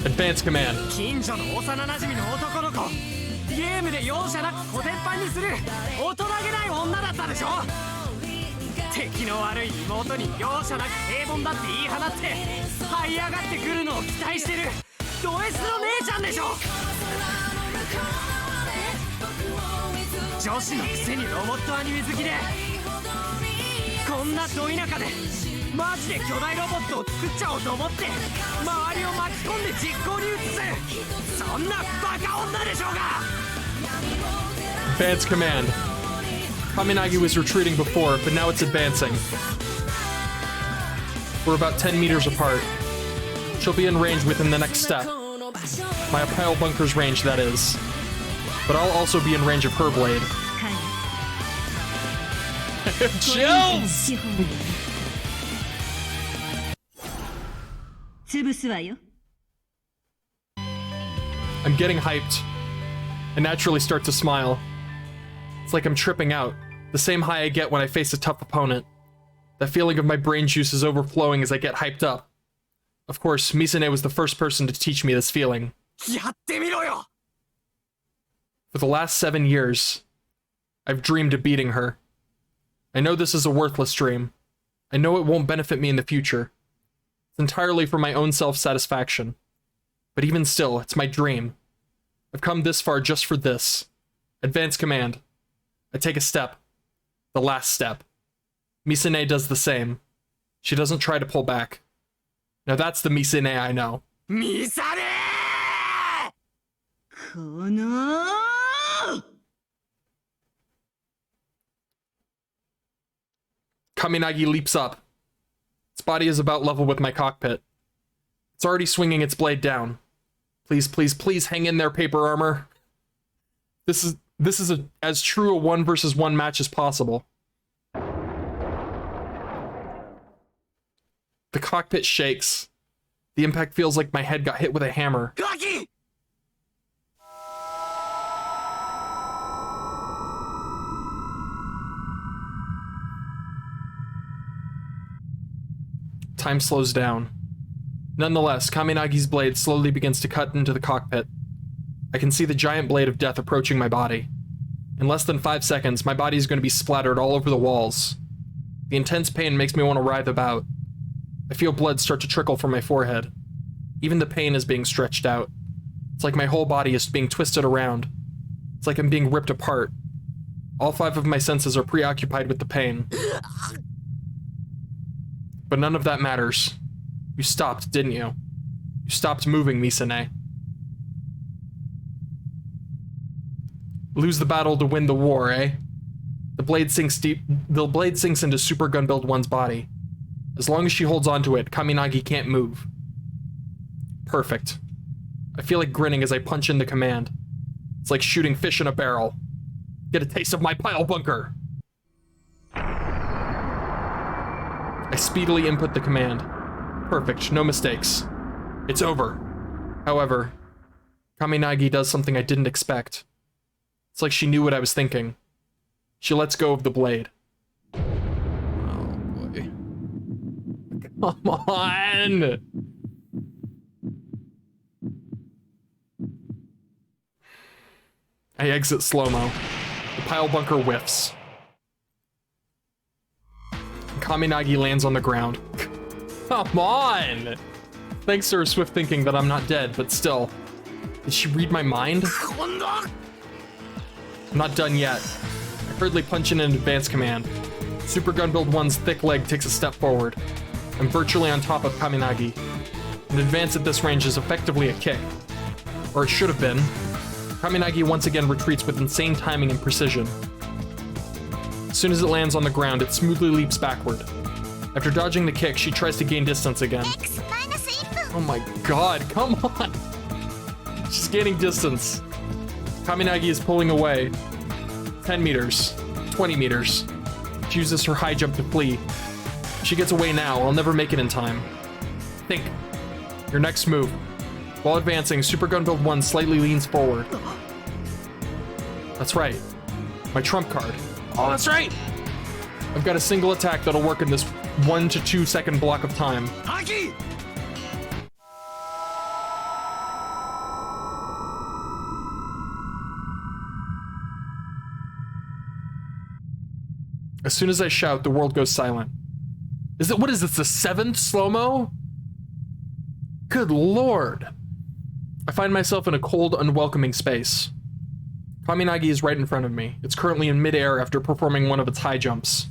Advanced command. ゲームで容赦なくコテンパンにする大人げない女だったでしょ。敵の悪い妹に容赦なく平凡だって言い放って這い上がってくるのを期待してるド S の姉ちゃんでしょ。女子のくせにロボットアニメ好きでここんなど田舎でマジで巨大ロボットを作っちゃおうと思って周りを巻き込んで実行に移す、そんなバカ女でしょうが。 Advance command. Kaminagi was retreating before, but now it's advancing. We're about 10 meters apart. She'll be in range within the next step. My pile bunker's range, that is. But I'll also be in range of her blade. Chills! I'm getting hyped. I naturally start to smile. It's like I'm tripping out, the same high I get when I face a tough opponent. That feeling of my brain juice is overflowing as I get hyped up. Of course, Misane was the first person to teach me this feeling. For the last 7 years, I've dreamed of beating her. I know this is a worthless dream. I know it won't benefit me in the future. It's entirely for my own self-satisfaction. But even still, it's my dream. I've come this far just for this. Advance command. I take a step. The last step. Misane does the same. She doesn't try to pull back. Now that's the Misane I know. Misane! Kaminagi leaps up. Its body is about level with my cockpit. It's already swinging its blade down. Please, please, please hang in there, paper armor. This is as true a 1 versus 1 match as possible. The cockpit shakes. The impact feels like my head got hit with a hammer. Time slows down. Nonetheless, Kaminagi's blade slowly begins to cut into the cockpit. I can see the giant blade of death approaching my body. In less than 5 seconds, my body is going to be splattered all over the walls. The intense pain makes me want to writhe about. I feel blood start to trickle from my forehead. Even the pain is being stretched out. It's like my whole body is being twisted around. It's like I'm being ripped apart. All 5 of my senses are preoccupied with the pain. But none of that matters. You stopped, didn't you? You stopped moving, Misane. Lose the battle to win the war, eh? The blade sinks into Super Gunbuild 1's body. As long as she holds onto it, Kaminagi can't move. Perfect. I feel like grinning as I punch in the command. It's like shooting fish in a barrel. Get a taste of my pile bunker! I speedily input the command. Perfect, no mistakes. It's over. However, Kaminagi does something I didn't expect. It's like she knew what I was thinking. She lets go of the blade. Oh boy. Come on! I exit slow-mo. The pile bunker whiffs. Kaminagi lands on the ground. Come on! Thanks to her swift thinking that I'm not dead, but still. Did she read my mind? I'm not done yet. I hurriedly punch in an advance command. Super Gunbuild 1's thick leg takes a step forward. I'm virtually on top of Kaminagi. An advance at this range is effectively a kick. Or it should have been. Kaminagi once again retreats with insane timing and precision. As soon as it lands on the ground, it smoothly leaps backward. After dodging the kick, she tries to gain distance again. Oh my god, come on! She's gaining distance. Kaminagi is pulling away. 10 meters. 20 meters. She uses her high jump to flee. If she gets away now, I'll never make it in time. Think. Your next move. While advancing, Super Gunbuild 1 slightly leans forward. That's right. My trump card. Oh, that's right! I've got a single attack that'll work in this 1 to 2 second block of time. Haki! As soon as I shout, the world goes silent. What is this, the 7th slow-mo? Good lord. I find myself in a cold, unwelcoming space. Kaminagi is right in front of me. It's currently in midair after performing one of its high jumps.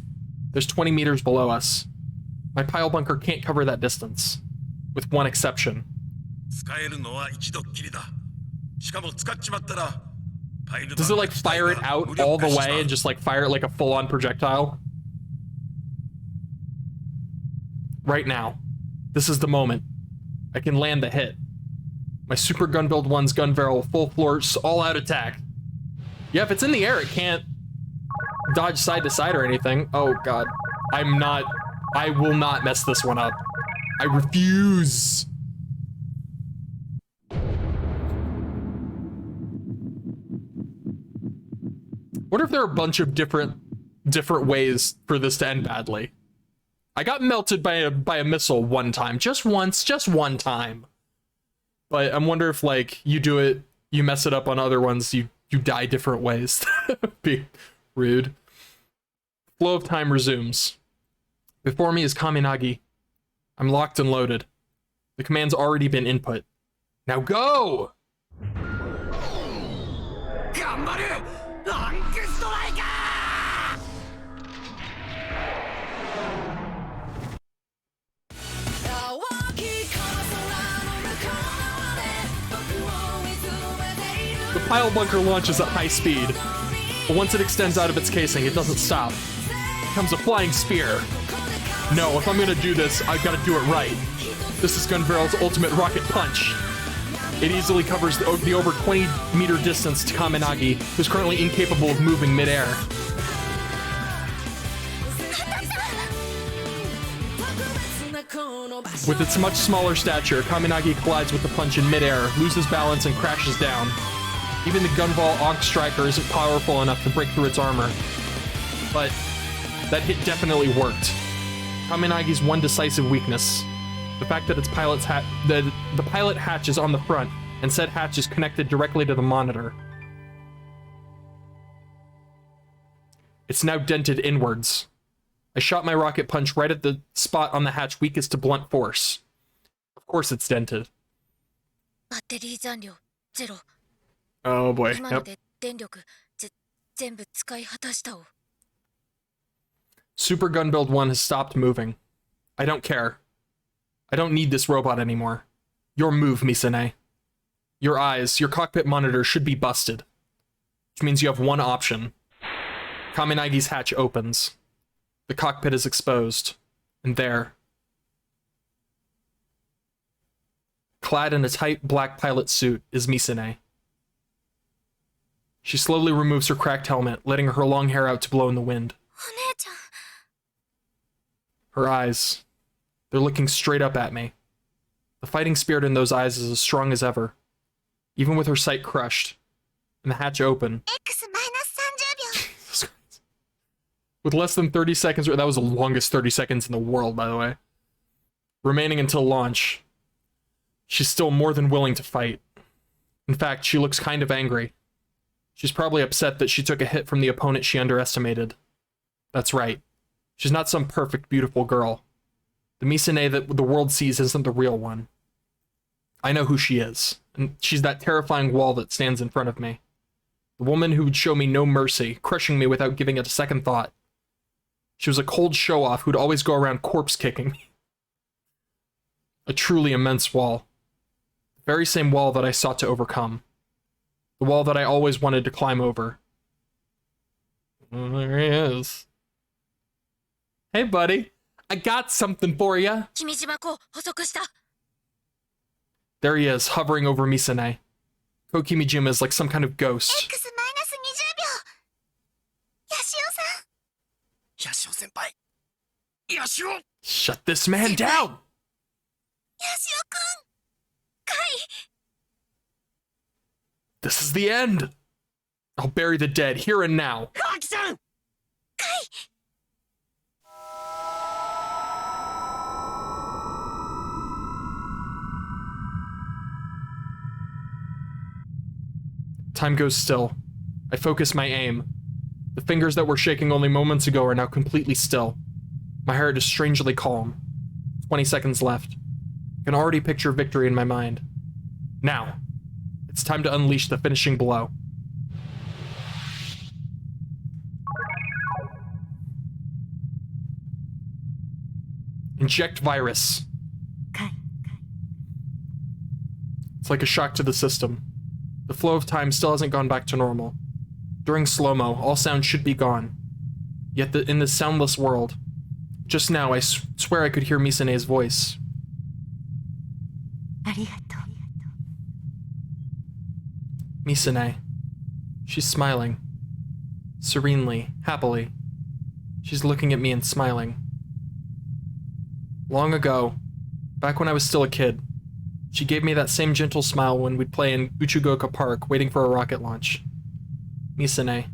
There's 20 meters below us. My pile bunker can't cover that distance. With one exception. Does it like fire it out all the way and just like fire it like a full-on projectile? Right now. This is the moment. I can land the hit. My Super Gun Build 1's gun barrel, full floor, all-out attack. Yeah, if it's in the air, it can't dodge side to side or anything. Oh god. I will not mess this one up. I refuse. What if there are a bunch of different ways for this to end badly? I got melted by a missile one time, just once, just one time. But I wonder if like you do it, you mess it up on other ones, you die different ways. Be rude. Flow of time resumes. Before me is Kaminagi. I'm locked and loaded. The command's already been input. Now go! The pile bunker launches at high speed, but once it extends out of its casing, it doesn't stop. It becomes a flying spear. No, if I'm gonna do this, I've gotta do it right. This is Gun Barrel's ultimate rocket punch. It easily covers the over 20-meter distance to Kaminagi, who's currently incapable of moving midair. With its much smaller stature, Kaminagi collides with the punch in midair, loses balance, and crashes down. Even the Gunball Ankh Striker isn't powerful enough to break through its armor. But that hit definitely worked. Kaminagi's one decisive weakness: the fact that its the pilot hatch is on the front, and said hatch is connected directly to the monitor. It's now dented inwards. I shot my rocket punch right at the spot on the hatch weakest to blunt force. Of course it's dented. Oh boy, yep. Super Gun Build 1 has stopped moving. I don't care. I don't need this robot anymore. Your move, Misane. Your eyes, your cockpit monitor should be busted. Which means you have one option. Kaminagi's hatch opens. The cockpit is exposed. And there, clad in a tight black pilot suit, is Misane. She slowly removes her cracked helmet, letting her long hair out to blow in the wind. Her eyes, they're looking straight up at me. The fighting spirit in those eyes is as strong as ever, even with her sight crushed, and the hatch open. With less than 30 seconds, that was the longest 30 seconds in the world, by the way, remaining until launch, she's still more than willing to fight. In fact, she looks kind of angry. She's probably upset that she took a hit from the opponent she underestimated. That's right. She's not some perfect, beautiful girl. The Misane that the world sees isn't the real one. I know who she is, and she's that terrifying wall that stands in front of me. The woman who would show me no mercy, crushing me without giving it a second thought. She was a cold show-off who'd always go around corpse-kicking me. A truly immense wall. The very same wall that I sought to overcome. The wall that I always wanted to climb over. Oh, there he is. Hey, buddy. I got something for you. There he is, hovering over Misane. Kokimijima is like some kind of ghost. Shut this man down! This is the end! I'll bury the dead here and now. Time goes still. I focus my aim. The fingers that were shaking only moments ago are now completely still. My heart is strangely calm. 20 seconds left. I can already picture victory in my mind. Now, it's time to unleash the finishing blow. Inject virus. It's like a shock to the system. The flow of time still hasn't gone back to normal. During slow-mo, all sound should be gone. Yet in this soundless world, just now I swear I could hear Misane's voice. Misane. She's smiling. Serenely, happily. She's looking at me and smiling. Long ago, back when I was still a kid, she gave me that same gentle smile when we'd play in Uchugoka Park waiting for a rocket launch. Misane.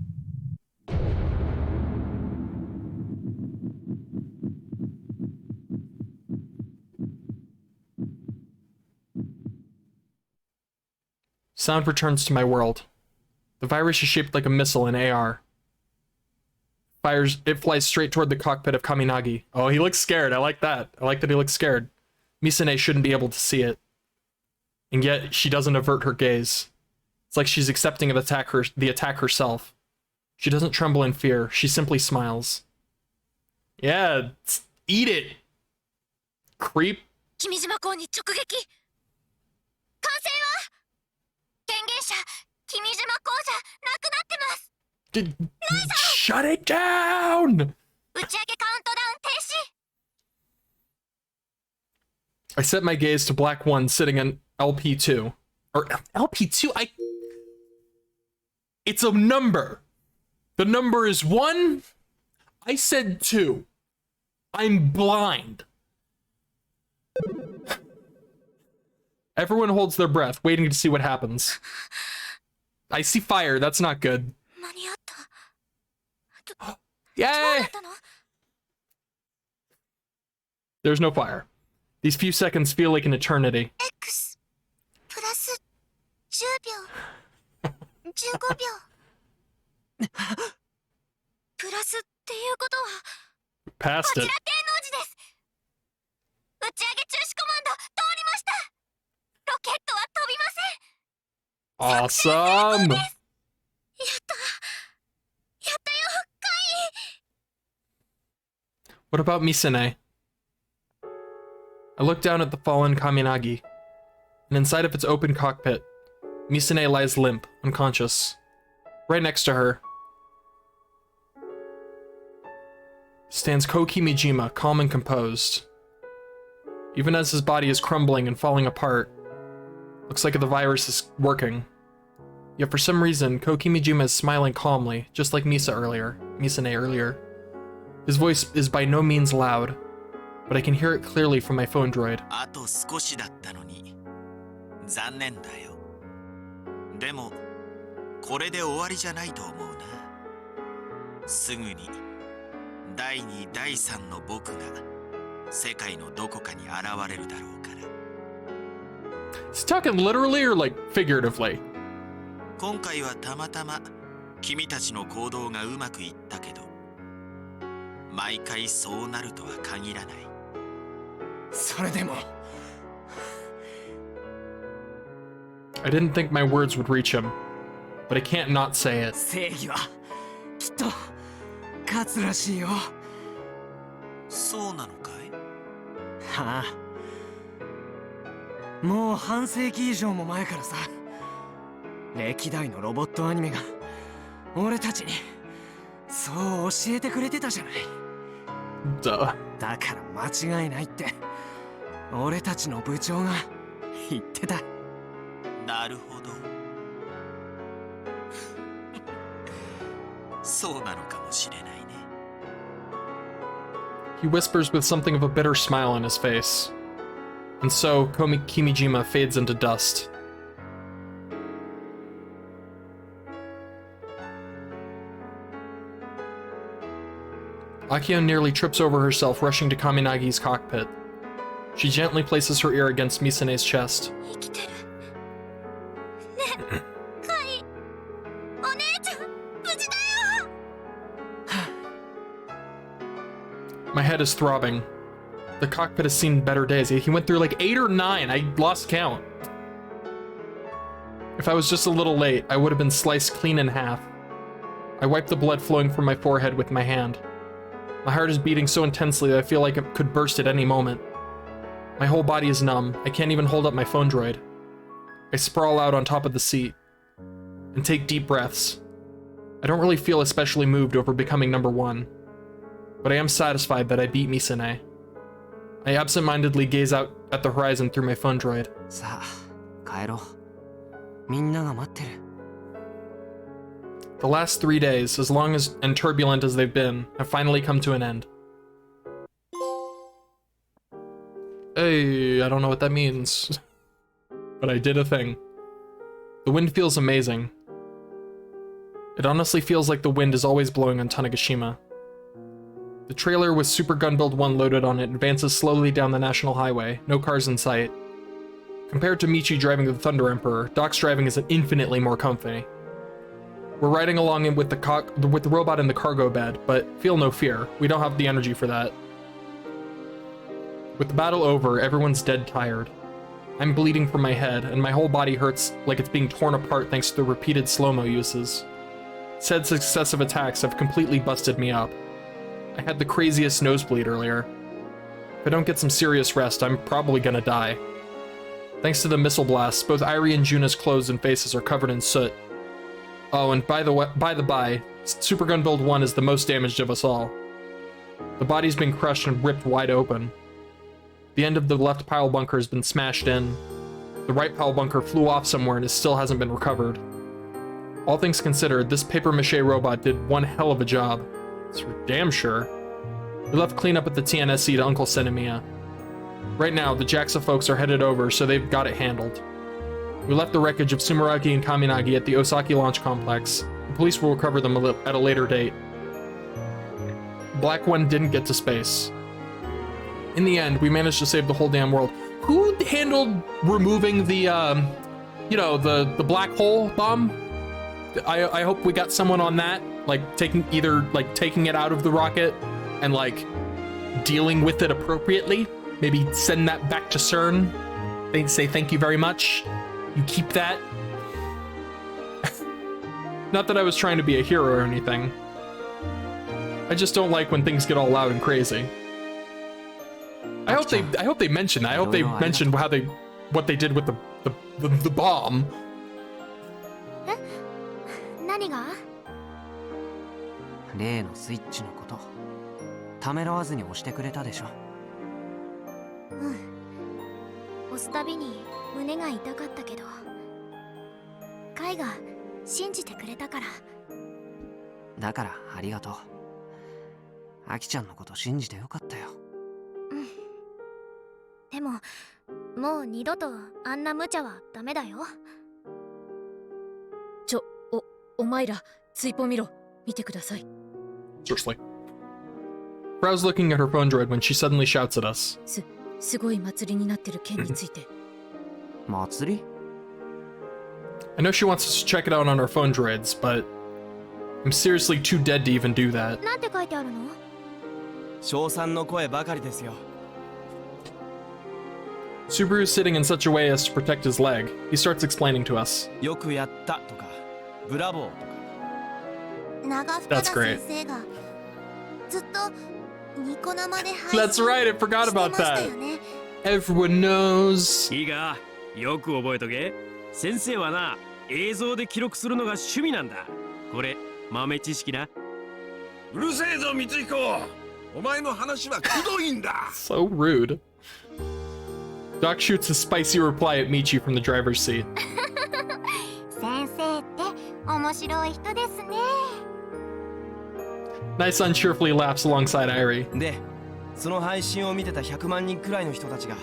Sound returns to my world. The virus is shaped like a missile in AR. It flies straight toward the cockpit of Kaminagi. Oh, he looks scared. I like that. I like that he looks scared. Misane shouldn't be able to see it. And yet, she doesn't avert her gaze. It's like she's accepting of the attack herself. She doesn't tremble in fear. She simply smiles. Yeah, eat it. Creep. 君島港に直撃。完成は権限者君島港じゃなくなってます。Shut it down! 打ち上げカウントダウン停止。I set my gaze to Black One sitting in LP2. Or LP2? It's a number. The number is 1. I said 2. I'm blind. Everyone holds their breath, waiting to see what happens. I see fire. That's not good. Yay! There's no fire. These few seconds feel like an eternity. X プラス10秒15秒プラスっていうことは Passed こち it. ら天王寺です。打ち上げ中止コマンド通りました。ロケットは飛びません。 Awesome! やったやったよカイ。 What about Misane? I look down at the fallen Kaminagi, and inside of its open cockpit, Misane lies limp, unconscious. Right next to her stands Kokimijima, calm and composed. Even as his body is crumbling and falling apart, looks like the virus is working. Yet for some reason, Kokimijima is smiling calmly, just like Misane earlier. His voice is by no means loud, but I can hear it clearly from my phone droid. あと少しだったのに残念だよ。でもこれで終わりじゃないと思うな。すぐに第2第3の僕が世界のどこかに現れるだろうから。 Is he talking literally or like figuratively? 今回はたまたま君たちの行動がうまくいったけど、毎回そうなるとは限らない。それでも I didn't think my words would reach him, but I can't not say it. 正義はきっと勝つらしいよ。そうなのかい？はあ、もう半世紀以上も前からさ、歴代のロボットアニメが俺たちにそう教えてくれてたじゃない。Duh. だから間違いないって俺たちの部長が言ってた。なるほど。そうなのかもしれないね。He whispers with something of a bitter smile on his face. And so, Kimijima fades into dust. Akio nearly trips over herself rushing to Kaminagi's cockpit. She gently places her ear against Misane's chest. 生きてる。ね、カイ。お姉ちゃん、無事だよ。 My head is throbbing. The cockpit has seen better days. He went through like 8 or 9. I lost count. If I was just a little late, I would have been sliced clean in half. I wiped the blood flowing from my forehead with my hand. My heart is beating so intensely that I feel like it could burst at any moment. My whole body is numb. I can't even hold up my phone droid. I sprawl out on top of the seat and take deep breaths. I don't really feel especially moved over becoming number 1, but I am satisfied that I beat Misane. I absent-mindedly gaze out at the horizon through my phone droid. さあ、帰ろう。みんなが待ってる。The last 3 days, as long as and turbulent as they've been, have finally come to an end. Hey, I don't know what that means, but I did a thing. The wind feels amazing. It honestly feels like the wind is always blowing on Tanegashima. The trailer with Super Gun Build 1 loaded on it advances slowly down the national highway, no cars in sight. Compared to Michi driving the Thunder Emperor, Doc's driving is infinitely more comfy. We're riding along with the robot in the cargo bed, but feel no fear, we don't have the energy for that. With the battle over, everyone's dead tired. I'm bleeding from my head, and my whole body hurts like it's being torn apart thanks to the repeated slow-mo uses. Said successive attacks have completely busted me up. I had the craziest nosebleed earlier. If I don't get some serious rest, I'm probably gonna die. Thanks to the missile blasts, both Irie and Juna's clothes and faces are covered in soot. Oh, and by the by, Super Gun Build 1 is the most damaged of us all. The body's been crushed and ripped wide open. The end of the left pile bunker has been smashed in. The right pile bunker flew off somewhere and still hasn't been recovered. All things considered, this papier-mâché robot did one hell of a job. It's for damn sure. We left cleanup at the TNSC to Uncle Senemiya. Right now, the JAXA folks are headed over, so they've got it handled. We left the wreckage of Sumeragi and Kaminagi at the Osaki launch complex. The police will recover them at a later date. Black One didn't get to space. In the end, we managed to save the whole damn world. Who handled removing the, the black hole bomb? I hope we got someone on that, like taking it out of the rocket and like dealing with it appropriately. Maybe send that back to CERN. They'd say thank you very much. You keep that. Not that I was trying to be a hero or anything. I just don't like when things get all loud and crazy. I hope they mention that. I hope they mention what they did with the bomb. 何が？例のスイッチのこと、ためらわずに押してくれたでしょ。うん。押すたびに胸が痛かったけど、カイが信じてくれたから。だからありがとう。アキちゃんのこと信じてよかったよ。うん。でも、もう二度とあんな無茶はダメだよ。お前ら、ツイポ見ろ。見てください。Seriously. Frau's looking at her phone droid when she suddenly shouts at us. すごい祭りになってる件について。祭り? I know she wants us to check it out on our phone droids, but I'm seriously too dead to even do that. なんて書いてあるの？称賛の声ばかりですよ。Subaru is sitting in such a way as to protect his leg. He starts explaining to us. よくやったとか、ブラボーとか。長深田先生がずっとニコ生で配信 That's right, I forgot about that. Everyone knows. いいが、よく覚えとけ。先生はな、映像で記録するのが趣味なんだ。これ、豆知識な。うるせえぞ、光彦。お前の話はくどいんだ。So rude. Doc shoots a spicy reply at Michi from the driver's seat. 先生って面白い人ですね。Nice-san cheerfully laughs alongside Irie. で、その配信を見てた100万人くらいの人たちが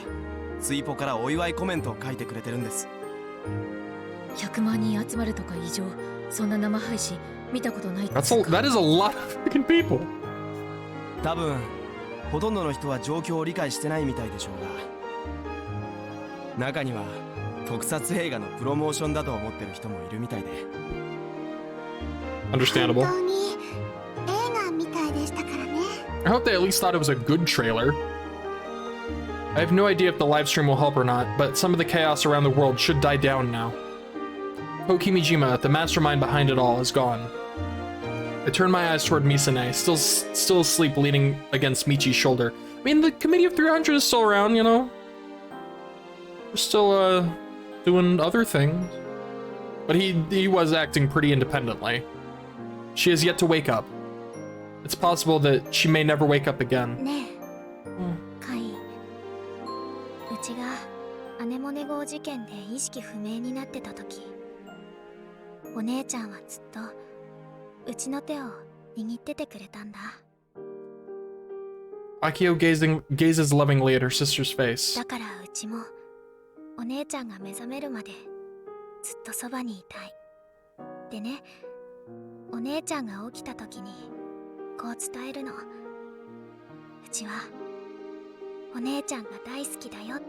ツイポからお祝いコメントを書いてくれてるんです。100万人集まるとか異常。そんな生配信見たことない。That is a lot of freaking people. 多分ほとんどの人は状況を理解してないみたいでしょうが、中には特撮映画のプロモーションだと思ってる人もいるみたいで。Understandable. 本当に映画みたいでしたからね。I hope they at least thought it was a good trailer. I have no idea if the live stream will help or not, but some of the chaos around the world should die down now. Kokimijima, the mastermind behind it all, is gone. I turn my eyes toward Misane, still asleep, leaning against Michi's shoulder. I mean, the Committee of 300 is still around, you know? We're still, doing other things. But he was acting pretty independently. She has yet to wake up. It's possible that she may never wake up again. ねえ、カイ。うちがアネモネ号事件で意識不明になってた時、お姉ちゃんはずっとうちの手を握っててくれたんだ。Akio gazes lovingly at her sister's face. だからうちもお姉ちゃんが目覚めるまでずっとそばにいたい。でね、お姉ちゃんが起きた時にこう伝えるの。うちはお姉ちゃんが大好きだよって。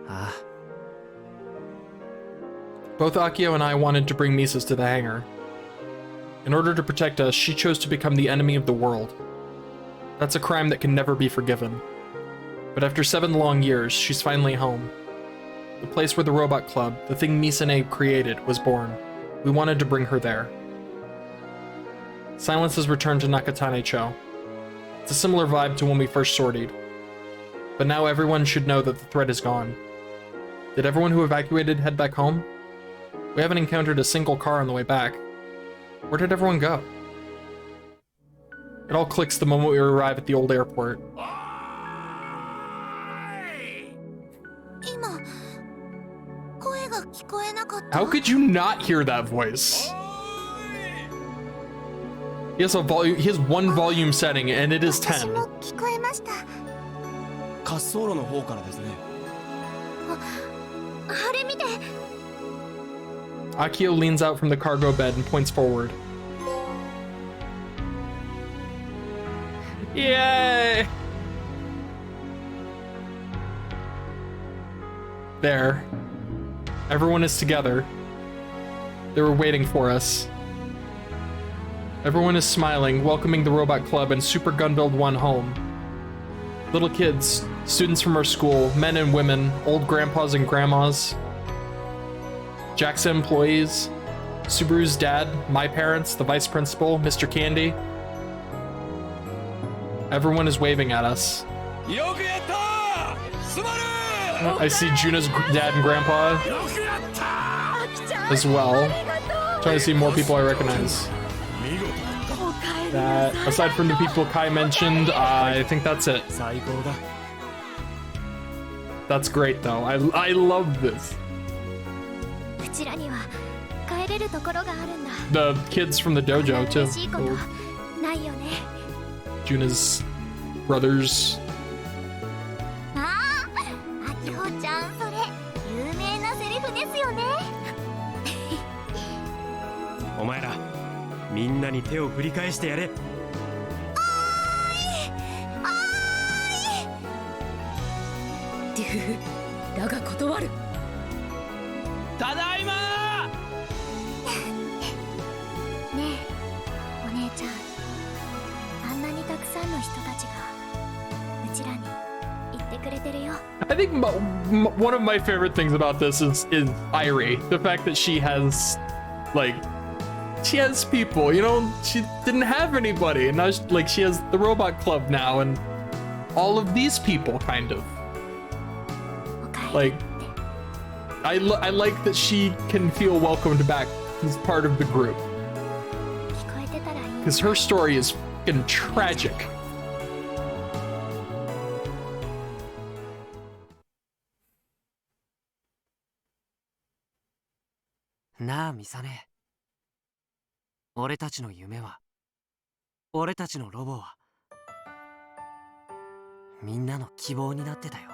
ああ。Both Akio and I wanted to bring Mises to the hangar. In order to protect us, she chose to become the enemy of the world. That's a crime that can never be forgiven. But after 7 long years, she's finally home. The place where the Robot Club, the thing Misane created, was born. We wanted to bring her there. Silence has returned to Nakatane-cho. It's a similar vibe to when we first sortied. But now everyone should know that the threat is gone. Did everyone who evacuated head back home? We haven't encountered a single car on the way back. Where did everyone go? It all clicks the moment we arrive at the old airport. How could you not hear that voice? He has one volume setting and it is 10. 滑走路の方からですね。あれ見て。Akio leans out from the cargo bed and points forward. Yay! There. Everyone is together. They were waiting for us. Everyone is smiling, welcoming the Robot Club and Super Gunbuild 1 home. Little kids, students from our school, men and women, old grandpas and grandmas, JAXA employees, Subaru's dad, my parents, the vice principal, Mr. Candy. Everyone is waving at us. I see Juna's dad and grandpa as well. Trying to see more people I recognize. That, aside from the people Kai mentioned, I think that's it. That's great though. I love this. The kids from the dojo too. Juna's brothers. お前らみんなに手を振り返してやれ。デューだが断る。ただいまねえ、お姉ちゃん、あんなにたくさんの人たちがうちらに言ってくれてるよ。I think one of my favorite things about this is Irie. The fact that she has, like, she has people, you know, she didn't have anybody, and now she has the Robot Club now, and all of these people, kind of. Like, I like that she can feel welcomed back as part of the group. Because her story is fucking tragic. Na, Misane. 俺たちの夢は、俺たちのロボは、みんなの希望になってたよ。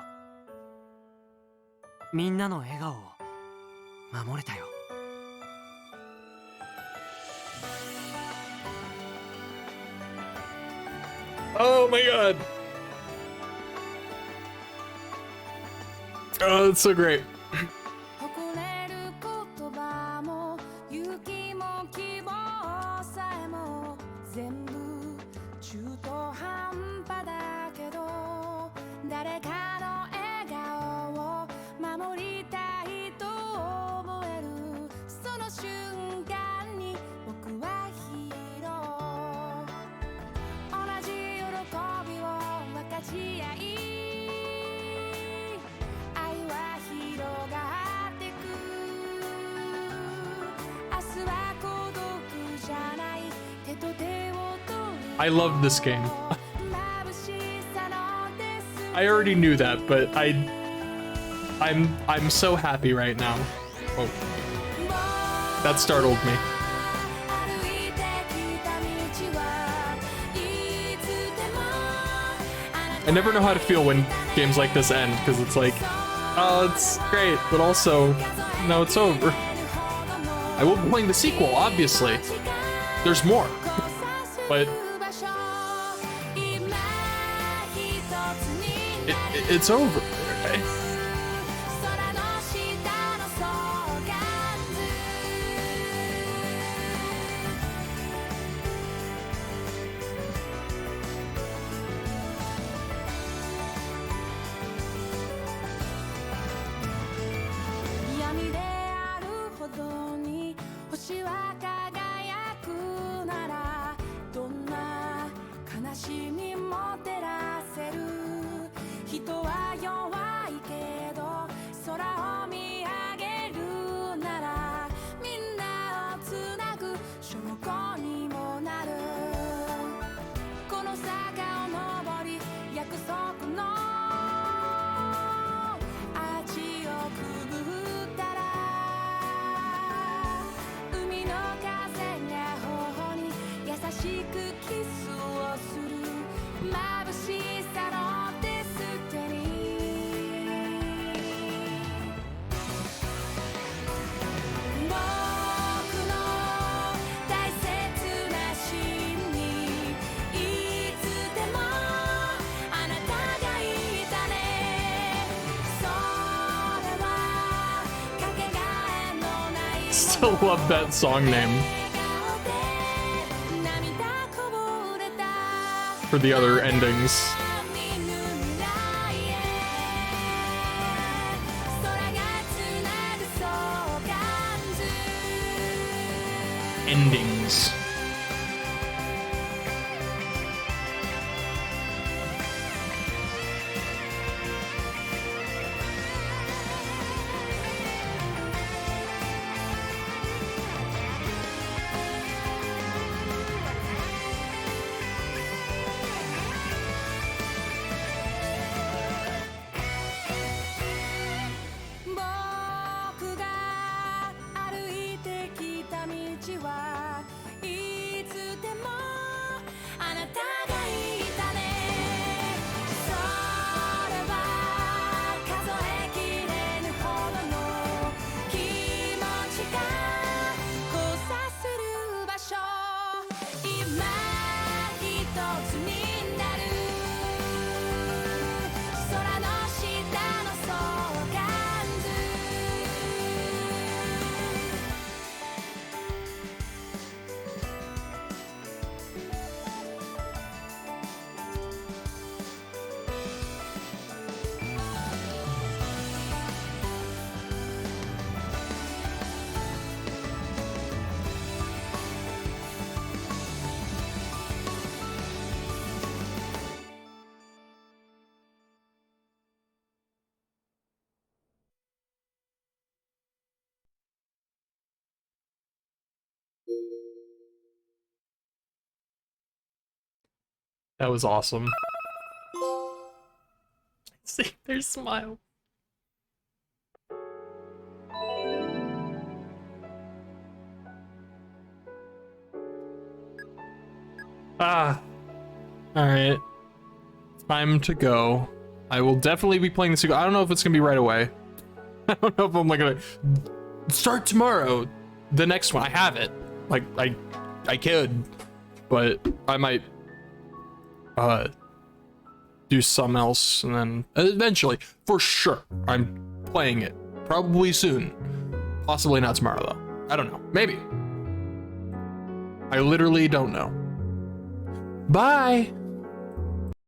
みんなの笑顔を守れたよ。Oh my god. Oh, that's so great. I love this game. I already knew that, but I'm so happy right now. Oh. That startled me. I never know how to feel when games like this end, because it's like, oh, it's great, but also, no, it's over. I will be playing the sequel, obviously. There's more. But it's over. Right? Still love that song name. For the other endings. Endings. That was awesome. See their smile. Ah. Alright. Time to go. I will definitely be playing the sequel. I don't know if it's gonna be right away. I don't know if I'm like gonna start tomorrow. The next one. I have it. Like I could. But I might do something else, and then eventually, for sure, I'm playing it. Probably soon. Possibly not tomorrow, though. I don't know. Maybe. I literally don't know. Bye!